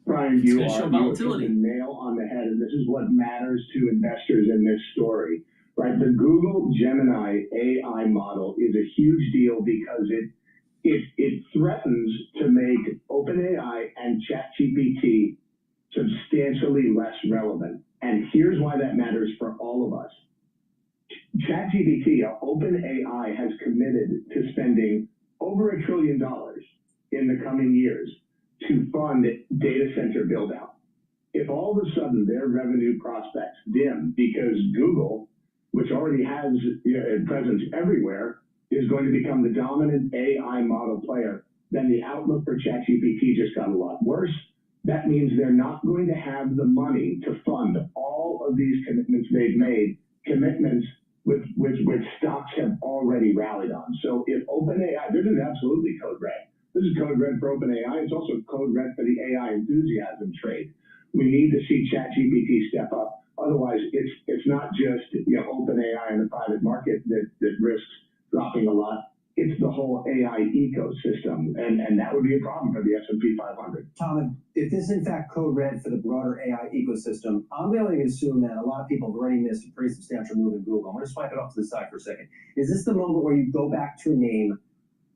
Brian, you hit the nail on the head, and this is what matters to investors in this story, right? The Google Gemini AI model is a huge deal because it threatens to make OpenAI and ChatGPT substantially less relevant. And here's why that matters for all of us. ChatGPT, OpenAI, has committed to spending over $1 trillion in the coming years to fund data center build out. If all of a sudden their revenue prospects dim because Google, which already has a presence everywhere, is going to become the dominant AI model player, then the outlook for ChatGPT just got a lot worse. That means they're not going to have the money to fund all of these commitments they've made, commitments which stocks have already rallied on. So if OpenAI, this is absolutely code red. This is code red for OpenAI. It's also code red for the AI enthusiasm trade. We need to see ChatGPT step up. Otherwise, it's not just OpenAI in the private market that risks dropping a lot. It's the whole AI ecosystem, and that would be a problem for the S&P 500. Tom, if this is in fact code red for the broader AI ecosystem, I'm going to assume that a lot of people have already missed a pretty substantial move in Google. I'm going to swipe it off to the side for a second. Is this the moment where you go back to a name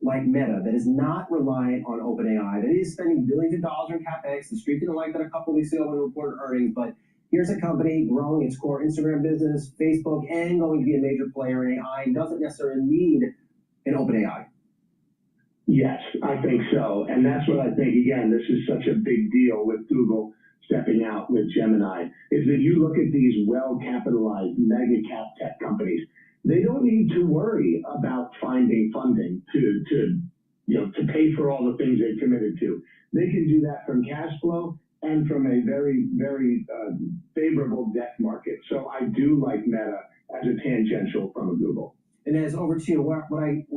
like Meta that is not reliant on OpenAI, that is spending billions of dollars on CapEx? The Street didn't like that a couple weeks ago when it reported earnings, but here's a company growing its core Instagram business, Facebook, and going to be a major player in AI, and doesn't necessarily need an OpenAI. Yes, I think so. And that's what I think, again, this is such a big deal with Google stepping out with Gemini, is that you look at these well-capitalized mega cap tech companies, they don't need to worry about finding funding to pay for all the things they've committed to. They can do that from cash flow and from a very, very favorable debt market. So I do like Meta as a tangential from a Google. And as over to you, what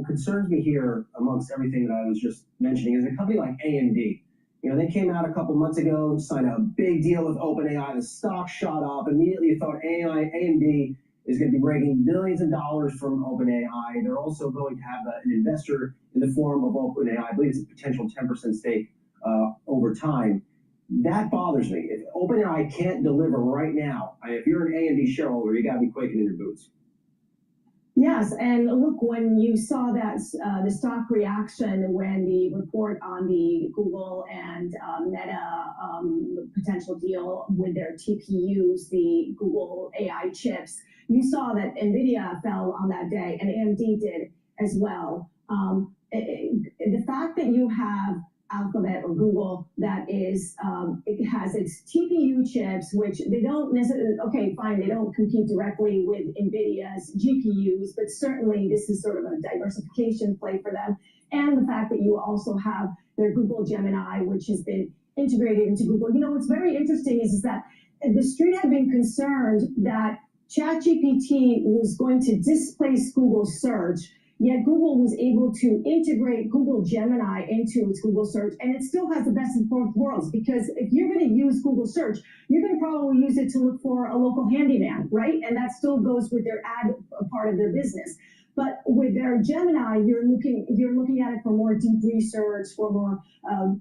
concerns me here amongst everything that I was just mentioning is a company like AMD. They came out a couple months ago, signed a big deal with OpenAI. The stock shot up. Immediately you thought AMD is going to be raking billions of dollars from OpenAI. They're also going to have an investor in the form of OpenAI. I believe it's a potential 10% stake over time. That bothers me. If OpenAI can't deliver right now, if you're an AMD shareholder, you gotta be quaking in your boots. Yes, and look, when you saw that the stock reaction when the report on the Google and Meta potential deal with their TPUs, the Google AI chips, you saw that NVIDIA fell on that day, and AMD did as well. The fact that you have Alphabet or Google that is, it has its TPU chips, which they don't necessarily, okay, fine, they don't compete directly with NVIDIA's GPUs, but certainly this is sort of a diversification play for them. And the fact that you also have their Google Gemini, which has been integrated into Google. You know, what's very interesting is that the street had been concerned that ChatGPT was going to displace Google search. Yet Google was able to integrate Google Gemini into its Google search, and it still has the best of both worlds, because if you're going to use Google search, you're going to probably use it to look for a local handyman, right? And that still goes with their ad part of their business. But with their Gemini, you're looking at it for more deep research, for more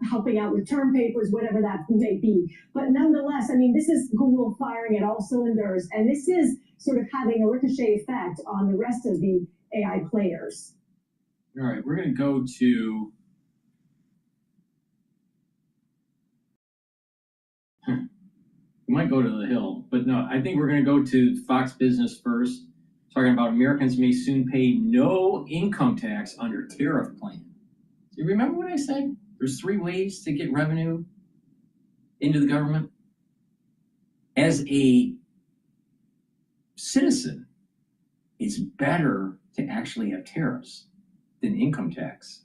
helping out with term papers, whatever that may be. But nonetheless, I mean, this is Google firing at all cylinders, and this is sort of having a ricochet effect on the rest of the AI players. All right, we're going to go to we might go to the Hill, but no, I think we're going to go to Fox Business first, talking about Americans may soon pay no income tax under tariff plan. Do you remember what I said? There's 3 ways to get revenue into the government. As a citizen, it's better to actually have tariffs than income tax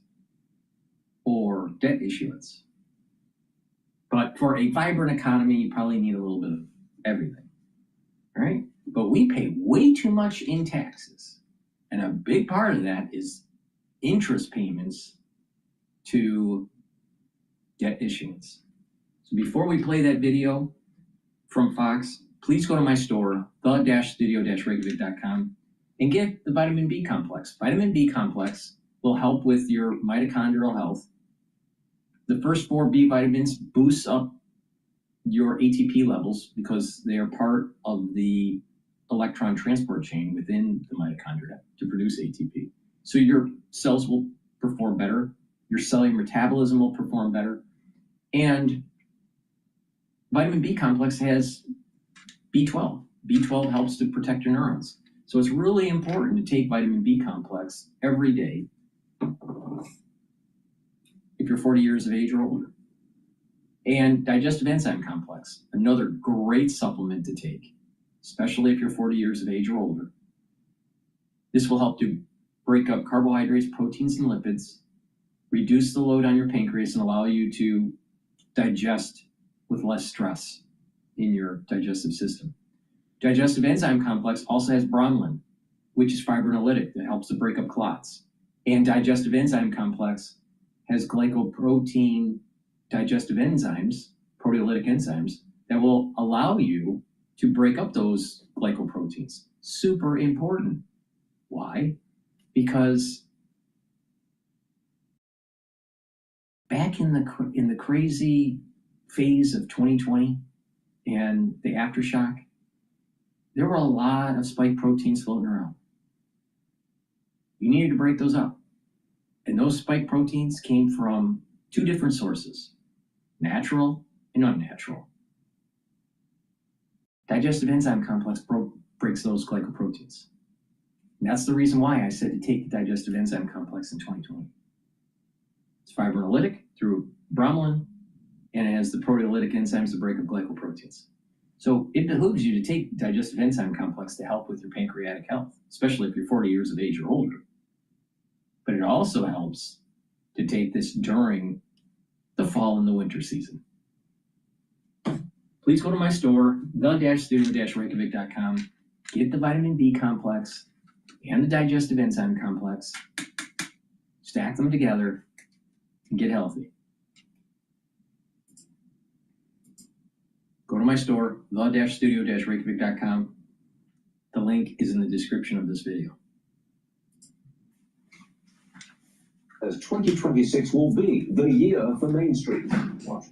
or debt issuance. But for a vibrant economy, you probably need a little bit of everything, right? But we pay way too much in taxes. And a big part of that is interest payments to debt issuance. So before we play that video from Fox, please go to my store, the-studio-reykjavik.com, and get the vitamin B complex. Vitamin B complex will help with your mitochondrial health. The first 4 B vitamins boost up your ATP levels because they are part of the electron transport chain within the mitochondria to produce ATP. So your cells will perform better, your cellular metabolism will perform better, and vitamin B complex has B12. B12 helps to protect your neurons. So it's really important to take vitamin B complex every day if you're 40 years of age or older. And digestive enzyme complex, another great supplement to take, especially if you're 40 years of age or older. This will help to break up carbohydrates, proteins, and lipids, reduce the load on your pancreas, and allow you to digest with less stress in your digestive system. Digestive enzyme complex also has bromelain, which is fibrinolytic that helps to break up clots. And digestive enzyme complex has glycoprotein digestive enzymes, proteolytic enzymes, that will allow you to break up those glycoproteins. Super important. Why? Because back in the crazy phase of 2020 and the aftershock, there were a lot of spike proteins floating around. You needed to break those up. And those spike proteins came from 2 different sources, natural and unnatural. Digestive enzyme complex breaks those glycoproteins. And that's the reason why I said to take the digestive enzyme complex in 2020. It's fibrinolytic through bromelain, and it has the proteolytic enzymes to break up glycoproteins. So it behooves you to take digestive enzyme complex to help with your pancreatic health, especially if you're 40 years of age or older. But it also helps to take this during the fall and the winter season. Please go to my store, the-studio-reykjavik.com, get the vitamin B complex and the digestive enzyme complex, stack them together, and get healthy. Go to my store, the-studio-reykjavik.com. The link is in the description of this video. As 2026 will be the year for Main Street. Watch.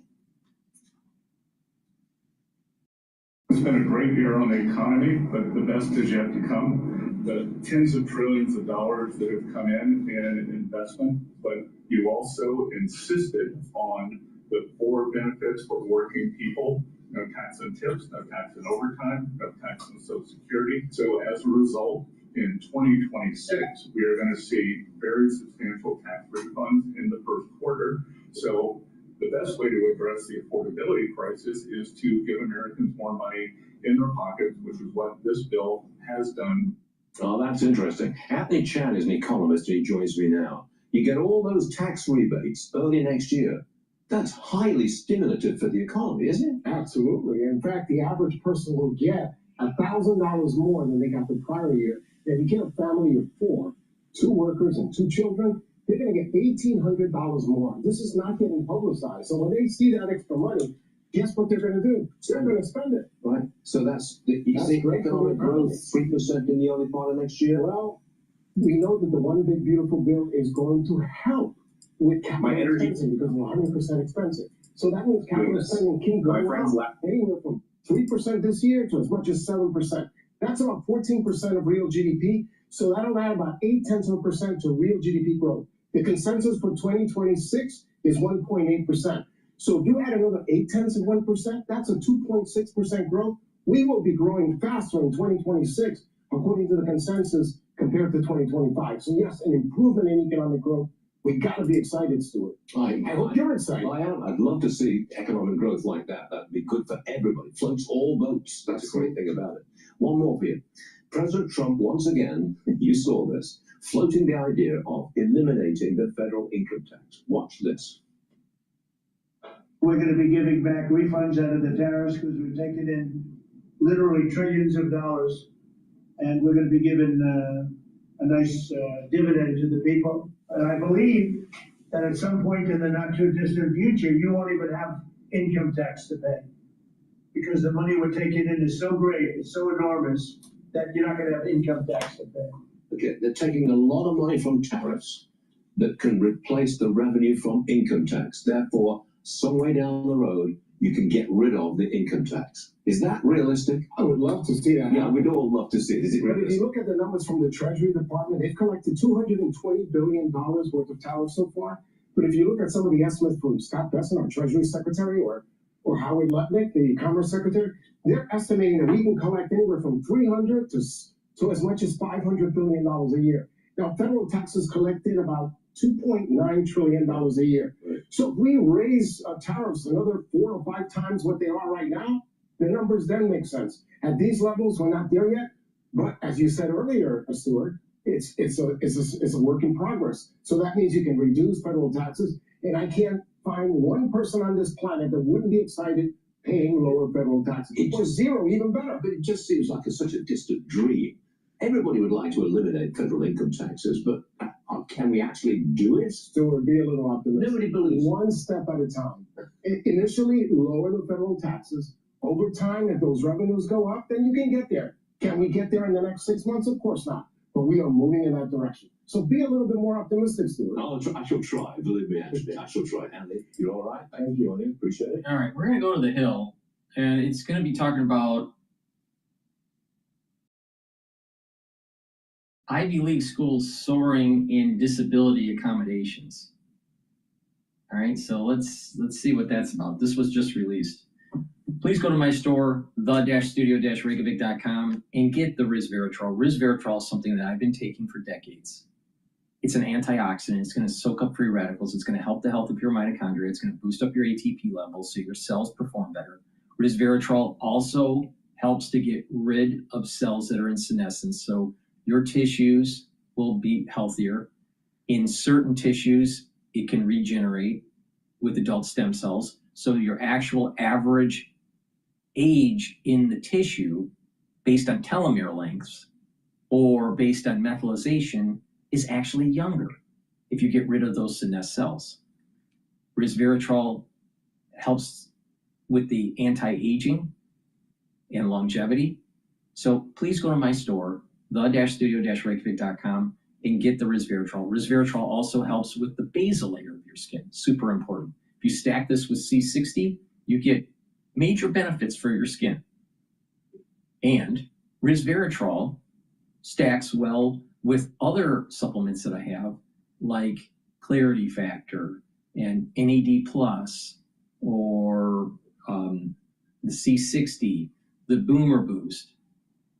it's been a great year on the economy, but the best is yet to come. The tens of trillions of dollars that have come in investment, but you also insisted on the four benefits for working people: no tax on tips, no tax on overtime, no tax on Social Security. So as a result, in 2026, we are going to see very substantial tax refunds in the first quarter. So the best way to address the affordability crisis is to give Americans more money in their pockets, which is what this bill has done. Oh, that's interesting. Anthony Chan is an economist and he joins me now. You get all those tax rebates early next year. That's highly stimulative for the economy, isn't it? Absolutely. In fact, the average person will get $1,000 more than they got the prior year. And you get a family of four, 2 workers and 2 children, they're going to get $1,800 more. This is not getting publicized. So when they see that extra money, guess what they're going to do? They're going to spend it. Right. So that's see great economic growth 3% in the early part of next year. Well, we know that the one big beautiful bill is going to help with capital spending because it's 100% expensive. So that means capital spending can go up anywhere from 3% this year to as much as 7%. That's about 14% of real GDP. So that'll add about 0.8% to real GDP growth. The consensus for 2026 is 1.8%. So if you add another 0.8%, that's a 2.6% growth. We will be growing faster in 2026, according to the consensus, compared to 2025. So yes, an improvement in economic growth. We got to be excited, Stuart. I hope you're excited. I am. I'd love to see economic growth like that. That'd be good for everybody. Floats all boats. That's a great thing about it. One more for you. President Trump, once again, you saw this, floating the idea of eliminating the federal income tax. Watch this. We're going to be giving back refunds out of the tariffs because we've taken in literally trillions of dollars, and we're going to be giving a nice dividend to the people. And I believe that at some point in the not too distant future, you won't even have income tax to pay because the money we're taking in is so great, it's so enormous that you're not going to have income tax to pay. Okay, they're taking a lot of money from tariffs that can replace the revenue from income tax. Therefore, some way down the road, you can get rid of the income tax. Is that realistic? I would love to see that. Yeah, we'd all love to see it. Is it But if realistic? you look at the numbers from the Treasury Department, they've collected $220 billion worth of tariffs so far. But if you look at some of the estimates from Scott Bessent, our Treasury Secretary, or Howard Lutnick, the Commerce Secretary, they're estimating that we can collect anywhere from $300 to as much as $500 billion a year. Now, federal taxes collected about $2.9 trillion a year. So if we raise tariffs another 4 or 5 times what they are right now, the numbers then make sense. At these levels, we're not there yet. But as you said earlier, Stuart, it's a work in progress. So that means you can reduce federal taxes. And I can't find one person on this planet that wouldn't be excited paying lower federal taxes. Or zero, even better. But it just seems like such a distant dream. Everybody would like to eliminate federal income taxes, but can we actually do it? Stuart, be a little optimistic. Nobody believes. One step at a time. Initially, lower the federal taxes. Over time, if those revenues go up, then you can get there. Can we get there in the next 6 months? Of course not. But we are moving in that direction. So be a little bit more optimistic, Stuart. I shall try. Believe me, actually, I shall try. Andy, you're all right? Thank you, Andy. Appreciate it. All right, we're going to go to the Hill, and it's going to be talking about Ivy League schools soaring in disability accommodations. All right, so let's see what that's about. This was just released. Please go to my store, the-studio-reykjavik.com, and get the resveratrol. Resveratrol is something that I've been taking for decades. It's an antioxidant. It's going to soak up free radicals. It's going to help the health of your mitochondria. It's going to boost up your ATP levels so your cells perform better. Resveratrol also helps to get rid of cells that are in senescence, so your tissues will be healthier. In certain tissues, it can regenerate with adult stem cells. So your actual average age in the tissue, based on telomere lengths or based on methylation, is actually younger if you get rid of those senescent cells. Resveratrol helps with the anti-aging and longevity. So please go to my store, the-studio-reykjavik.com, and get the resveratrol. Resveratrol also helps with the basal layer of your skin. Super important. If you stack this with C60, you get major benefits for your skin. And resveratrol stacks well with other supplements that I have, like Clarity Factor and NAD Plus, or the C60, the Boomer Boost.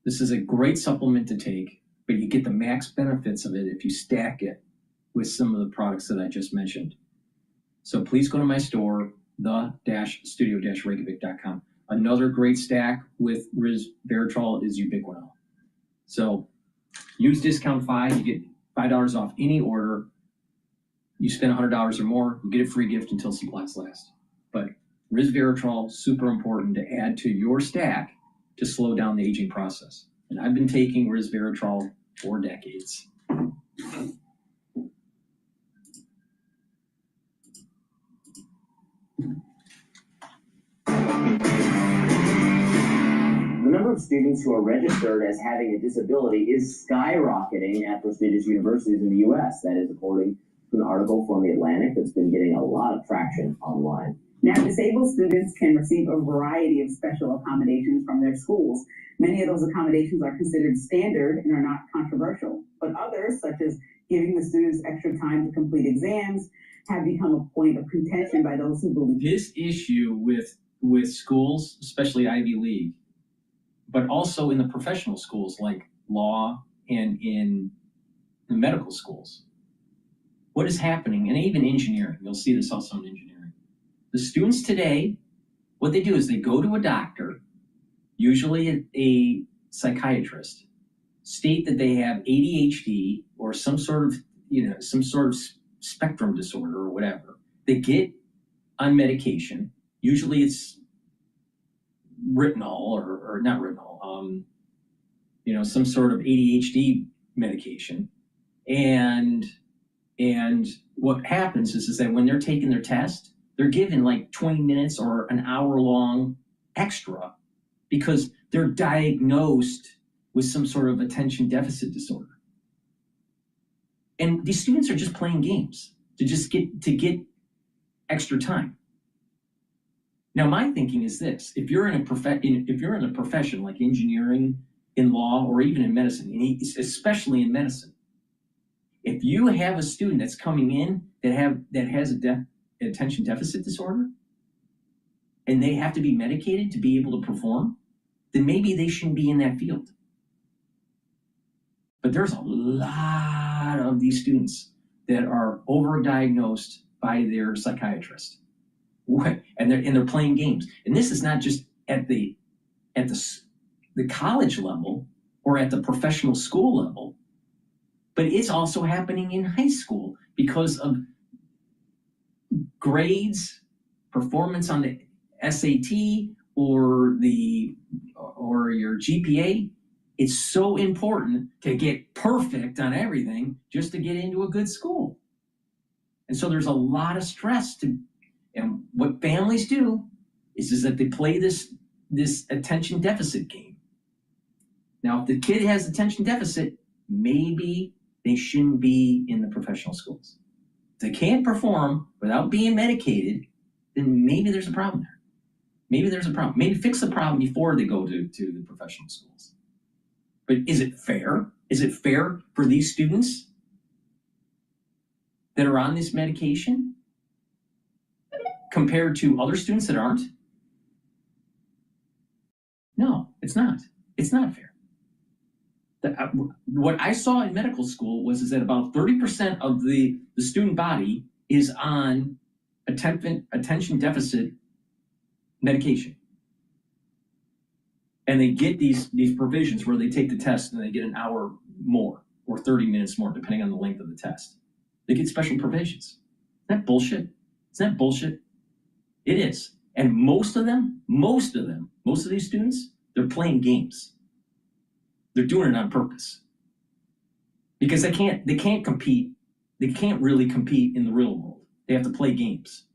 This is a great supplement to take, but you get the max benefits of it if you stack it with some of the products that I just mentioned. So please go to my store, the-studio-reykjavik.com. Another great stack with resveratrol is ubiquinol. So use discount 5, you get $5 off any order. You spend $100 or more, you get a free gift until supplies last. But resveratrol, super important to add to your stack to slow down the aging process. And I've been taking resveratrol for decades. The number of students who are registered as having a disability is skyrocketing at prestigious universities in the U.S. That is according to an article from The Atlantic that's been getting a lot of traction online. Now, disabled students can receive a variety of special accommodations from their schools. Many of those accommodations are considered standard and are not controversial, but others, such as giving the students extra time to complete exams, have become a point of contention by those who believe. This issue with schools, especially Ivy League, but also in the professional schools like law and in the medical schools. What is happening, and even engineering, you'll see this also in engineering. The students today, what they do is they go to a doctor, usually a psychiatrist, state that they have ADHD or some sort of spectrum disorder or whatever. They get on medication. Usually it's Retinol or not Retinol, some sort of ADHD medication. And what happens is that when they're taking their test, they're given like 20 minutes or an hour long extra because they're diagnosed with some sort of attention deficit disorder. And these students are just playing games to get extra time. Now, my thinking is this: if you're in a profession like engineering, in law, or even in medicine, especially in medicine, if you have a student that's coming in that has attention deficit disorder, and they have to be medicated to be able to perform, then maybe they shouldn't be in that field. But there's a lot of these students that are overdiagnosed by their psychiatrist, and they're playing games. And this is not just at the college level or at the professional school level, but it's also happening in high school because of grades, performance on the SAT or your GPA. It's so important to get perfect on everything just to get into a good school. And so there's a lot of stress and what families do is that they play this attention deficit game. Now, if the kid has attention deficit, maybe they shouldn't be in the professional schools. If they can't perform without being medicated, then maybe there's a problem there. Maybe there's a problem. Maybe fix the problem before they go to the professional schools. But is it fair? Is it fair for these students that are on this medication compared to other students that aren't? No, it's not. It's not fair. What I saw in medical school is that about 30% of the student body is on attention deficit medication. And they get these provisions where they take the test and they get an hour more or 30 minutes more, depending on the length of the test. They get special provisions. Isn't that bullshit? Isn't that bullshit? It is. And most of these students, they're playing games. They're doing it on purpose. Because they can't compete. They can't really compete in the real world. They have to play games.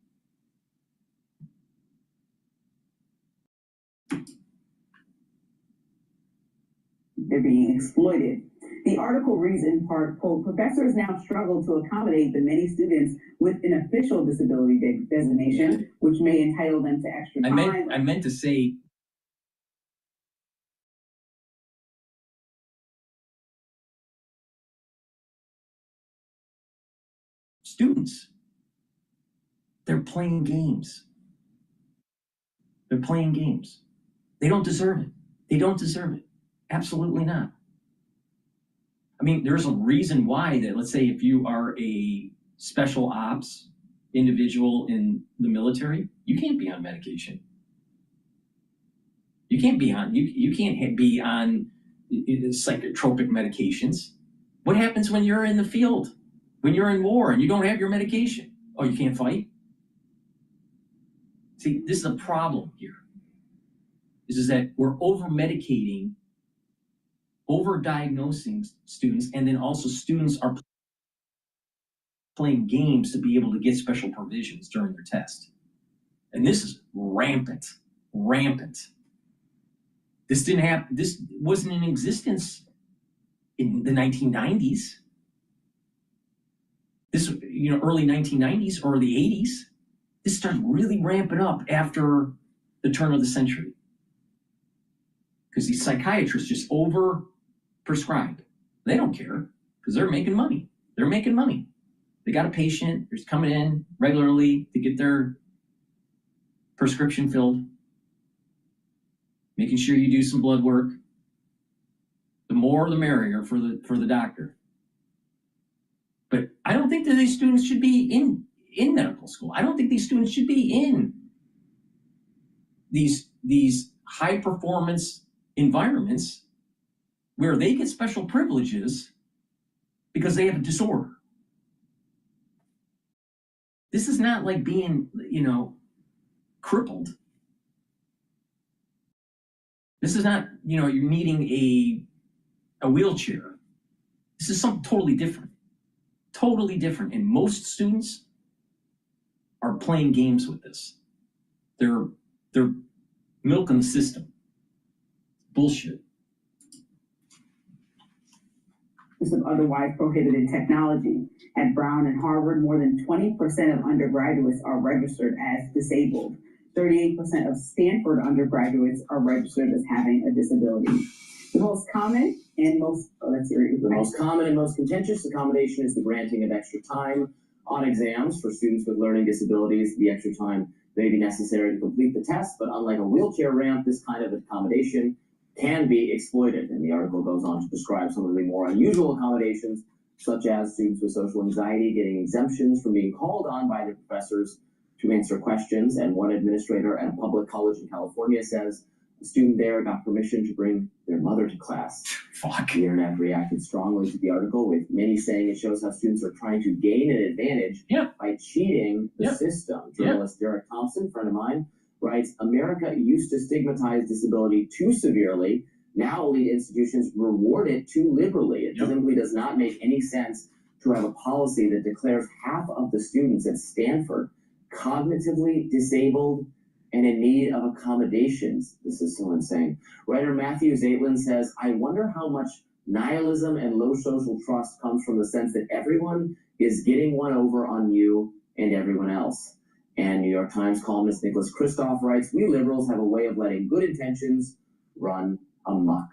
They're being exploited. The article reads in part, quote, professors now struggle to accommodate the many students with an official disability designation, which may entitle them to extra time. I meant to say students. They're playing games. They're playing games. They don't deserve it. They don't deserve it. Absolutely not. I mean, there's a reason why that, let's say if you are a special ops individual in the military, you can't be on medication. You can't be on, you can't be on psychotropic medications. What happens when you're in the field? When you're in war and you don't have your medication? Oh, you can't fight? See, this is a problem here. This is that we're over-medicating, over-diagnosing students, and then also students are playing games to be able to get special provisions during their test. And this is rampant, rampant. This didn't happen, this wasn't in existence in the 1990s. This, early 1990s or the 80s. This started really ramping up after the turn of the century. Because these psychiatrists just over-prescribe. They don't care because they're making money. They're making money. They got a patient who's coming in regularly to get their prescription filled, making sure you do some blood work. The more the merrier for the doctor. But I don't think that these students should be in medical school. I don't think these students should be in these high performance environments where they get special privileges because they have a disorder. This is not like being, crippled. This is not, you're needing a wheelchair. This is something totally different. Totally different. And most students are playing games with this. They're milking the system. Bullshit. Of otherwise prohibited technology. At Brown and Harvard, more than 20% of undergraduates are registered as disabled. 38% of Stanford undergraduates are registered as having a disability. The most common and most contentious accommodation is the granting of extra time on exams for students with learning disabilities. The extra time may be necessary to complete the test, but unlike a wheelchair ramp, this kind of accommodation can be exploited. And the article goes on to describe some of the more unusual accommodations, such as students with social anxiety getting exemptions from being called on by their professors to answer questions. And one administrator at a public college in California says a student there got permission to bring their mother to class. Fuck. The internet reacted strongly to the article, with many saying it shows how students are trying to gain an advantage by cheating the system. Journalist Derek Thompson, friend of mine, writes, America used to stigmatize disability too severely. Now elite institutions reward it too liberally. It simply does not make any sense to have a policy that declares half of the students at Stanford cognitively disabled and in need of accommodations. This is so insane. Writer Matthew Zaitlin says, I wonder how much nihilism and low social trust comes from the sense that everyone is getting one over on you and everyone else. And New York Times columnist Nicholas Kristof writes, we liberals have a way of letting good intentions run amok.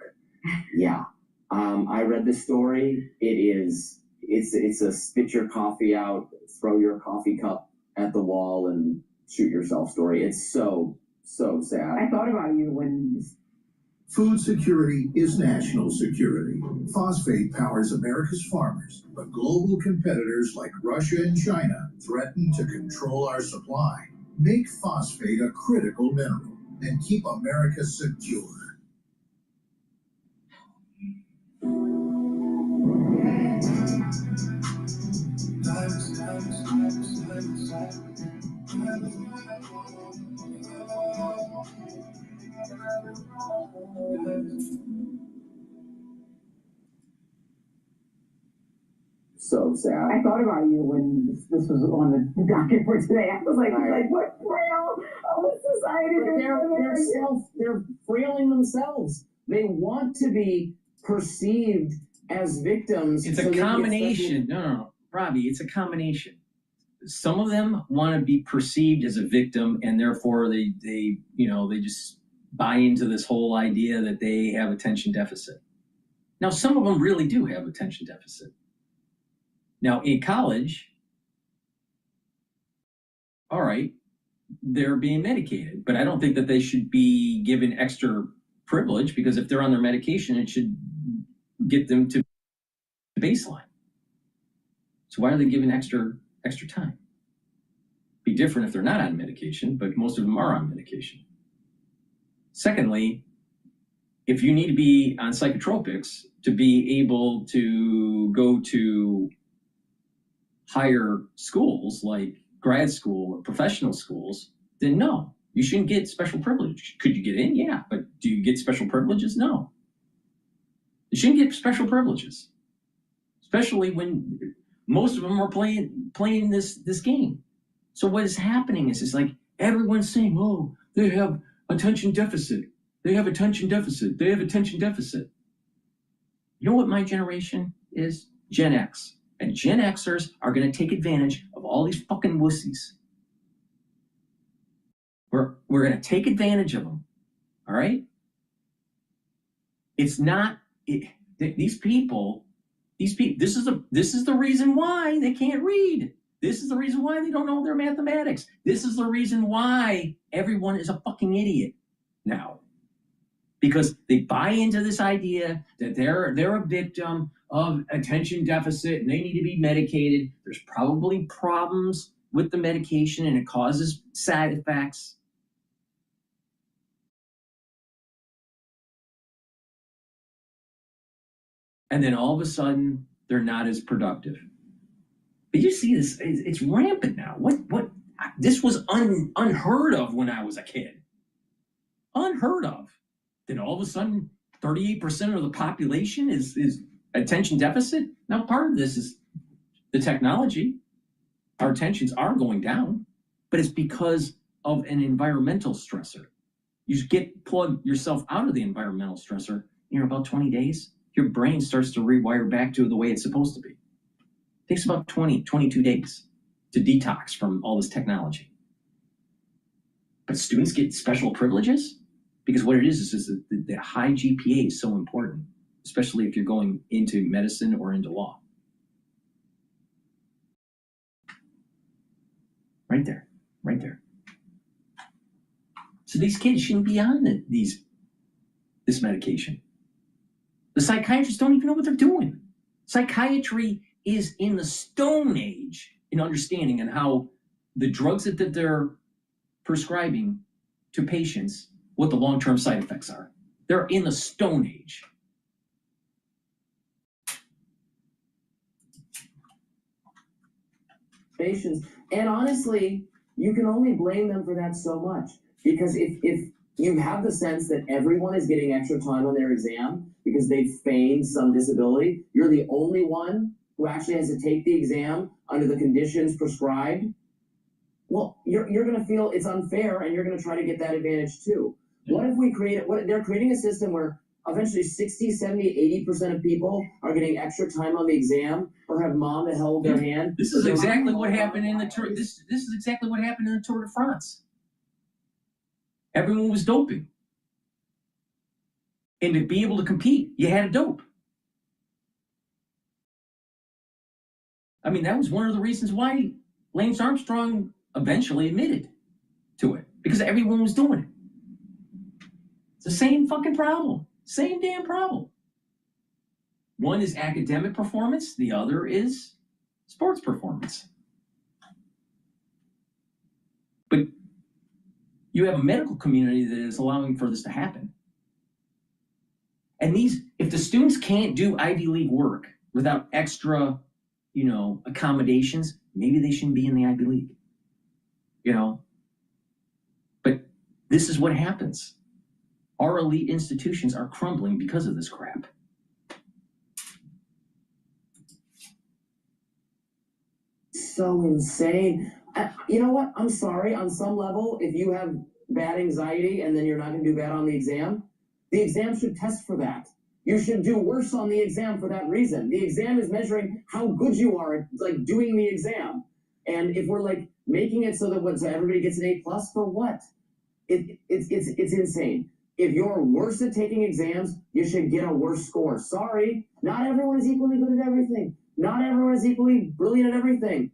Yeah. I read this story. It's a spit your coffee out, throw your coffee cup at the wall and shoot yourself story. It's so sad. I thought about you when... Food security is national security. Phosphate powers America's farmers, but global competitors like Russia and China threaten to control our supply. Make phosphate a critical mineral and keep America secure. So sad. I thought about you when this was on the docket for today. I was like what frail society. They're frailing themselves. They want to be perceived as victims. It's a combination. No, Robbie, it's a combination. Some of them want to be perceived as a victim, and therefore they just buy into this whole idea that they have attention deficit. Now, some of them really do have attention deficit. Now, in college, all right, they're being medicated, but I don't think that they should be given extra privilege, because if they're on their medication, it should get them to baseline. So why are they given extra time? Be different if they're not on medication, but most of them are on medication. Secondly, if you need to be on psychotropics to be able to go to higher schools like grad school or professional schools, then no, you shouldn't get special privilege. Could you get in? Yeah, but do you get special privileges? No. You shouldn't get special privileges, especially when most of them are playing this game. So what is happening is it's like everyone's saying, oh, they have attention deficit. They have attention deficit. They have attention deficit. You know what my generation is? Gen X. And Gen Xers are going to take advantage of all these fucking wussies. We're going to take advantage of them. All right? It's not these people. This is the reason why they can't read. This is the reason why they don't know their mathematics. This is the reason why everyone is a fucking idiot now. Because they buy into this idea that they're a victim of attention deficit and they need to be medicated. There's probably problems with the medication and it causes side effects. And then all of a sudden, they're not as productive. But you see this, it's rampant now. What? This was unheard of when I was a kid. Unheard of. Then all of a sudden, 38% of the population is attention deficit. Now, part of this is the technology. Our attentions are going down, but it's because of an environmental stressor. You plug yourself out of the environmental stressor in about 20 days. Your brain starts to rewire back to the way it's supposed to be. It takes about 22 days to detox from all this technology. But students get special privileges because what it is that the high GPA is so important, especially if you're going into medicine or into law. Right there. So these kids shouldn't be on this medication. The psychiatrists don't even know what they're doing. Psychiatry is in the Stone Age in understanding and how the drugs that they're prescribing to patients, what the long-term side effects are. They're in the Stone Age. Patients. And honestly, you can only blame them for that so much. Because if you have the sense that everyone is getting extra time on their exam because they've feigned some disability, you're the only one who actually has to take the exam under the conditions prescribed, well, you're going to feel it's unfair and you're going to try to get that advantage too. What if we they're creating a system where eventually 60, 70, 80% of people are getting extra time on the exam or have mom to hold their hand. This is exactly what happened in the Tour. This is exactly what happened in the Tour de France. Everyone was doping. And to be able to compete, you had to dope. I mean, that was one of the reasons why Lance Armstrong eventually admitted to it, because everyone was doing it. It's the same fucking problem. Same damn problem. One is academic performance, the other is sports performance. But you have a medical community that is allowing for this to happen. And if the students can't do Ivy League work without extra, accommodations, maybe they shouldn't be in the Ivy League. But this is what happens. Our elite institutions are crumbling because of this crap. So insane. You know what? I'm sorry. On some level, if you have bad anxiety and then you're not going to do bad on the exam should test for that. You should do worse on the exam for that reason. The exam is measuring how good you are at doing the exam. And if we're making it so that everybody gets an A+ for what? It's insane. If you're worse at taking exams, you should get a worse score. Sorry, not everyone is equally good at everything. Not everyone is equally brilliant at everything.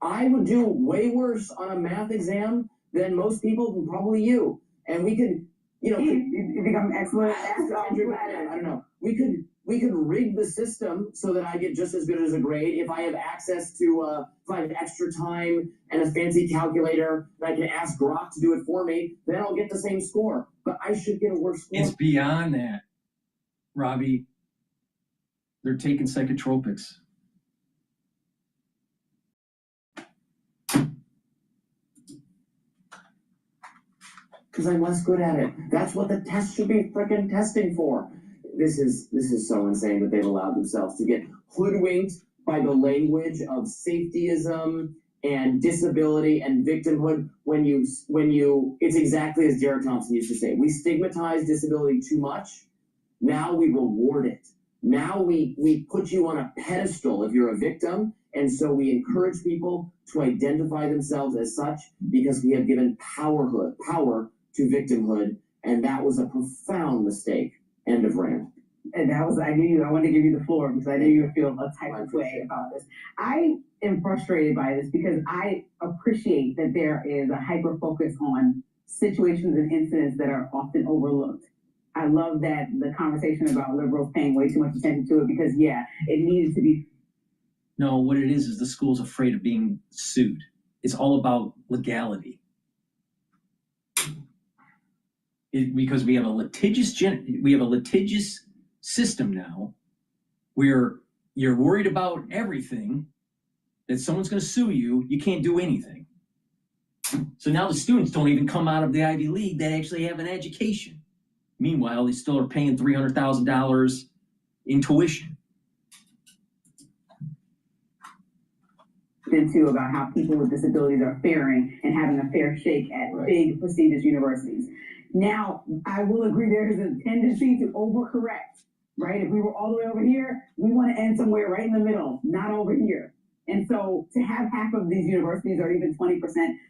I would do way worse on a math exam than most people, and probably you. And we could, you know, You think I'm excellent? I don't know. We could rig the system so that I get just as good as a grade. If I have access to, if I have extra time and a fancy calculator, and I can ask Grok to do it for me, then I'll get the same score. But I should get a worse score. It's beyond that, Robbie. They're taking psychotropics. Because I'm less good at it. That's what the test should be freaking testing for. This is so insane that they've allowed themselves to get hoodwinked by the language of safetyism and disability and victimhood when you it's exactly as Jared Thompson used to say. We stigmatize disability too much. Now we reward it. Now we put you on a pedestal if you're a victim, and so we encourage people to identify themselves as such because we have given power to victimhood, and that was a profound mistake. End of rant. And I wanted to give you the floor because I knew you would feel a type of way about this. I am frustrated by this because I appreciate that there is a hyper focus on situations and incidents that are often overlooked. I love that the conversation about liberals paying way too much attention to it because, yeah, it needed to be. No, what it is the school's afraid of being sued. It's all about legality. Because we have a litigious system now where you're worried about everything, that someone's going to sue you, you can't do anything. So now the students don't even come out of the Ivy League that actually have an education. Meanwhile, they still are paying $300,000 in tuition. Too about how people with disabilities are faring and having a fair shake at big prestigious universities. Now, I will agree there is a tendency to overcorrect, right? If we were all the way over here, we want to end somewhere right in the middle, not over here. And so to have half of these universities or even 20%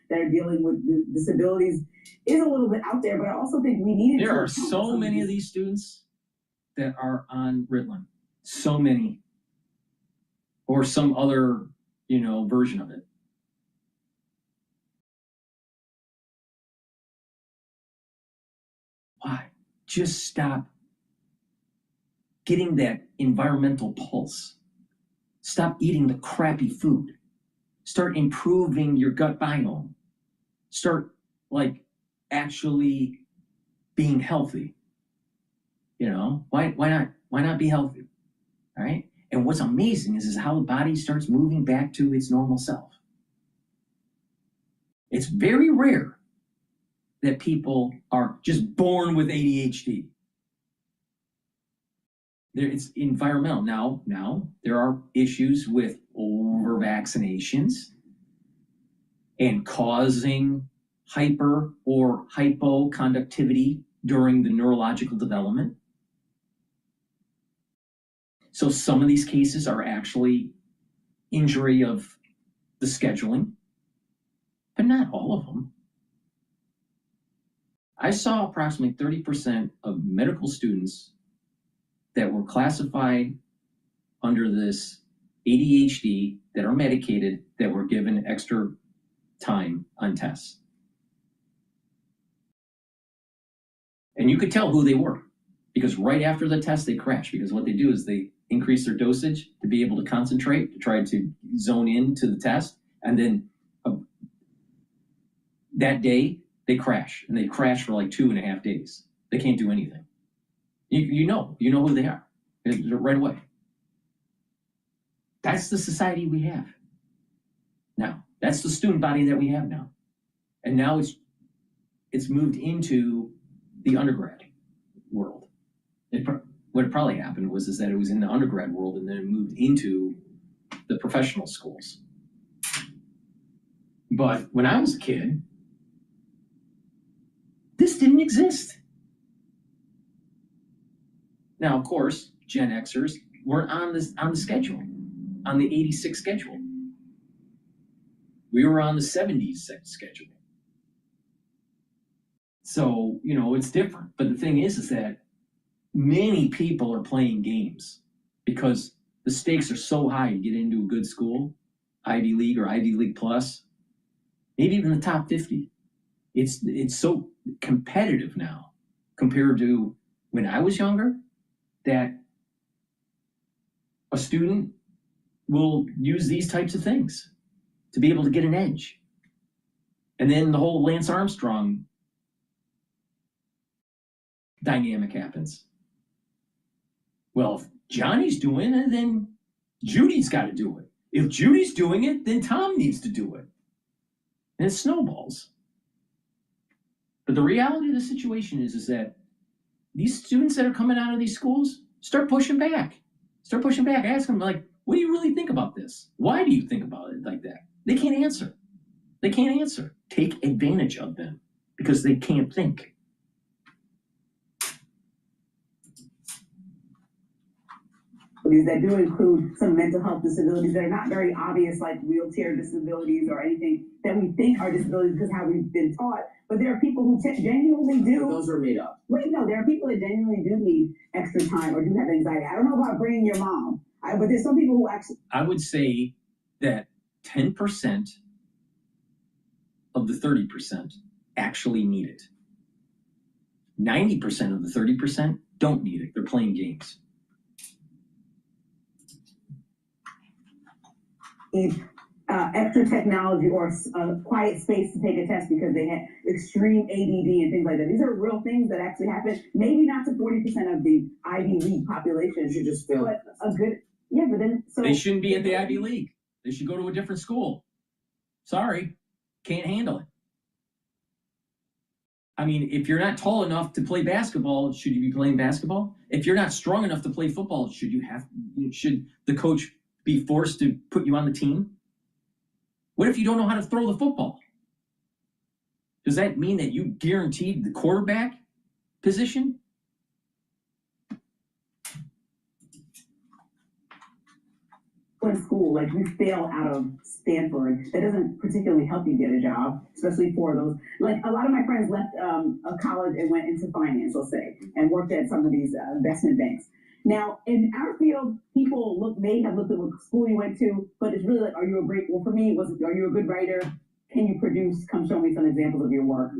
that are dealing with disabilities is a little bit out there, but I also think we need to. There are so many of these students that are on Ritalin. So many. Or some other, version of it. Why? Just stop getting that environmental pulse. Stop eating the crappy food. Start improving your gut biome. Start actually being healthy. Why not be healthy? All right? And what's amazing is how the body starts moving back to its normal self. It's very rare that people are just born with ADHD. It's environmental. Now there are issues with over vaccinations and causing hyper or hypoconductivity during the neurological development. So some of these cases are actually injury of the scheduling, but not all of them. I saw approximately 30% of medical students that were classified under this ADHD that are medicated that were given extra time on tests. And you could tell who they were because right after the test, they crash because what they do is they increase their dosage to be able to concentrate, to try to zone in to the test. And then that day they crash and they crash for 2.5 days. They can't do anything. You know who they are right away. That's the society we have now. That's the student body that we have now. And now it's moved into the undergrad world. What probably happened was that it was in the undergrad world and then it moved into the professional schools. But when I was a kid, this didn't exist. Now, of course, Gen Xers weren't on the schedule, on the 86 schedule. We were on the 70s schedule. So, it's different. But the thing is that many people are playing games because the stakes are so high to get into a good school. Ivy League or Ivy League Plus, maybe even the top 50. It's so competitive now compared to when I was younger that a student will use these types of things to be able to get an edge. And then the whole Lance Armstrong dynamic happens. Well, if Johnny's doing it, then Judy's got to do it. If Judy's doing it, then Tom needs to do it. And it snowballs. But the reality of the situation is that these students that are coming out of these schools start pushing back. Start pushing back. Ask them, like, what do you really think about this? Why do you think about it like that? They can't answer. They can't answer. Take advantage of them because they can't think. That do include some mental health disabilities that are not very obvious, like wheelchair disabilities or anything that we think are disabilities because how we've been taught. But there are people who genuinely do. Those are made up. Wait, no, there are people that genuinely do need extra time or do have anxiety. I don't know about bringing your mom, but there's some people who actually. I would say that 10% of the 30% actually need it. 90% of the 30% don't need it. They're playing games. Extra technology or a quiet space to take a test because they had extreme ADD and things like that. These are real things that actually happen. Maybe not to 40% of the Ivy League population. You should just fail. But a good, yeah, but then so They shouldn't be at the Ivy League. They should go to a different school. Sorry, can't handle it. I mean, if you're not tall enough to play basketball, should you be playing basketball? If you're not strong enough to play football, should the coach be forced to put you on the team? What if you don't know how to throw the football? Does that mean that you guaranteed the quarterback position? in school, like you fail out of Stanford, that doesn't particularly help you get a job, especially for those. Like a lot of my friends left a college and went into finance, let's say, and worked at some of these investment banks. Now, in our field, people may have looked at what school you went to, but it's really like, are you a great, well, for me, are you a good writer? Can you produce? Come show me some examples of your work.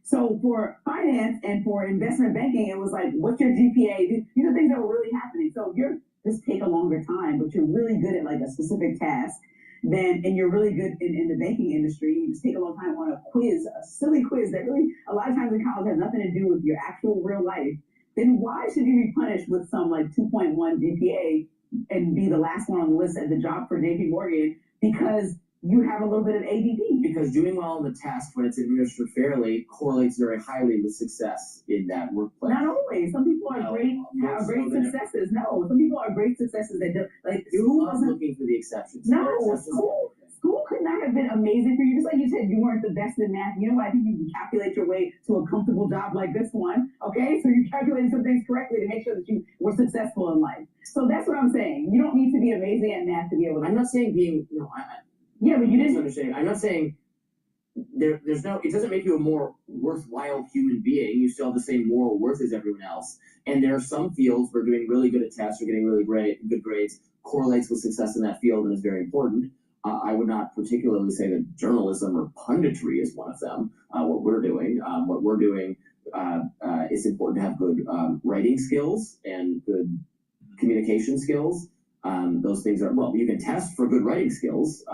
So for finance and for investment banking, it was like, what's your GPA? These are things that were really happening. So you're just take a longer time, but you're really good at like a specific task. And you're really good in the banking industry. You just take a long time on a quiz, a silly quiz that really a lot of times in college has nothing to do with your actual real life. Then why should you be punished with some like 2.1 GPA and be the last one on the list at the job for JP Morgan because you have a little bit of ADD? Because doing well on the task when it's administered fairly correlates very highly with success in that workplace. Not always. Some people are great successes. No, some people are great successes that do, like school wasn't looking for the exceptions. No, school could not have been amazing for you. Just like you said, you weren't the best in math. You know what? I think you can calculate your way to a comfortable job like this one. Okay, so you calculated some things correctly to make sure that you were successful in life. So that's what I'm saying. You don't need to be amazing at math to be able to. I'm not saying being yeah, but you didn't understand. I'm not saying there's no. It doesn't make you a more worthwhile human being. You still have the same moral worth as everyone else. And there are some fields where doing really good at tests or getting really good grades correlates with success in that field and is very important. I would not particularly say that journalism or punditry is one of them. What we're doing, it's important to have good writing skills and good communication skills. Those things are, well, you can test for good writing skills,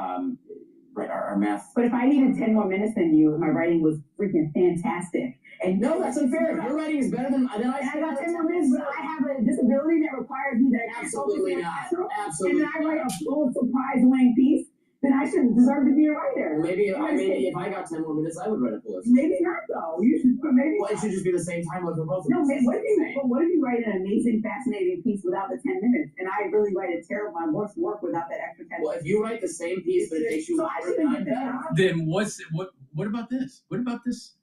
right? Our math. But if I needed 10 more minutes than you, my writing was freaking fantastic. And no, that's unfair. Your writing is better than I. And I got 10 more minutes, but I have a disability that requires me to absolutely not. Absolutely. And then I write a Pulitzer Prize winning piece, then I should deserve to be a writer. Well, maybe if I got 10 more minutes, I would write a Pulitzer. Maybe not though. You should, but maybe. Well, it should just be the same time with both. No, what if you write an amazing, fascinating piece without the 10 minutes, and I really write a terrible, my worst work without that extra 10 minutes? Well, if you write the same piece, but it takes you longer, then what about this? What about this?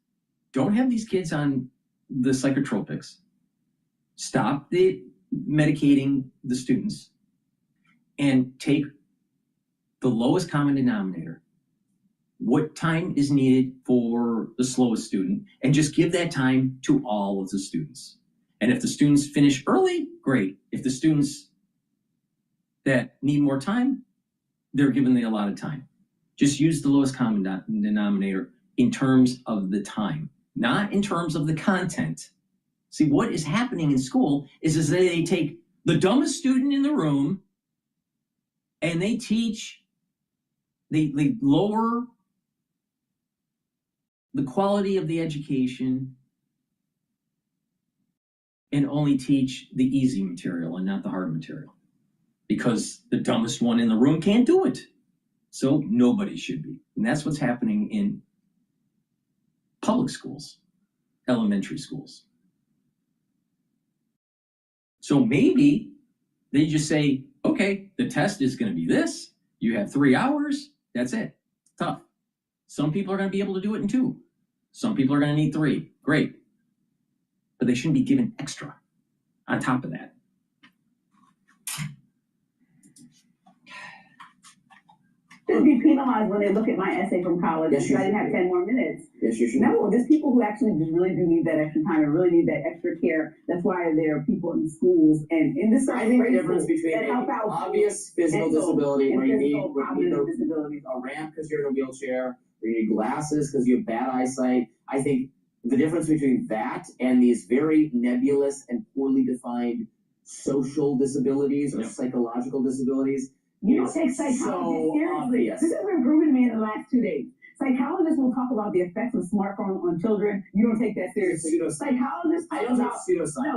Don't have these kids on the psychotropics. Stop the medicating the students, and take the lowest common denominator. What time is needed for the slowest student, and just give that time to all of the students. And if the students finish early, great. If the students that need more time, they're given the allotted time. Just use the lowest common denominator in terms of the time, not in terms of the content. See, what is happening in school is they take the dumbest student in the room and they lower the quality of the education and only teach the easy material and not the hard material, because the dumbest one in the room can't do it. So nobody should be. And that's what's happening in public schools, elementary schools. So maybe they just say, okay, the test is going to be this. You have 3 hours. That's it. Tough. Some people are going to be able to do it in 2. Some people are going to need 3. Great. But they shouldn't be given extra on top of that. Should be penalized when they look at my essay from college because I didn't have 10 more minutes. Yes, you should. No, there's people who actually just really do need that extra time and really need that extra care. That's why there are people in schools and in this. I think the difference between an obvious physical disability where you need a ramp because you're in a wheelchair, or you need glasses because you have bad eyesight. I think the difference between that and these very nebulous and poorly defined social disabilities or psychological disabilities. You don't take psychology seriously. This has been proven to me in the last 2 days. Psychologists will talk about the effects of smartphones on children. You don't take that seriously. Psychologists talk about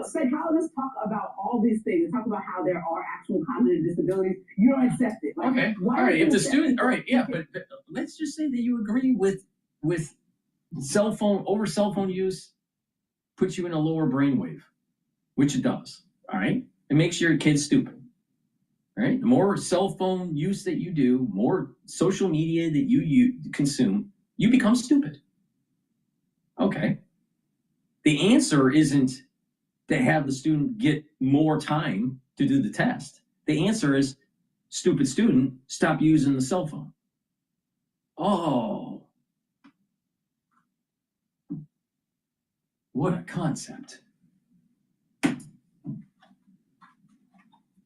psychologists talk about all these things. They talk about how there are actual cognitive disabilities. You don't accept it. Like, okay. All right. If the student, all right, yeah, but let's just say that you agree with cell phone use puts you in a lower brainwave, which it does. All right. It makes your kids stupid. Right? The more cell phone use that you do, more social media that you consume, you become stupid. Okay. The answer isn't to have the student get more time to do the test. The answer is, stupid student, stop using the cell phone. Oh. What a concept.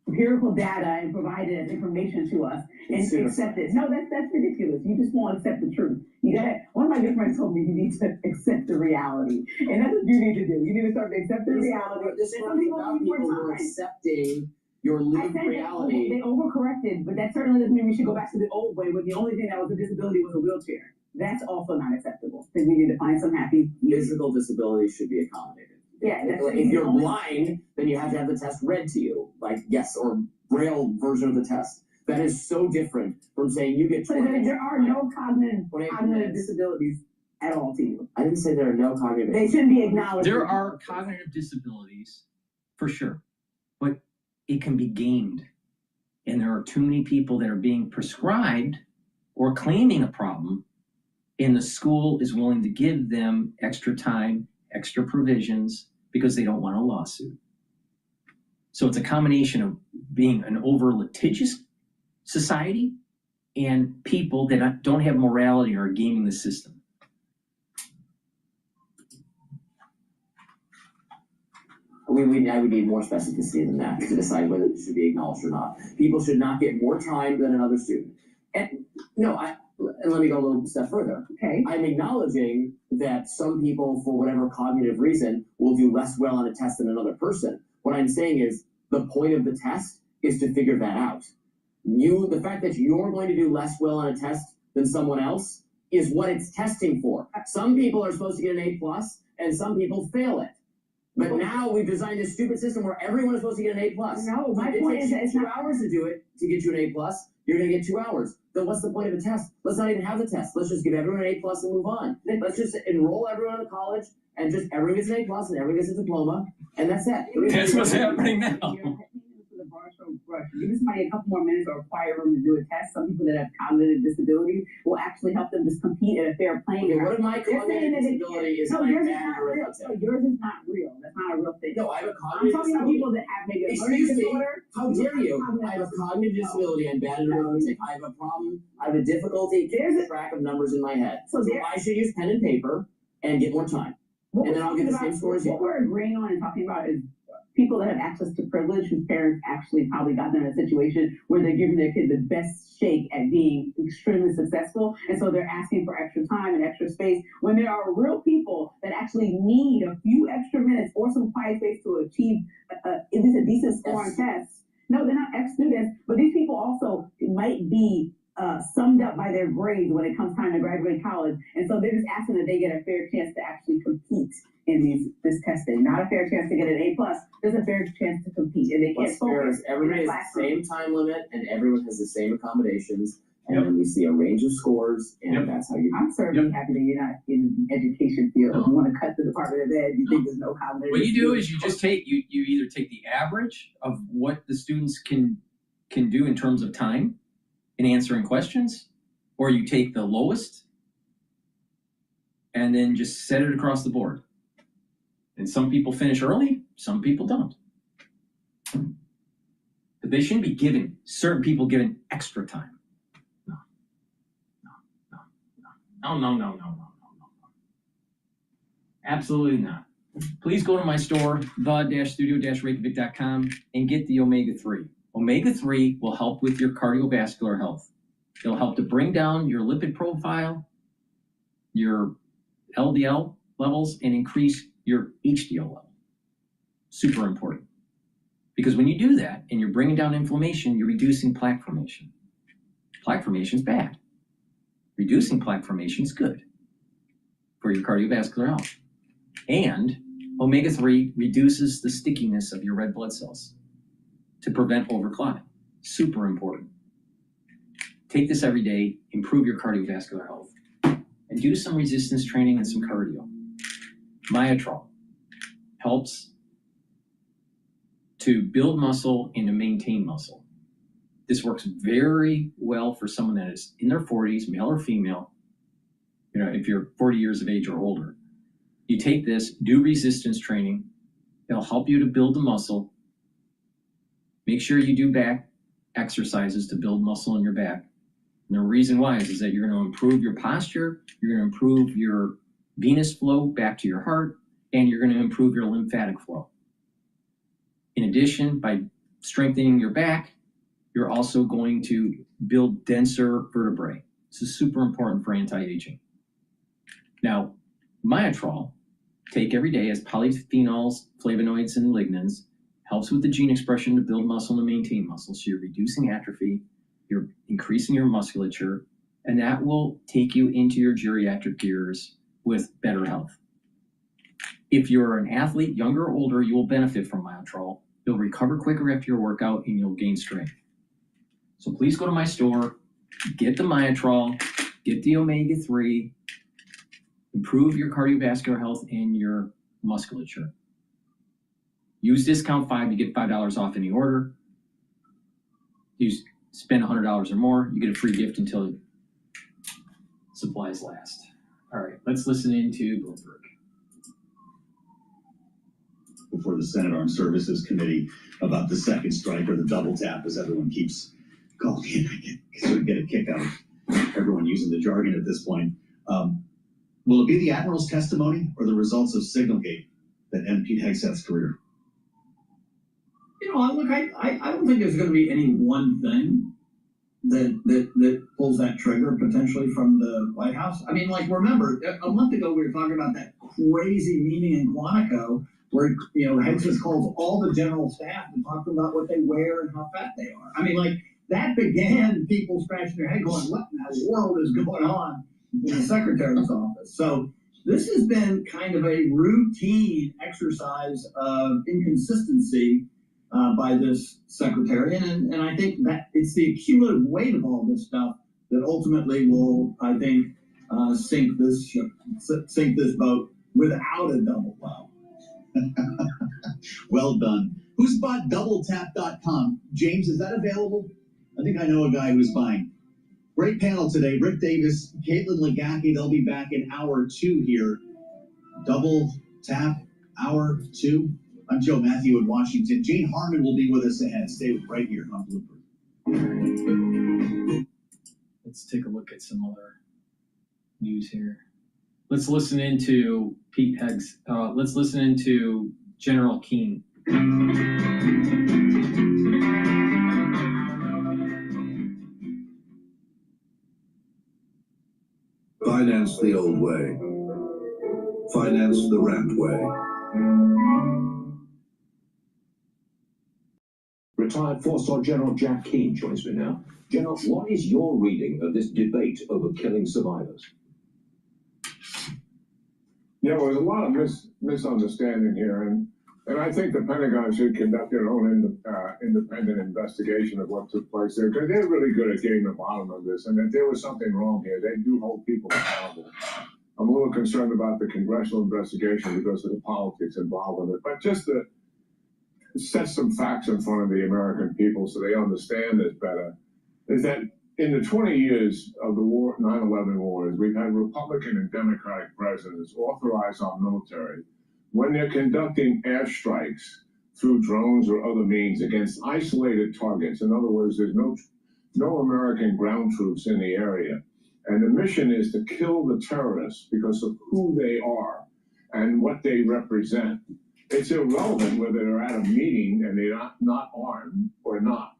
Empirical data and provided as information to us and accept it. No, that's ridiculous. You just won't accept the truth. You gotta. One of my good friends told me you need to accept the reality, and that's what you need to do. You need to start to accept the reality. This is about people who are accepting your lived reality. They overcorrected, but that certainly doesn't mean we should go back to the old way when the only thing that was a disability was a wheelchair. That's also not acceptable. Because we need to find some happy. Physical disabilities should be accommodated. Yeah, if you're blind, then you have to have the test read to you, like yes, or Braille version of the test. That is so different from saying you get. But there are no cognitive disabilities at all to you. I didn't say there are no cognitive. They shouldn't be acknowledged. There are cognitive disabilities, for sure, but it can be gamed, and there are too many people that are being prescribed or claiming a problem, and the school is willing to give them extra time, extra provisions, because they don't want a lawsuit. So it's a combination of being an over-litigious society and people that don't have morality or are gaming the system. I would need more specificity than that to decide whether it should be acknowledged or not. People should not get more time than another student. And let me go a little step further. Okay. I'm acknowledging that some people, for whatever cognitive reason, will do less well on a test than another person. What I'm saying is the point of the test is to figure that out. The fact that you're going to do less well on a test than someone else is what it's testing for. Some people are supposed to get an A+, and some people fail it. But now we've designed this stupid system where everyone is supposed to get an A+. No, my point is that it's 2 hours to do it to get you an A+. You're going to get 2 hours. Then what's the point of a test? Let's not even have the test. Let's just give everyone an A+ and move on. Let's just enroll everyone in college and just everyone gets an A+ and everyone gets a diploma, and that's it. That's what's happening now. Give somebody a couple more minutes or require them to do a test. Some people that have cognitive disabilities will actually help them just compete at a fair playing field. What if my cognitive disability is yours is not real. So yours is not real. That's not a real thing. No, I have a I'm cognitive talking about people that have maybe a learning disorder. How dare you? I have a cognitive disability and bad arithmetic. I have a problem. I have a difficulty keeping track of numbers in my head. So I should use pen and paper and get more time. And then I'll get the same score as you. What we're agreeing on and talking about is people that have access to privilege, whose parents actually probably got them in a situation where they're giving their kid the best shake at being extremely successful. And so they're asking for extra time and extra space when there are real people that actually need a few extra minutes or some quiet space to achieve at least a decent score on tests. No, they're not ex-students, but these people also might be summed up by their grades when it comes time to graduate college. And so they're just asking that they get a fair chance to actually compete in this testing. Not a fair chance to get an A+, there's a fair chance to compete. And they can't focus everybody has the same time limit and everyone has the same accommodations. And then we see a range of scores, and that's how you. I'm certainly happy that you're not in the education field. If you want to cut the Department of Ed, you think there's no combination. What you do is you just take, you either take the average of what the students can do in terms of time in answering questions, or you take the lowest and then just set it across the board. And some people finish early, some people don't. But they shouldn't be given, certain people given extra time. No. Absolutely not. Please go to my store, the-studio-reykjavik.com, and get the omega-3. Omega-3 will help with your cardiovascular health. It'll help to bring down your lipid profile, your LDL levels, and increase your HDL level. Super important. Because when you do that, and you're bringing down inflammation, you're reducing plaque formation. Plaque formation is bad. Reducing plaque formation is good for your cardiovascular health. And omega-3 reduces the stickiness of your red blood cells to prevent overclotting. Super important. Take this every day, improve your cardiovascular health, and do some resistance training and some cardio. Myotrol helps to build muscle and to maintain muscle. This works very well for someone that is in their 40s, male or female. You know, if you're 40 years of age or older, you take this, do resistance training. It'll help you to build the muscle. Make sure you do back exercises to build muscle in your back. And the reason why is that you're going to improve your posture, you're going to improve your venous flow back to your heart, and you're going to improve your lymphatic flow. In addition, by strengthening your back, you're also going to build denser vertebrae. This is super important for anti-aging. Now, Myotrol, take every day as polyphenols, flavonoids, and lignans, helps with the gene expression to build muscle and maintain muscle. So you're reducing atrophy, you're increasing your musculature, and that will take you into your geriatric years with better health. If you're an athlete, younger or older, you will benefit from Myotrol. You'll recover quicker after your workout and you'll gain strength. So please go to my store, get the Myotrol, get the omega-3, improve your cardiovascular health and your musculature. Use discount 5, you get $5 off any order. You spend $100 or more, you get a free gift until supplies last. All right, let's listen into Bloomberg. Before the Senate Armed Services Committee about the second strike, or the double tap, as everyone keeps calling it. I sort of get a kick out of everyone using the jargon at this point. Will it be the Admiral's testimony or the results of Signalgate that end Pete Hegseth's career? You know, look, I don't think there's going to be any one thing that pulls that trigger potentially from the White House. I mean, like, remember, a month ago we were talking about that crazy meeting in Quantico where, you know, Hegseth calls all the general staff and talks about what they wear and how fat they are. I mean, like, that began people scratching their head going, what in the world is going on in the secretary's office? So this has been kind of a routine exercise of inconsistency by this secretary. And I think that it's the cumulative weight of all this stuff that ultimately will, I think, sink this ship, sink this boat without a double plow. Well done. Who's bought DoubleTap.com? James, is that available? I think I know a guy who's buying. Great panel today. Rick Davis, Caitlin Legacki. They'll be back in hour 2 here. Double Tap, hour 2. I'm Joe Matthew in Washington. Jane Harmon will be with us ahead. Stay right here on Bloomberg. Let's take a look at some other news here. Let's listen into Pete Heggs. Let's listen into General Keane. Finance the old way. Finance the rent way. Retired four-star General Jack Keane joins me now. General, what is your reading of this debate over killing survivors? Yeah, well, there's a lot of misunderstanding here, and I think the Pentagon should conduct their own independent investigation of what took place there, because they're really good at getting to the bottom of this, and if there was something wrong here, they do hold people accountable. I'm a little concerned about the congressional investigation because of the politics involved with it, but just to set some facts in front of the American people so they understand this better, is that in the 20 years of the war, 9/11 wars, we've had Republican and Democratic presidents authorize our military, when they're conducting airstrikes through drones or other means against isolated targets. In other words, there's no American ground troops in the area. And the mission is to kill the terrorists because of who they are and what they represent. It's irrelevant whether they're at a meeting and they're not armed or not.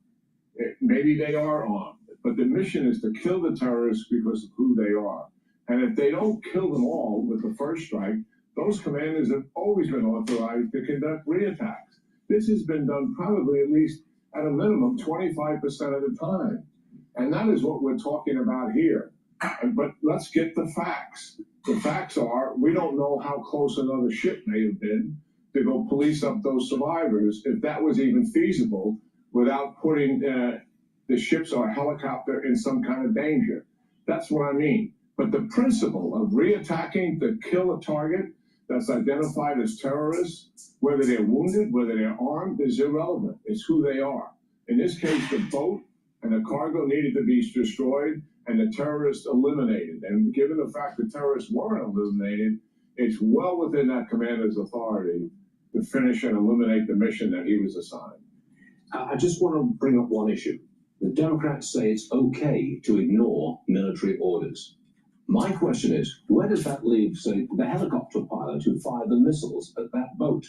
Maybe they are armed, but the mission is to kill the terrorists because of who they are. And if they don't kill them all with the first strike, those commanders have always been authorized to conduct reattacks. This has been done probably at least at a minimum 25% of the time. And that is what we're talking about here. But let's get the facts. The facts are, we don't know how close another ship may have been to go police up those survivors, if that was even feasible, without putting the ships or helicopter in some kind of danger. That's what I mean. But the principle of reattacking to kill a target that's identified as terrorists, whether they're wounded, whether they're armed, is irrelevant. It's who they are. In this case, the boat and the cargo needed to be destroyed and the terrorists eliminated. And given the fact that terrorists weren't eliminated, it's well within that commander's authority to finish and eliminate the mission that he was assigned. I just want to bring up one issue. The Democrats say it's okay to ignore military orders. My question is, where does that leave, say, the helicopter pilot who fired the missiles at that boat?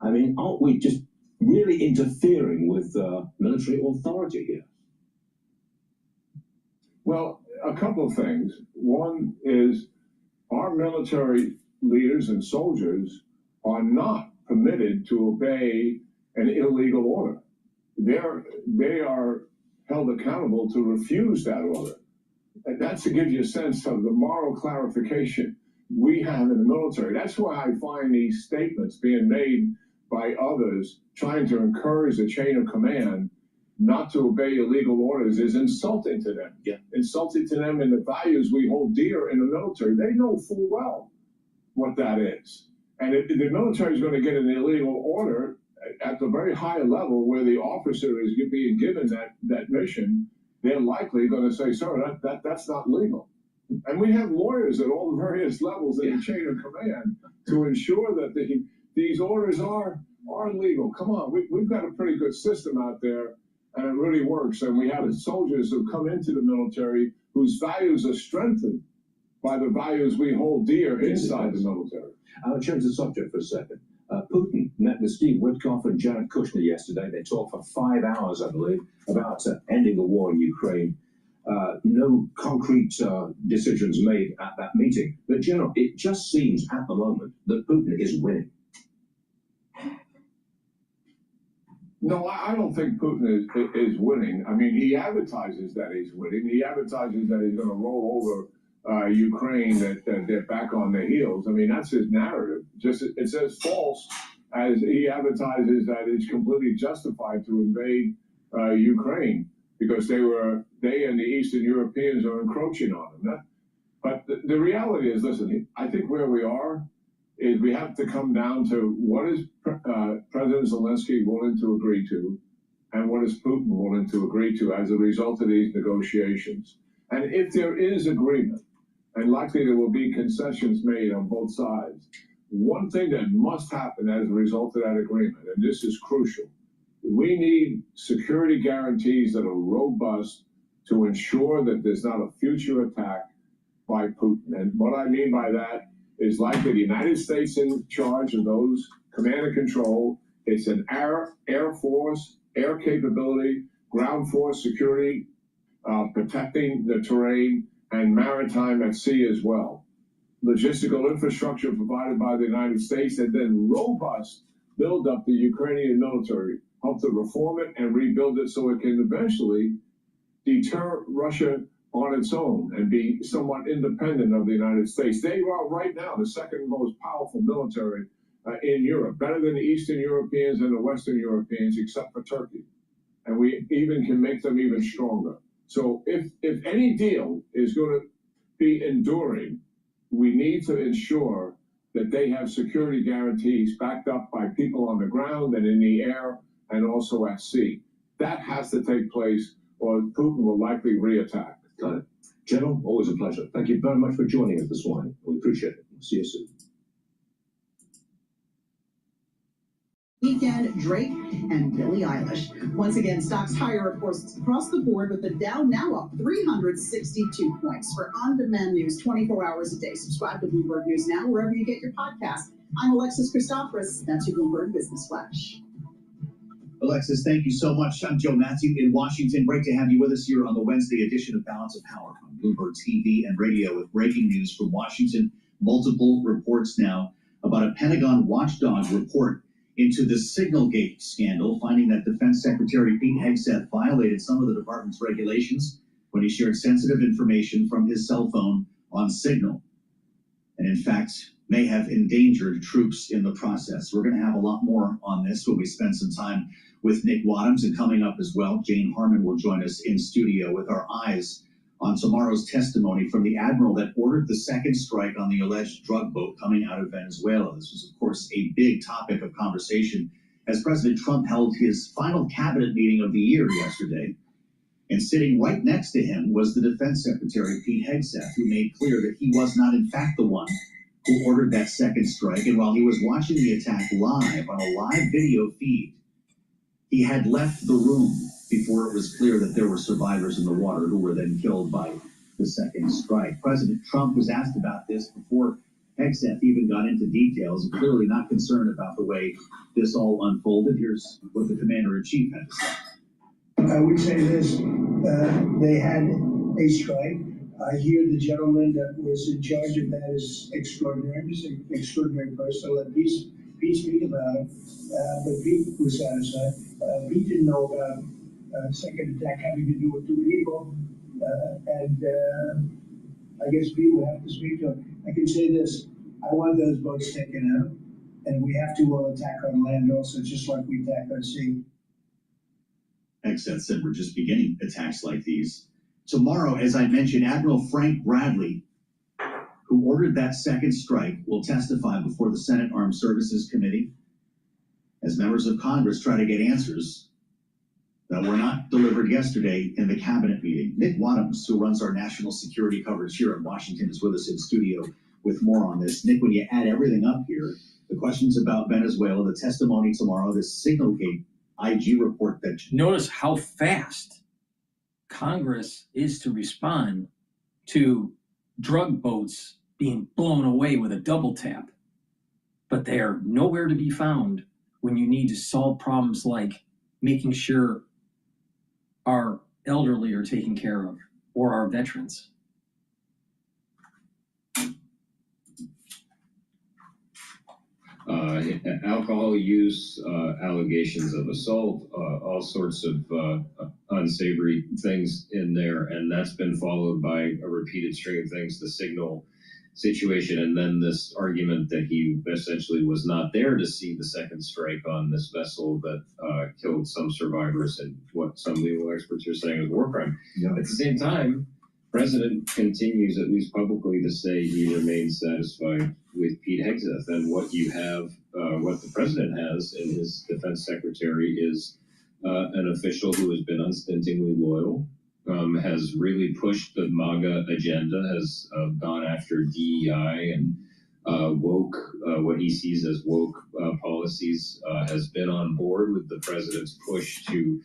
I mean, aren't we just really interfering with military authority here? Well, a couple of things. One is our military leaders and soldiers are not permitted to obey an illegal order. They are held accountable to refuse that order. And that's to give you a sense of the moral clarification we have in the military. That's why I find these statements being made by others trying to encourage the chain of command not to obey illegal orders is insulting to them. Yeah. Insulting to them in the values we hold dear in the military. They know full well what that is. And if the military is going to get an illegal order at the very high level where the officer is being given that mission, they're likely going to say, sir, that's not legal. And we have lawyers at all the various levels in the chain of command to ensure that these orders are legal. Come on, we've got a pretty good system out there, and it really works. And we have soldiers who come into the military whose values are strengthened by the values we hold dear inside the military. I'll change the subject for a second. Putin met with Steve Witkoff and Jared Kushner yesterday. They talked for 5 hours, I believe, about ending the war in Ukraine. No concrete decisions made at that meeting. But, General, it just seems at the moment that Putin is winning. No, I don't think Putin is winning. I mean, he advertises that he's winning. He advertises that he's going to roll over Ukraine, that they're back on their heels. I mean, that's his narrative. Just it's as false as he advertises that it's completely justified to invade Ukraine because they and the Eastern Europeans are encroaching on them. But the reality is, listen, I think where we are is we have to come down to what is President Zelensky willing to agree to and what is Putin willing to agree to as a result of these negotiations. And if there is agreement, and likely there will be concessions made on both sides, one thing that must happen as a result of that agreement, and this is crucial, we need security guarantees that are robust to ensure that there's not a future attack by Putin. And what I mean by that is likely the United States in charge of those command and control It's an air force, air capability, ground force security, protecting the terrain, and maritime at sea as well. Logistical infrastructure provided by the United States, and then robust build up the Ukrainian military, help to reform it and rebuild it so it can eventually deter Russia on its own and be somewhat independent of the United States. They are right now the second most powerful military in Europe, better than the Eastern Europeans and the Western Europeans, except for Turkey. And we even can make them even stronger. So if any deal is going to be enduring, we need to ensure that they have security guarantees backed up by people on the ground and in the air and also at sea. That has to take place, or Putin will likely reattack. Got it. General, always a pleasure. Thank you very much for joining us this morning. We appreciate it. See you soon. Weekend, Drake and Billie Eilish. Once again, stocks higher, of course, across the board, with the Dow now up 362 points. For on-demand news 24 hours a day, subscribe to Bloomberg News Now, wherever you get your podcast. I'm Alexis Christoforous. That's your Bloomberg Business Flash. Alexis, thank you so much. I'm Joe Matthew in Washington. Great to have you with us here on the Wednesday edition of Balance of Power on Bloomberg TV and radio with breaking news from Washington. Multiple reports now about a Pentagon watchdog report into the Signalgate scandal, finding that Defense Secretary Pete Hegseth violated some of the department's regulations when he shared sensitive information from his cell phone on Signal, and in fact may have endangered troops in the process. We're going to have a lot more on this when we spend some time with Nick Wadhams, and coming up as well, Jane Harmon will join us in studio with our eyes on tomorrow's testimony from the admiral that ordered the second strike on the alleged drug boat coming out of Venezuela. This was, of course, a big topic of conversation as President Trump held his final cabinet meeting of the year yesterday. And sitting right next to him was the Defense Secretary, Pete Hegseth, who made clear that he was not, in fact, the one who ordered that second strike. And while he was watching the attack live on a live video feed, he had left the room before it was clear that there were survivors in the water who were then killed by the second strike. President Trump was asked about this before Hegseth even got into details, clearly not concerned about the way this all unfolded. Here's what the commander-in-chief had to say. I would say this, they had a strike. I hear the gentleman that was in charge of that is extraordinary. He's an extraordinary person. I'll let Pete speak about it. But Pete was satisfied. Pete didn't know about second attack having to do with two people. I guess Pete will have to speak to him. I can say this, I want those boats taken out. And we have to attack on land also, just like we attack on sea. Hegseth said we're just beginning attacks like these. Tomorrow, as I mentioned, Admiral Frank Bradley, who ordered that second strike, will testify before the Senate Armed Services Committee as members of Congress try to get answers that were not delivered yesterday in the cabinet meeting. Nick Wadhams, who runs our national security coverage here in Washington, is with us in studio with more on this. Nick, when you add everything up here, the questions about Venezuela, the testimony tomorrow, this Signalgate IG report that... Notice how fast Congress is to respond to drug boats being blown away with a double tap. But they are nowhere to be found when you need to solve problems like making sure our elderly are taken care of or our veterans. Alcohol use, allegations of assault, all sorts of unsavory things in there, and that's been followed by a repeated string of things, the Signal situation, and then this argument that he essentially was not there to see the second strike on this vessel that killed some survivors, and what some legal experts are saying is war crime. Yeah. At the same time, President continues, at least publicly, to say he remains satisfied with Pete Hegseth. And what you have, what the president has in his defense secretary is an official who has been unstintingly loyal, has really pushed the MAGA agenda, has gone after DEI and woke, what he sees as woke policies, has been on board with the president's push to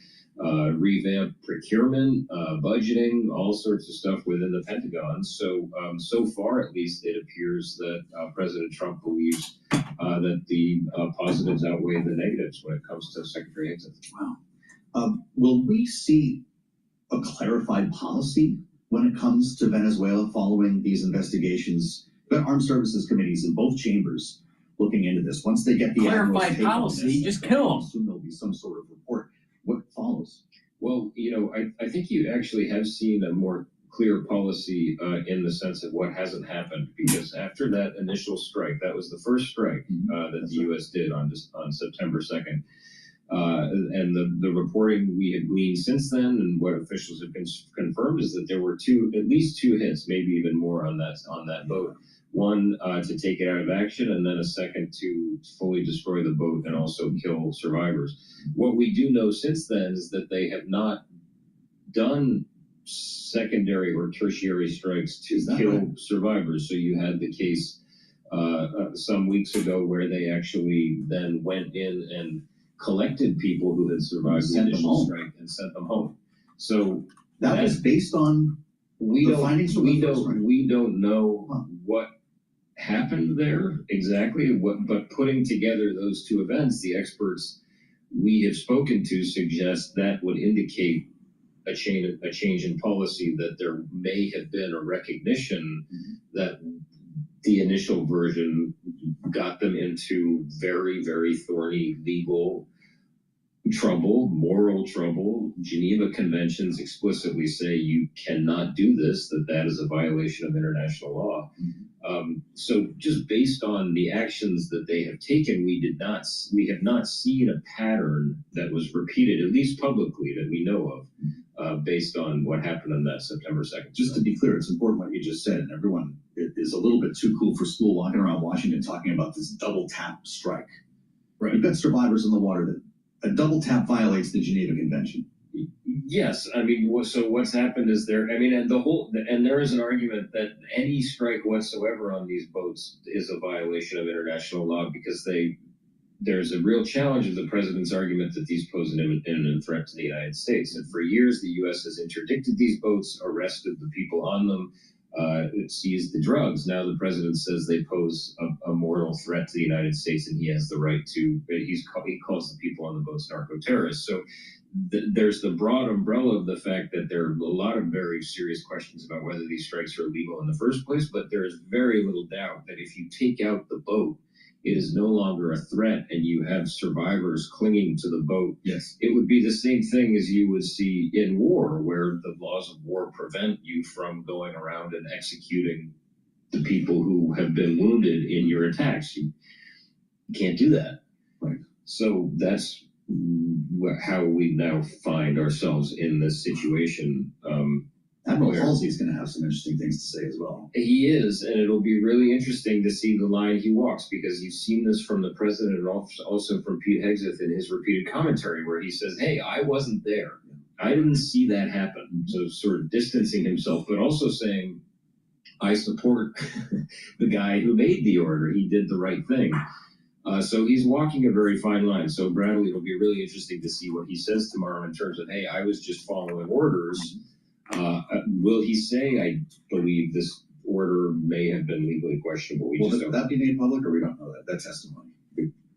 revamp procurement, budgeting, all sorts of stuff within the Pentagon. So, so far, at least, it appears that President Trump believes that the positives outweigh the negatives when it comes to Secretary Higginson. Wow. Will we see a clarified policy when it comes to Venezuela following these investigations? We've got armed services committees in both chambers looking into this. Once they get the clarified policy, just kill them. I assume there'll be some sort of report. What follows? Well, I think you actually have seen a more clear policy in the sense of what hasn't happened, because after that initial strike, that was the first strike that the U.S. did on September 2nd. And the reporting we had gleaned since then, and what officials have been confirmed, is that there were at least two hits, maybe even more on that boat. One to take it out of action, and then a second to fully destroy the boat and also kill survivors. What we do know since then is that they have not done secondary or tertiary strikes to kill survivors. So you had the case some weeks ago where they actually then went in and collected people who had survived the initial strike and sent them home. So that was based on the findings from the first strike. We don't know what happened there exactly, but putting together those two events, the experts we have spoken to suggest that would indicate a change in policy, that there may have been a recognition that the initial version got them into very, very thorny legal trouble, moral trouble. Geneva Conventions explicitly say you cannot do this, that is a violation of international law. So just based on the actions that they have taken, we have not seen a pattern that was repeated, at least publicly, that we know of, based on what happened on that September 2nd. Just to be clear, it's important what you just said, and everyone is a little bit too cool for school walking around Washington talking about this double tap strike. Right. You've got survivors in the water that a double tap violates the Geneva Convention. Yes, I mean, so what's happened is and there is an argument that any strike whatsoever on these boats is a violation of international law, because there's a real challenge of the president's argument that these pose an imminent threat to the United States. And for years, the U.S. has interdicted these boats, arrested the people on them, seized the drugs. Now the president says they pose a mortal threat to the United States, and he has the right to. He calls the people on the boats narco-terrorists. So there's the broad umbrella of the fact that there are a lot of very serious questions about whether these strikes are illegal in the first place. But there is very little doubt that if you take out the boat, it is no longer a threat, and you have survivors clinging to the boat. Yes. It would be the same thing as you would see in war, where the laws of war prevent you from going around and executing the people who have been wounded in your attacks. You can't do that. Right. So that's how we now find ourselves in this situation. Admiral Halsey is going to have some interesting things to say as well. He is, and it'll be really interesting to see the line he walks, because you've seen this from the president and also from Pete Hegseth in his repeated commentary, where he says, hey, I wasn't there. I didn't see that happen. So sort of distancing himself, but also saying, I support the guy who made the order. He did the right thing. So he's walking a very fine line. So Bradley, it'll be really interesting to see what he says tomorrow in terms of, hey, I was just following orders. Will he say, I believe this order may have been legally questionable? Will that be made public, or we don't know that testimony?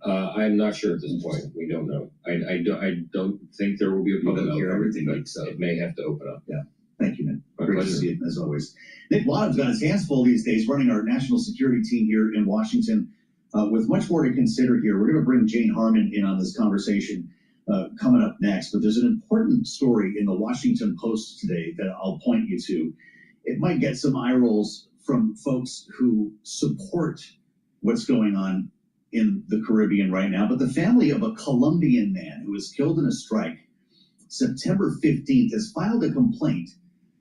I'm not sure at this point. We don't know. I don't think there will be a public hearing, but it may have to open up. Yeah. Thank you, Nick. Great to see you, as always. Nick Wadham's got his hands full these days running our national security team here in Washington. With much more to consider here, we're going to bring Jane Harmon in on this conversation coming up next. But there's an important story in the Washington Post today that I'll point you to. It might get some eye rolls from folks who support what's going on in the Caribbean right now. But the family of a Colombian man who was killed in a strike September 15th has filed a complaint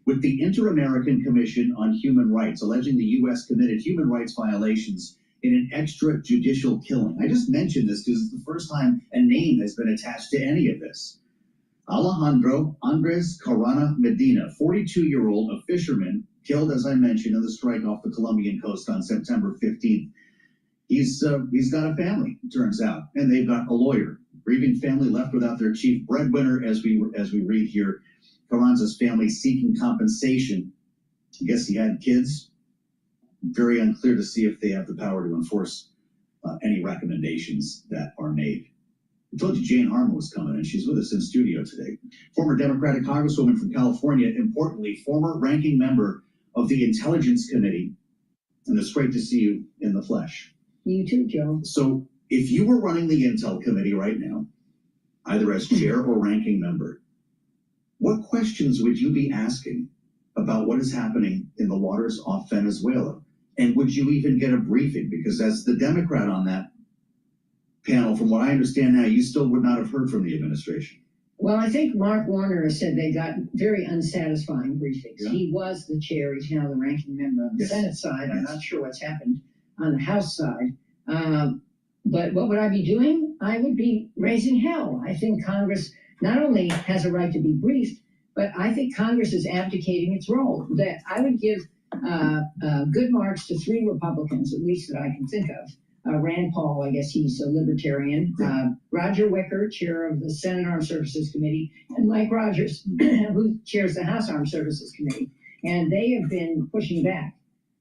with the Inter-American Commission on Human Rights, alleging the U.S. committed human rights violations in an extrajudicial killing. I just mentioned this because it's the first time a name has been attached to any of this. Alejandro Andres Carrana Medina, 42-year-old, a fisherman, killed, as I mentioned, in the strike off the Colombian coast on September 15th. He's got a family, it turns out, and they've got a lawyer. Grieving family left without their chief breadwinner, as we read here. Carranza's family seeking compensation. I guess he had kids. Very unclear to see if they have the power to enforce any recommendations that are made. I told you Jane Harmon was coming, and she's with us in studio today. Former Democratic Congresswoman from California, importantly, former ranking member of the Intelligence Committee. And it's great to see you in the flesh. You too, Joe. So if you were running the Intel Committee right now, either as chair or ranking member, what questions would you be asking about what is happening in the waters off Venezuela? And would you even get a briefing? Because as the Democrat on that panel, from what I understand now, you still would not have heard from the administration. Well, I think Mark Warner said they got very unsatisfying briefings. Yeah. He was the chair. He's now the ranking member on the Yes. Senate side. I'm Yes. not sure what's happened on the House side. But what would I be doing? I would be raising hell. I think Congress not only has a right to be briefed, but I think Congress is abdicating its role. That I would give good marks to 3 Republicans, at least that I can think of. Rand Paul, I guess he's a libertarian. Roger Wicker, chair of the Senate Armed Services Committee, and Mike Rogers, who chairs the House Armed Services Committee. And they have been pushing back.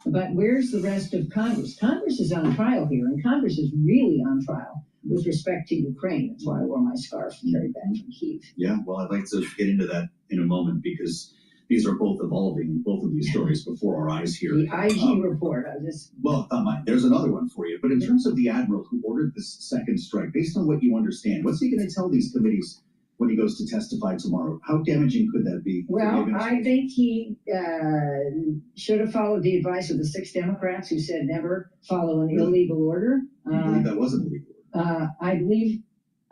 But where's the rest of Congress? Congress is on trial here, and Congress is really on trial with respect to Ukraine. That's why I wore my scarf and carried back from Kyiv. Yeah, well, I'd like to get into that in a moment because these are both evolving, both of these stories before our eyes here. The IG report, Well, not mine. There's another one for you. But in terms of the admiral who ordered this second strike, based on what you understand, what's he going to tell these committees when he goes to testify tomorrow? How damaging could that be? Well, I think he should have followed the advice of the 6 Democrats who said never follow an illegal order. You believe that wasn't illegal? I believe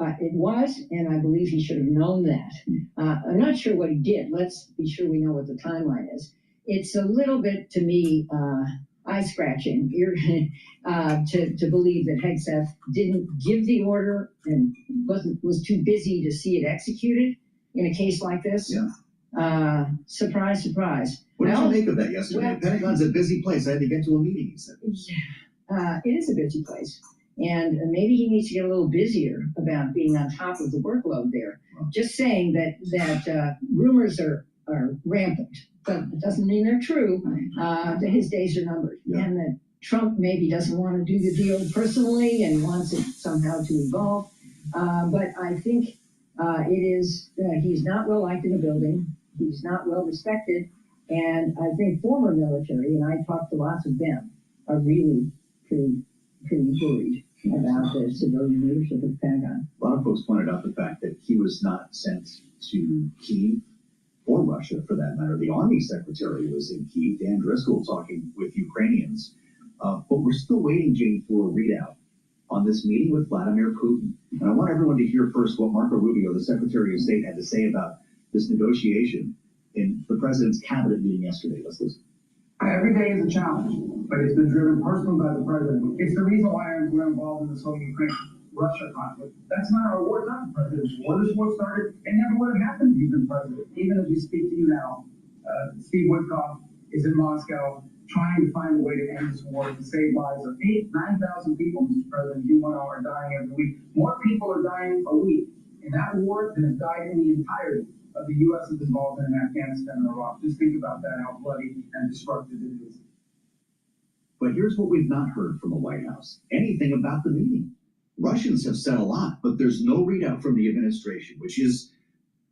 it was, and I believe he should have known that. I'm not sure what he did. Let's be sure we know what the timeline is. It's a little bit, to me, eye-scratching to believe that Hegseth didn't give the order and was too busy to see it executed in a case like this. Yeah. Surprise, surprise. What did you make of that yesterday? Well, the Pentagon's a busy place. I had to get to a meeting, he said. It is a busy place. And maybe he needs to get a little busier about being on top of the workload there. Just saying that rumors are rampant, but it doesn't mean they're true. That his days are numbered, and that Trump maybe doesn't want to do the deal personally and wants it somehow to evolve. But I think it is he's not well liked in the building. He's not well respected, and I think former military, and I talked to lots of them, are really pretty worried about the civilian leadership of the Pentagon. A lot of folks pointed out the fact that he was not sent to Kyiv or Russia, for that matter. The Army Secretary was in Kyiv, Dan Driscoll, talking with Ukrainians. But we're still waiting, Jane, for a readout on this meeting with Vladimir Putin. And I want everyone to hear first what Marco Rubio, the Secretary of State, had to say about this negotiation in the president's cabinet meeting yesterday. Let's listen. Every day is a challenge, but it's been driven personally by the president. It's the reason why we're involved in this whole Ukraine-Russia conflict. That's not our war, not the president's war. This war started, it never would have happened if he'd been president. Even as we speak to you now, Steve Witkoff is in Moscow trying to find a way to end this war, to save lives of 9,000 people, Mr. President. You know are dying every week. More people are dying a week in that war than have died in the entirety of the U.S. is involved in Afghanistan and Iraq. Just think about that, how bloody and destructive it is. But here's what we've not heard from the White House. Anything about the meeting. Russians have said a lot, but there's no readout from the administration, which is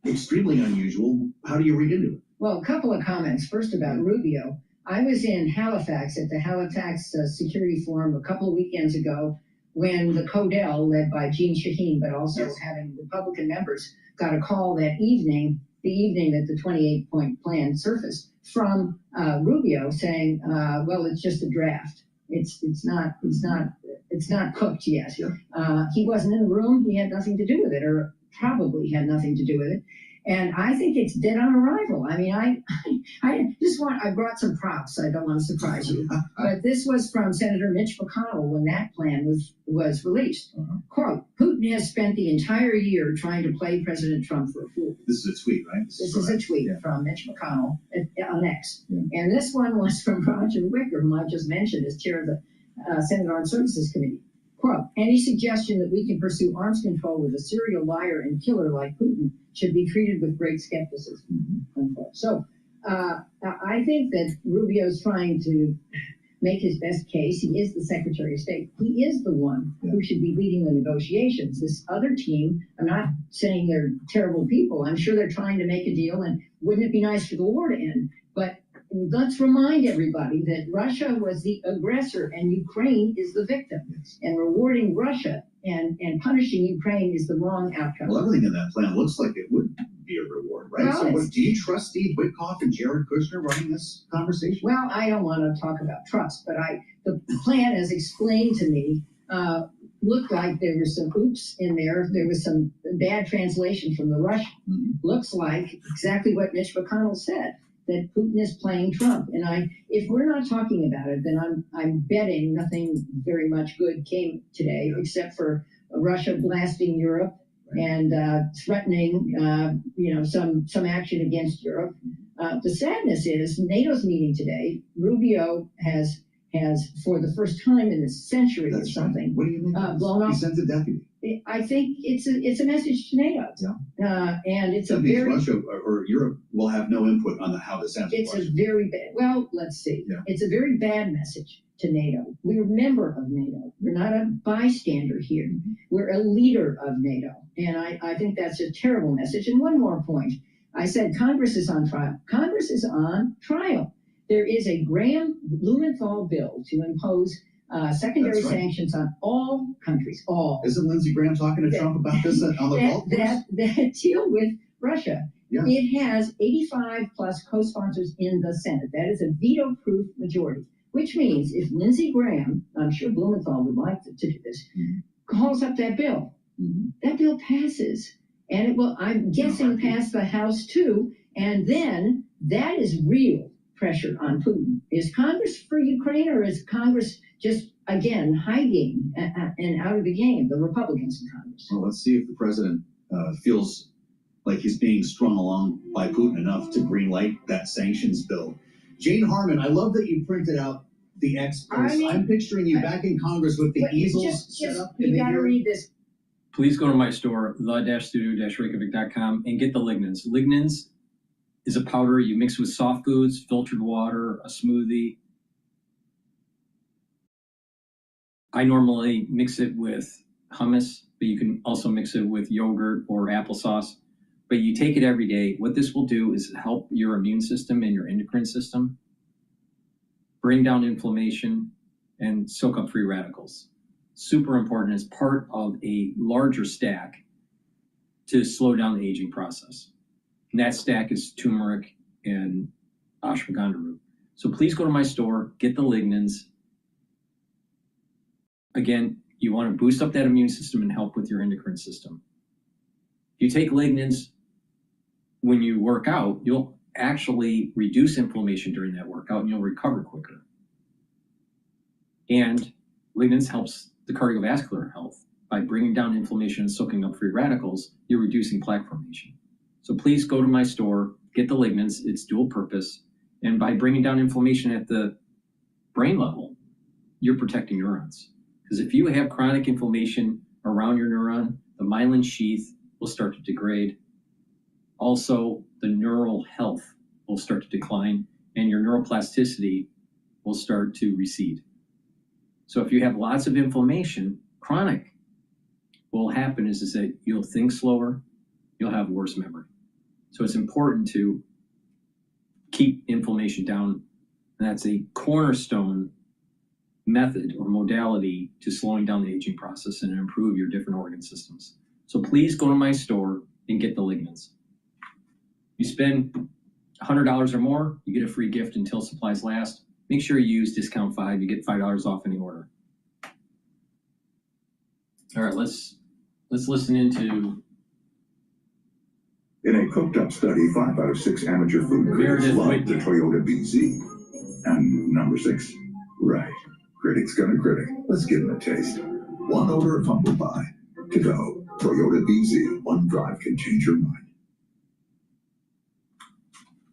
extremely unusual. How do you read into it? Well, a couple of comments. First about Rubio. I was in Halifax at the Halifax Security Forum a couple of weekends ago when the CODEL, led by Jean Shaheen, but also having Republican members, got a call that evening, the evening that the 28-point plan surfaced, from Rubio saying, well, it's just a draft. It's not cooked yet. He wasn't in the room. He had nothing to do with it, or probably had nothing to do with it. And I think it's dead on arrival. I mean, I brought some props. I don't want to surprise you, but this was from Senator Mitch McConnell when that plan was released. Quote, Putin has spent the entire year trying to play President Trump for a fool. This is a tweet, right? This is a tweet from Mitch McConnell on X. And this one was from Roger Wicker, whom I just mentioned as chair of the Senate Armed Services Committee. Quote, any suggestion that we can pursue arms control with a serial liar and killer like Putin should be treated with great skepticism. Unquote. So I think that Rubio's trying to make his best case. He is the Secretary of State. He is the one who should be leading the negotiations. This other team, I'm not saying they're terrible people. I'm sure they're trying to make a deal, and wouldn't it be nice for the war to end? But let's remind everybody that Russia was the aggressor and Ukraine is the victim. And rewarding Russia and punishing Ukraine is the wrong outcome. Well, everything in that plan looks like it would be a reward, right? Well, So do you trust Steve Witkoff and Jared Kushner running this conversation? Well, I don't want to talk about trust, but the plan as explained to me looked like there was some oops in there. There was some bad translation from the Russian. Looks like exactly what Mitch McConnell said, that Putin is playing Trump. And if we're not talking about it, then I'm betting nothing very much good came today, except for Russia blasting Europe and threatening, some action against Europe. The sadness is NATO's meeting today. Rubio has for the first time in this century or something, What do you mean? blown off. He sent a deputy. I think it's a message to NATO. And it's That a means very Russia or Europe will have no input on how this ends. it's a very bad, well, let's see. It's a very bad message to NATO. We're a member of NATO. We're not a bystander here. We're a leader of NATO. And I think that's a terrible message. And one more point. I said Congress is on trial. Congress is on trial. There is a Graham-Blumenthal bill to impose secondary sanctions on all countries, all. Isn't Lindsey Graham talking to Trump about this on the golf course? That deal with Russia. Yeah. It has 85 plus co-sponsors in the Senate. That is a veto-proof majority, which means if Lindsey Graham, I'm sure Blumenthal would like to do this, calls up that bill, that bill passes. And it will, I'm guessing, pass the House too. And then that is real pressure on Putin. Is Congress for Ukraine, or is Congress just, again, hiding and out of the game, the Republicans in Congress? Well, let's see if the president feels like he's being strung along by Putin enough to greenlight that sanctions bill. Jane Harmon, I love that you printed out the X post. I'm picturing you back in Congress with the easels set up. You got to read this. Please go to my store, the-studio-reykjavik.com, and get the lignans. Lignans is a powder you mix with soft foods, filtered water, a smoothie. I normally mix it with hummus, but you can also mix it with yogurt or applesauce. But you take it every day. What this will do is help your immune system and your endocrine system, bring down inflammation, and soak up free radicals. Super important as part of a larger stack to slow down the aging process. And that stack is turmeric and ashwagandha root. So please go to my store, get the lignans. Again, you want to boost up that immune system and help with your endocrine system. If you take lignans when you work out, you'll actually reduce inflammation during that workout and you'll recover quicker. And lignans helps the cardiovascular health. By bringing down inflammation and soaking up free radicals, you're reducing plaque formation. So please go to my store, get the lignans, it's dual purpose. And by bringing down inflammation at the brain level, you're protecting neurons. Because if you have chronic inflammation around your neuron, the myelin sheath will start to degrade. Also, the neural health will start to decline and your neuroplasticity will start to recede. So if you have lots of inflammation, chronic, what will happen is that you'll think slower, you'll have worse memory. So it's important to keep inflammation down. And that's a cornerstone method or modality to slowing down the aging process and improve your different organ systems. So please go to my store and get the lignans. You spend $100 or more, you get a free gift until supplies last. Make sure you use discount 5. You get $5 off any order. All right, let's listen into. In a cooked-up study, 5 out of 6 amateur food critics loved the Toyota BZ. And number 6, right, critic's gonna critic. Let's give him a taste. One order of humble pie. To go, Toyota BZ. One drive can change your mind.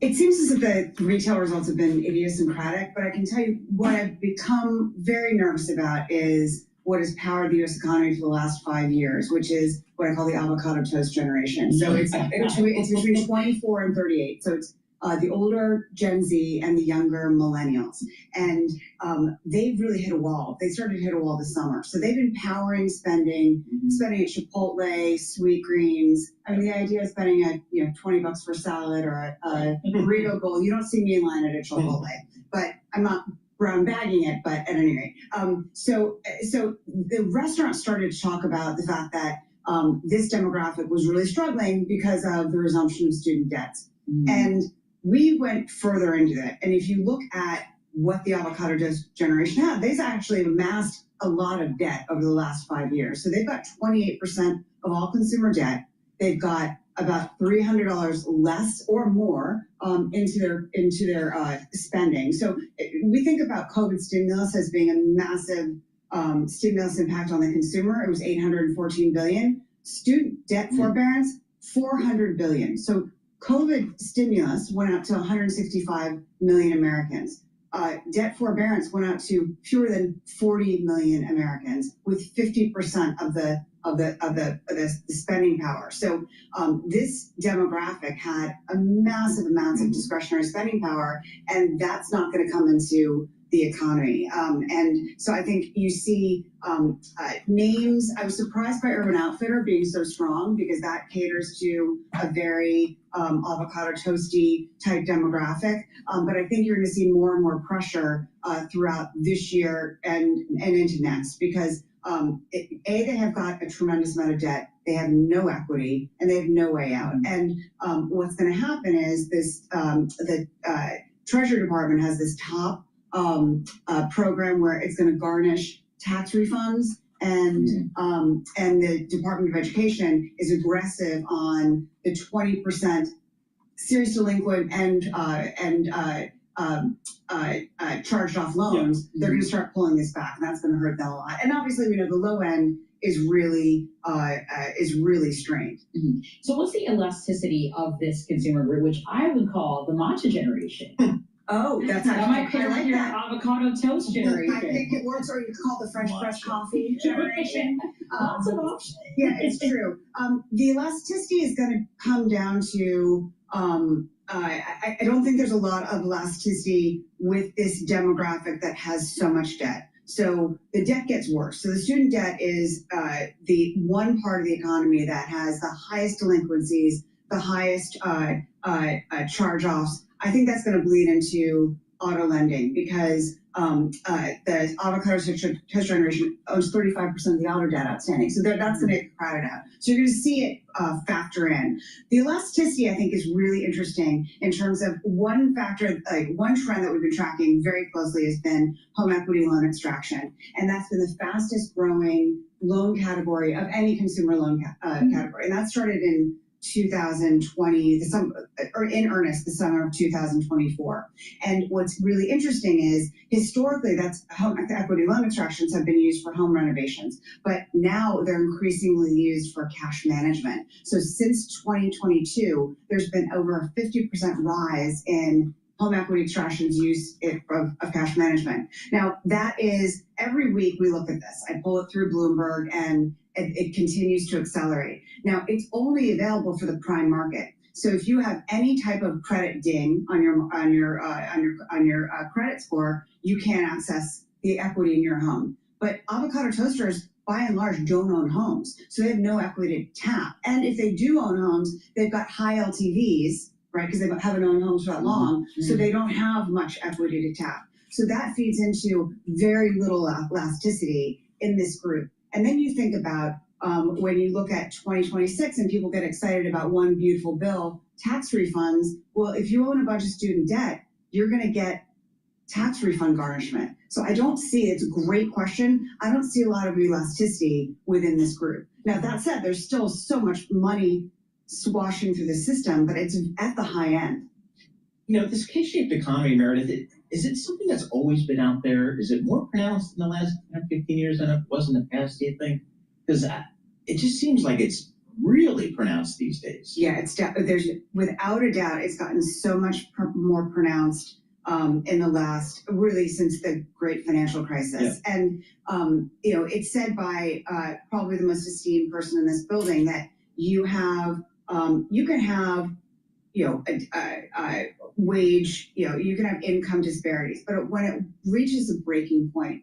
It seems as if the retail results have been idiosyncratic, but I can tell you what I've become very nervous about is what has powered the U.S. economy for the last 5 years, which is what I call the avocado toast generation. So it's between 24 and 38. So it's the older Gen Z and the younger millennials. And they've really hit a wall. They started to hit a wall this summer. So they've been powering spending at Chipotle, Sweetgreens. I mean, the idea of spending $20 for salad or a burrito bowl. You don't see me in line at a Chipotle, but I'm not brown bagging it, but at any rate. So the restaurants started to talk about the fact that this demographic was really struggling because of the resumption of student debts. And we went further into that. And if you look at what the avocado generation had, they've actually amassed a lot of debt over the last 5 years. So they've got 28% of all consumer debt. They've got about $300 less or more into their spending. So we think about COVID stimulus as being a massive stimulus impact on the consumer. It was $814 billion. Student debt forbearance, $400 billion. So COVID stimulus went out to 165 million Americans. Debt forbearance went out to fewer than 40 million Americans, with 50% of the spending power. So this demographic had a massive amounts of discretionary spending power, and that's not going to come into the economy. And so I think you see names. I was surprised by Urban Outfitter being so strong, because that caters to a very avocado toasty type demographic. But I think you're going to see more and more pressure throughout this year and into next, because they have got a tremendous amount of debt. They have no equity and they have no way out. And what's going to happen is this: the Treasury Department has this top program where it's going to garnish tax refunds, and the Department of Education is aggressive on the 20% serious delinquent and charged off loans. They're going to start pulling this back, and that's going to hurt them a lot. And obviously, we know the low end is really strained. So what's the elasticity of this consumer group, which I would call the matcha generation? Oh, that's that might I like your that. avocado toast generation. I think it works, or you could call the French press coffee generation. Lots of options. Yeah, it's true. The elasticity is going to come down to. I don't think there's a lot of elasticity with this demographic that has so much debt. So the debt gets worse. So the student debt is the one part of the economy that has the highest delinquencies, the highest charge-offs. I think that's going to bleed into auto lending, because the avocado toast generation owns 35% of the auto debt outstanding. So that's going to get crowded out. So you're going to see it factor in. The elasticity, I think, is really interesting in terms of one factor, like one trend that we've been tracking very closely has been home equity loan extraction. And that's been the fastest growing loan category of any consumer loan category. And that started in 2020, or in earnest, the summer of 2024. And what's really interesting is, historically, that's home equity loan extractions have been used for home renovations, but now they're increasingly used for cash management. So since 2022, there's been over a 50% rise in home equity extractions use of cash management. Now, that is, every week we look at this. I pull it through Bloomberg, and it continues to accelerate. Now, it's only available for the prime market. So if you have any type of credit ding on your credit score, you can't access the equity in your home. But avocado toasters, by and large, don't own homes, so they have no equity to tap. And if they do own homes, they've got high LTVs, right? Because they haven't owned homes for that long, so they don't have much equity to tap. So that feeds into very little elasticity in this group. And then you think about when you look at 2026 and people get excited about one beautiful bill, tax refunds. Well, if you own a bunch of student debt, you're going to get tax refund garnishment. So I don't see, it's a great question. I don't see a lot of elasticity within this group. Now, that said, there's still so much money swashing through the system, but it's at the high end. You know, this K-shaped economy, Meredith, is it something that's always been out there? Is it more pronounced in the last 15 years than it was in the past, do you think? Because it just seems like it's really pronounced these days. Yeah, there's without a doubt, it's gotten so much more pronounced in the last, really since the great financial crisis. Yeah. And, you know, it's said by probably the most esteemed person in this building that you can have wage, you can have income disparities, but when it reaches a breaking point,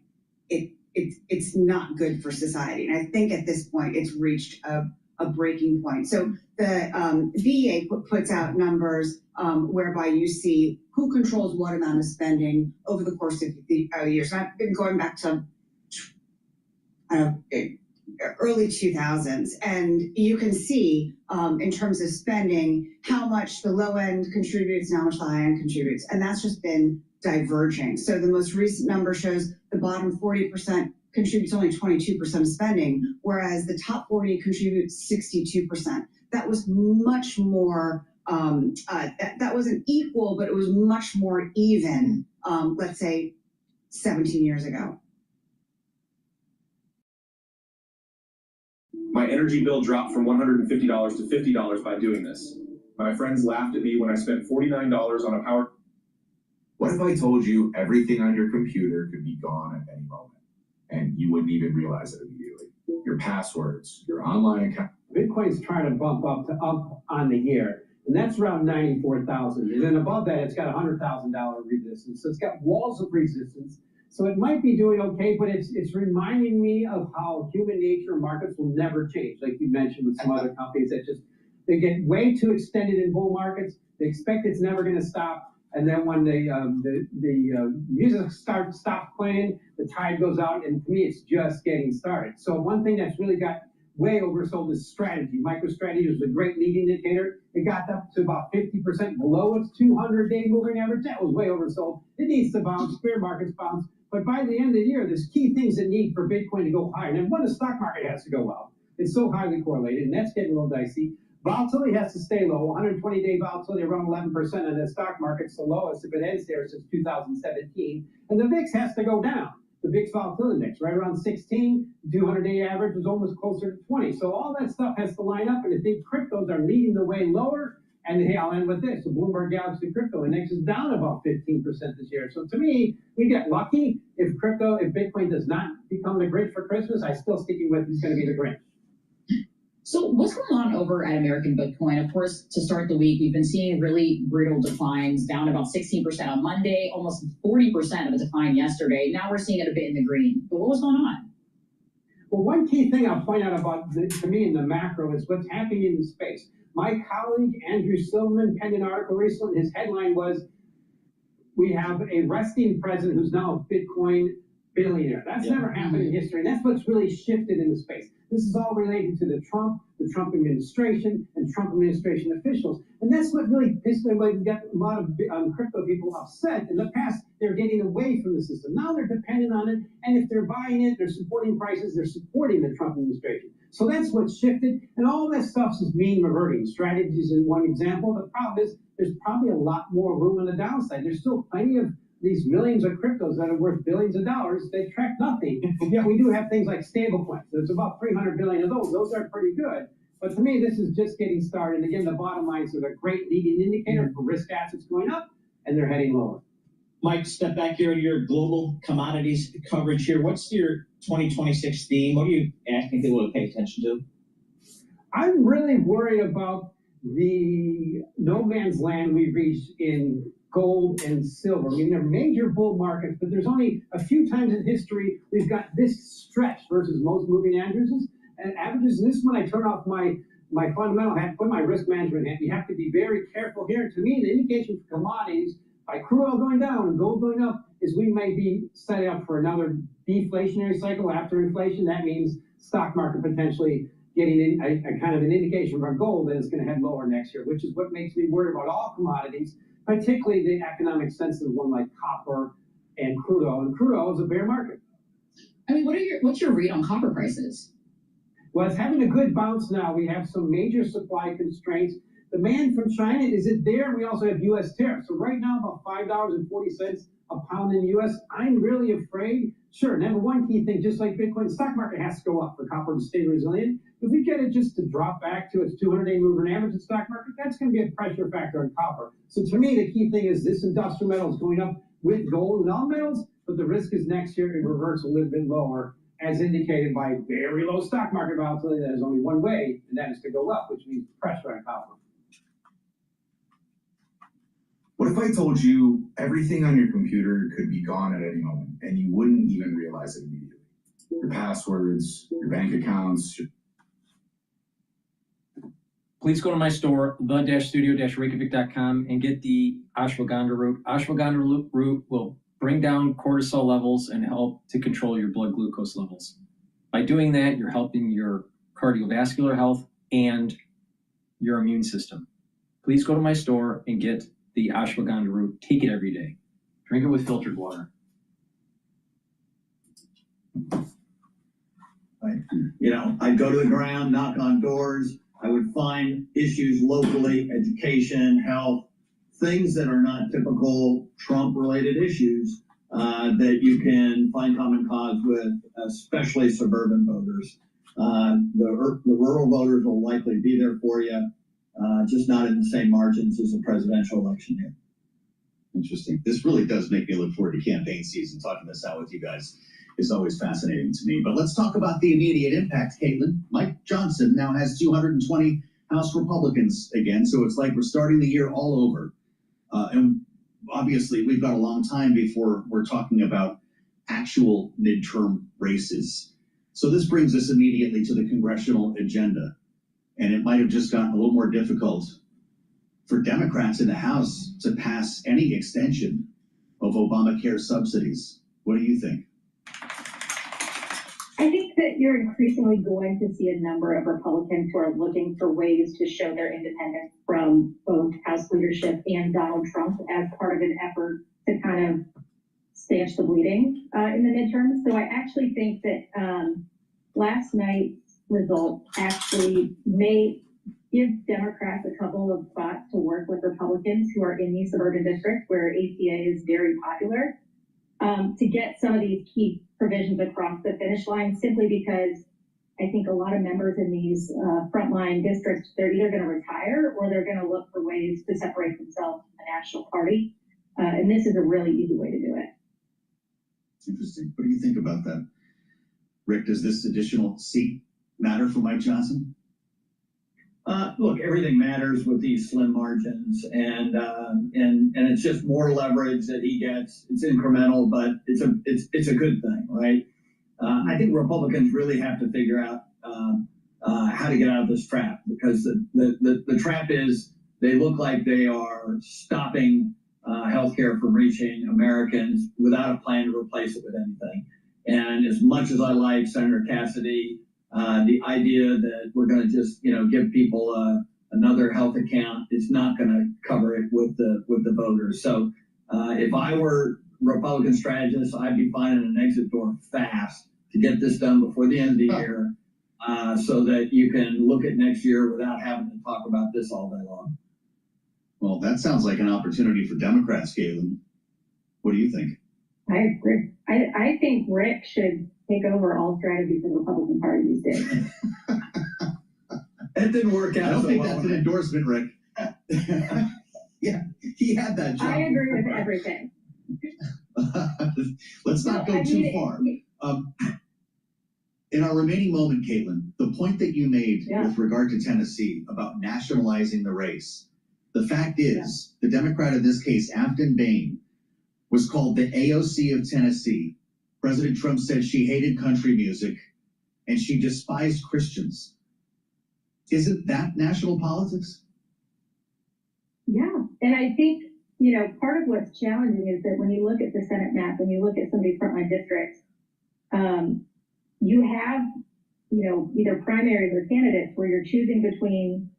it's not good for society. And I think at this point, it's reached a breaking point. So the VA puts out numbers whereby you see who controls what amount of spending over the course of the years. And I've been going back to early 2000s, and you can see in terms of spending how much the low end contributes and how much the high end contributes, and that's just been diverging. So the most recent number shows the bottom 40% contributes only 22% of spending, whereas the top 40 contributes 62%. That was much more, that wasn't equal, but it was much more even, let's say 17 years ago. My energy bill dropped from $150 to $50 by doing this. My friends laughed at me when I spent $49 on a power. What if I told you everything on your computer could be gone at any moment, and you wouldn't even realize it immediately? Your passwords, your online account. Bitcoin's trying to bump up on the year, and that's around 94,000. And then above that, it's got $100,000 resistance. So it's got walls of resistance. So it might be doing okay, but it's reminding me of how human nature and markets will never change, like you mentioned with some other companies that they get way too extended in bull markets. They expect it's never going to stop. And then when the music stops playing, the tide goes out, and to me, it's just getting started. So one thing that's really got way oversold is strategy. MicroStrategy was a great lead indicator. It got up to about 50% below its 200-day moving average. That was way oversold. It needs to bounce, bear markets bounce. But by the end of the year, there's key things that need for Bitcoin to go higher. And one, the stock market has to go up. It's so highly correlated, and that's getting a little dicey. Volatility has to stay low. 120-day volatility around 11%, and the stock market's the lowest if it ends there since 2017. And the VIX has to go down. The VIX volatility index, right around 16, 200-day average is almost closer to 20. So all that stuff has to line up, and the big cryptos are leading the way lower. And hey, I'll end with this. The Bloomberg Galaxy Crypto Index is down about 15% this year. So to me, we get lucky if Bitcoin does not become the Grinch for Christmas. I'm still sticking with it's going to be the Grinch. So what's going on over at American Bitcoin? Of course, to start the week, we've been seeing really brutal declines, down about 16% on Monday, almost 40% of a decline yesterday. Now we're seeing it a bit in the green. But what was going on? Well, one key thing I'll point out about, to me, in the macro is what's happening in the space. My colleague, Andrew Silverman, penned an article recently. His headline was, "We have a resting president who's now a Bitcoin billionaire." That's never happened in history. And that's what's really shifted in the space. This is all related to the Trump administration, and Trump administration officials. And that's what really pissed away, got a lot of crypto people upset. In the past, they're getting away from the system. Now they're dependent on it. And if they're buying it, they're supporting prices, they're supporting the Trump administration. So that's what's shifted. And all that stuff is mean reverting. Strategies is one example. The problem is there's probably a lot more room on the downside. There's still plenty of these millions of cryptos that are worth billions of dollars. They track nothing. Yet we do have things like stablecoins. There's about 300 billion of those. Those are pretty good. But to me, this is just getting started. And again, the bottom line is a great leading indicator for risk assets going up, and they're heading lower. Mike, step back here to your global commodities coverage here. What's your 2026 theme? What are you asking people to pay attention to? I'm really worried about the no man's land we reached in gold and silver. I mean, they're major bull markets, but there's only a few times in history we've got this stretch versus most moving averages. And averages, and this is when I turn off my fundamental hat, put my risk management hat. You have to be very careful here. To me, the indication for commodities, by crude oil going down and gold going up, is we may be setting up for another deflationary cycle after inflation. That means stock market potentially getting a kind of an indication from gold that it's going to head lower next year, which is what makes me worried about all commodities, particularly the economic sensitive one like copper and crude oil. And crude oil is a bear market. I mean, what's your read on copper prices? Well, it's having a good bounce now. We have some major supply constraints. Demand from China, is it there? We also have U.S. tariffs. So right now, about $5.40 a pound in the U.S. I'm really afraid. Sure, number one key thing, just like Bitcoin, the stock market has to go up for copper to stay resilient. If we get it just to drop back to its 200-day moving average in the stock market, that's going to be a pressure factor on copper. So to me, the key thing is this industrial metal is going up with gold and all metals, but the risk is next year it reverts a little bit lower, as indicated by very low stock market volatility. That is only one way, and that is to go up, which means pressure on copper. What if I told you everything on your computer could be gone at any moment and you wouldn't even realize it immediately? Your passwords, your bank accounts. Please go to my store, the-studio-reykjavik.com, and get the ashwagandha root. Ashwagandha root will bring down cortisol levels and help to control your blood glucose levels. By doing that, you're helping your cardiovascular health and your immune system. Please go to my store and get the ashwagandha root. Take it every day. Drink it with filtered water. You know, I'd go to the ground, knock on doors. I would find issues locally, education, health, things that are not typical Trump-related issues that you can find common cause with, especially suburban voters. The rural voters will likely be there for you, just not in the same margins as a presidential election year. Interesting. This really does make me look forward to campaign season. Talking this out with you guys is always fascinating to me. But let's talk about the immediate impact, Caitlin. Mike Johnson now has 220 House Republicans again, so it's like we're starting the year all over. And obviously, we've got a long time before we're talking about actual midterm races. So this brings us immediately to the congressional agenda. And it might have just gotten a little more difficult for Democrats in the House to pass any extension of Obamacare subsidies. What do you think? I think that you're increasingly going to see a number of Republicans who are looking for ways to show their independence from both House leadership and Donald Trump as part of an effort to kind of stanch the bleeding in the midterms. So I actually think that last night's result actually may give Democrats a couple of spots to work with Republicans who are in these suburban districts where ACA is very popular, to get some of these key provisions across the finish line, simply because I think a lot of members in these frontline districts, they're either going to retire or they're going to look for ways to separate themselves from the national party. And this is a really easy way to do it. Interesting. What do you think about that? Rick, does this additional seat matter for Mike Johnson? Look, everything matters with these slim margins, and it's just more leverage that he gets. It's incremental, but it's a good thing, right? I think Republicans really have to figure out how to get out of this trap, because the trap is they look like they are stopping healthcare from reaching Americans without a plan to replace it with anything. And as much as I like Senator Cassidy, the idea that we're going to just, give people another health account is not going to cover it with the voters. So if I were Republican strategist, I'd be finding an exit door fast to get this done before the end of the year, so that you can look at next year without having to talk about this all day long. Well, that sounds like an opportunity for Democrats, Galen. What do you think? I agree. I think Rick should take over all strategy for the Republican Party these days. It didn't work out. I don't think that's an endorsement, Rick. Yeah, he had that job. I agree with everything. Let's not go too far. In our remaining moment, Caitlin, the point that you made with regard to Tennessee about nationalizing the race, the fact is, the Democrat in this case, Afton Bain, was called the AOC of Tennessee. President Trump said she hated country music and she despised Christians. Isn't that national politics? Yeah, and I think, part of what's challenging is that when you look at the Senate map, when you look at some of these frontline districts, you have, either primaries or candidates where you're choosing between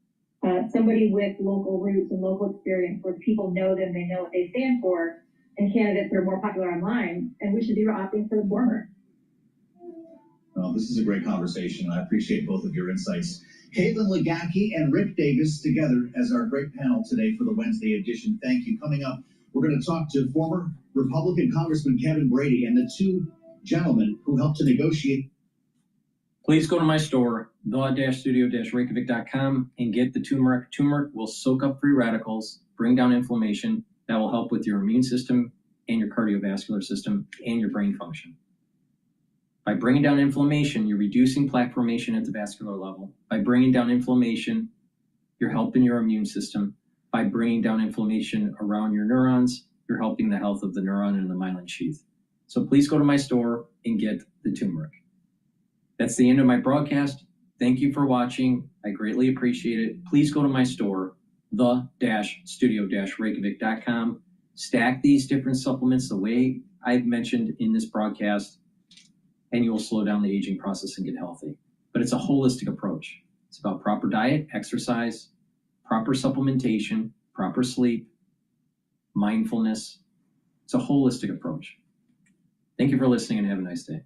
somebody with local roots and local experience where people know them, they know what they stand for, and candidates that are more popular online, and we should be opting for the former. Well, this is a great conversation, and I appreciate both of your insights. Caitlin Legacki and Rick Davis together as our great panel today for the Wednesday edition. Thank you. Coming up, we're going to talk to former Republican Congressman Kevin Brady and the two gentlemen who helped to negotiate. Please go to my store, the-studio-reykjavik.com, and get the turmeric. Turmeric will soak up free radicals, bring down inflammation. That will help with your immune system and your cardiovascular system and your brain function. By bringing down inflammation, you're reducing plaque formation at the vascular level. By bringing down inflammation, you're helping your immune system. By bringing down inflammation around your neurons, you're helping the health of the neuron and the myelin sheath. So please go to my store and get the turmeric. That's the end of my broadcast. Thank you for watching. I greatly appreciate it. Please go to my store, the-studio-reykjavik.com. Stack these different supplements the way I've mentioned in this broadcast, and you will slow down the aging process and get healthy. But it's a holistic approach. It's about proper diet, exercise, proper supplementation, proper sleep, mindfulness. It's a holistic approach. Thank you for listening and have a nice day.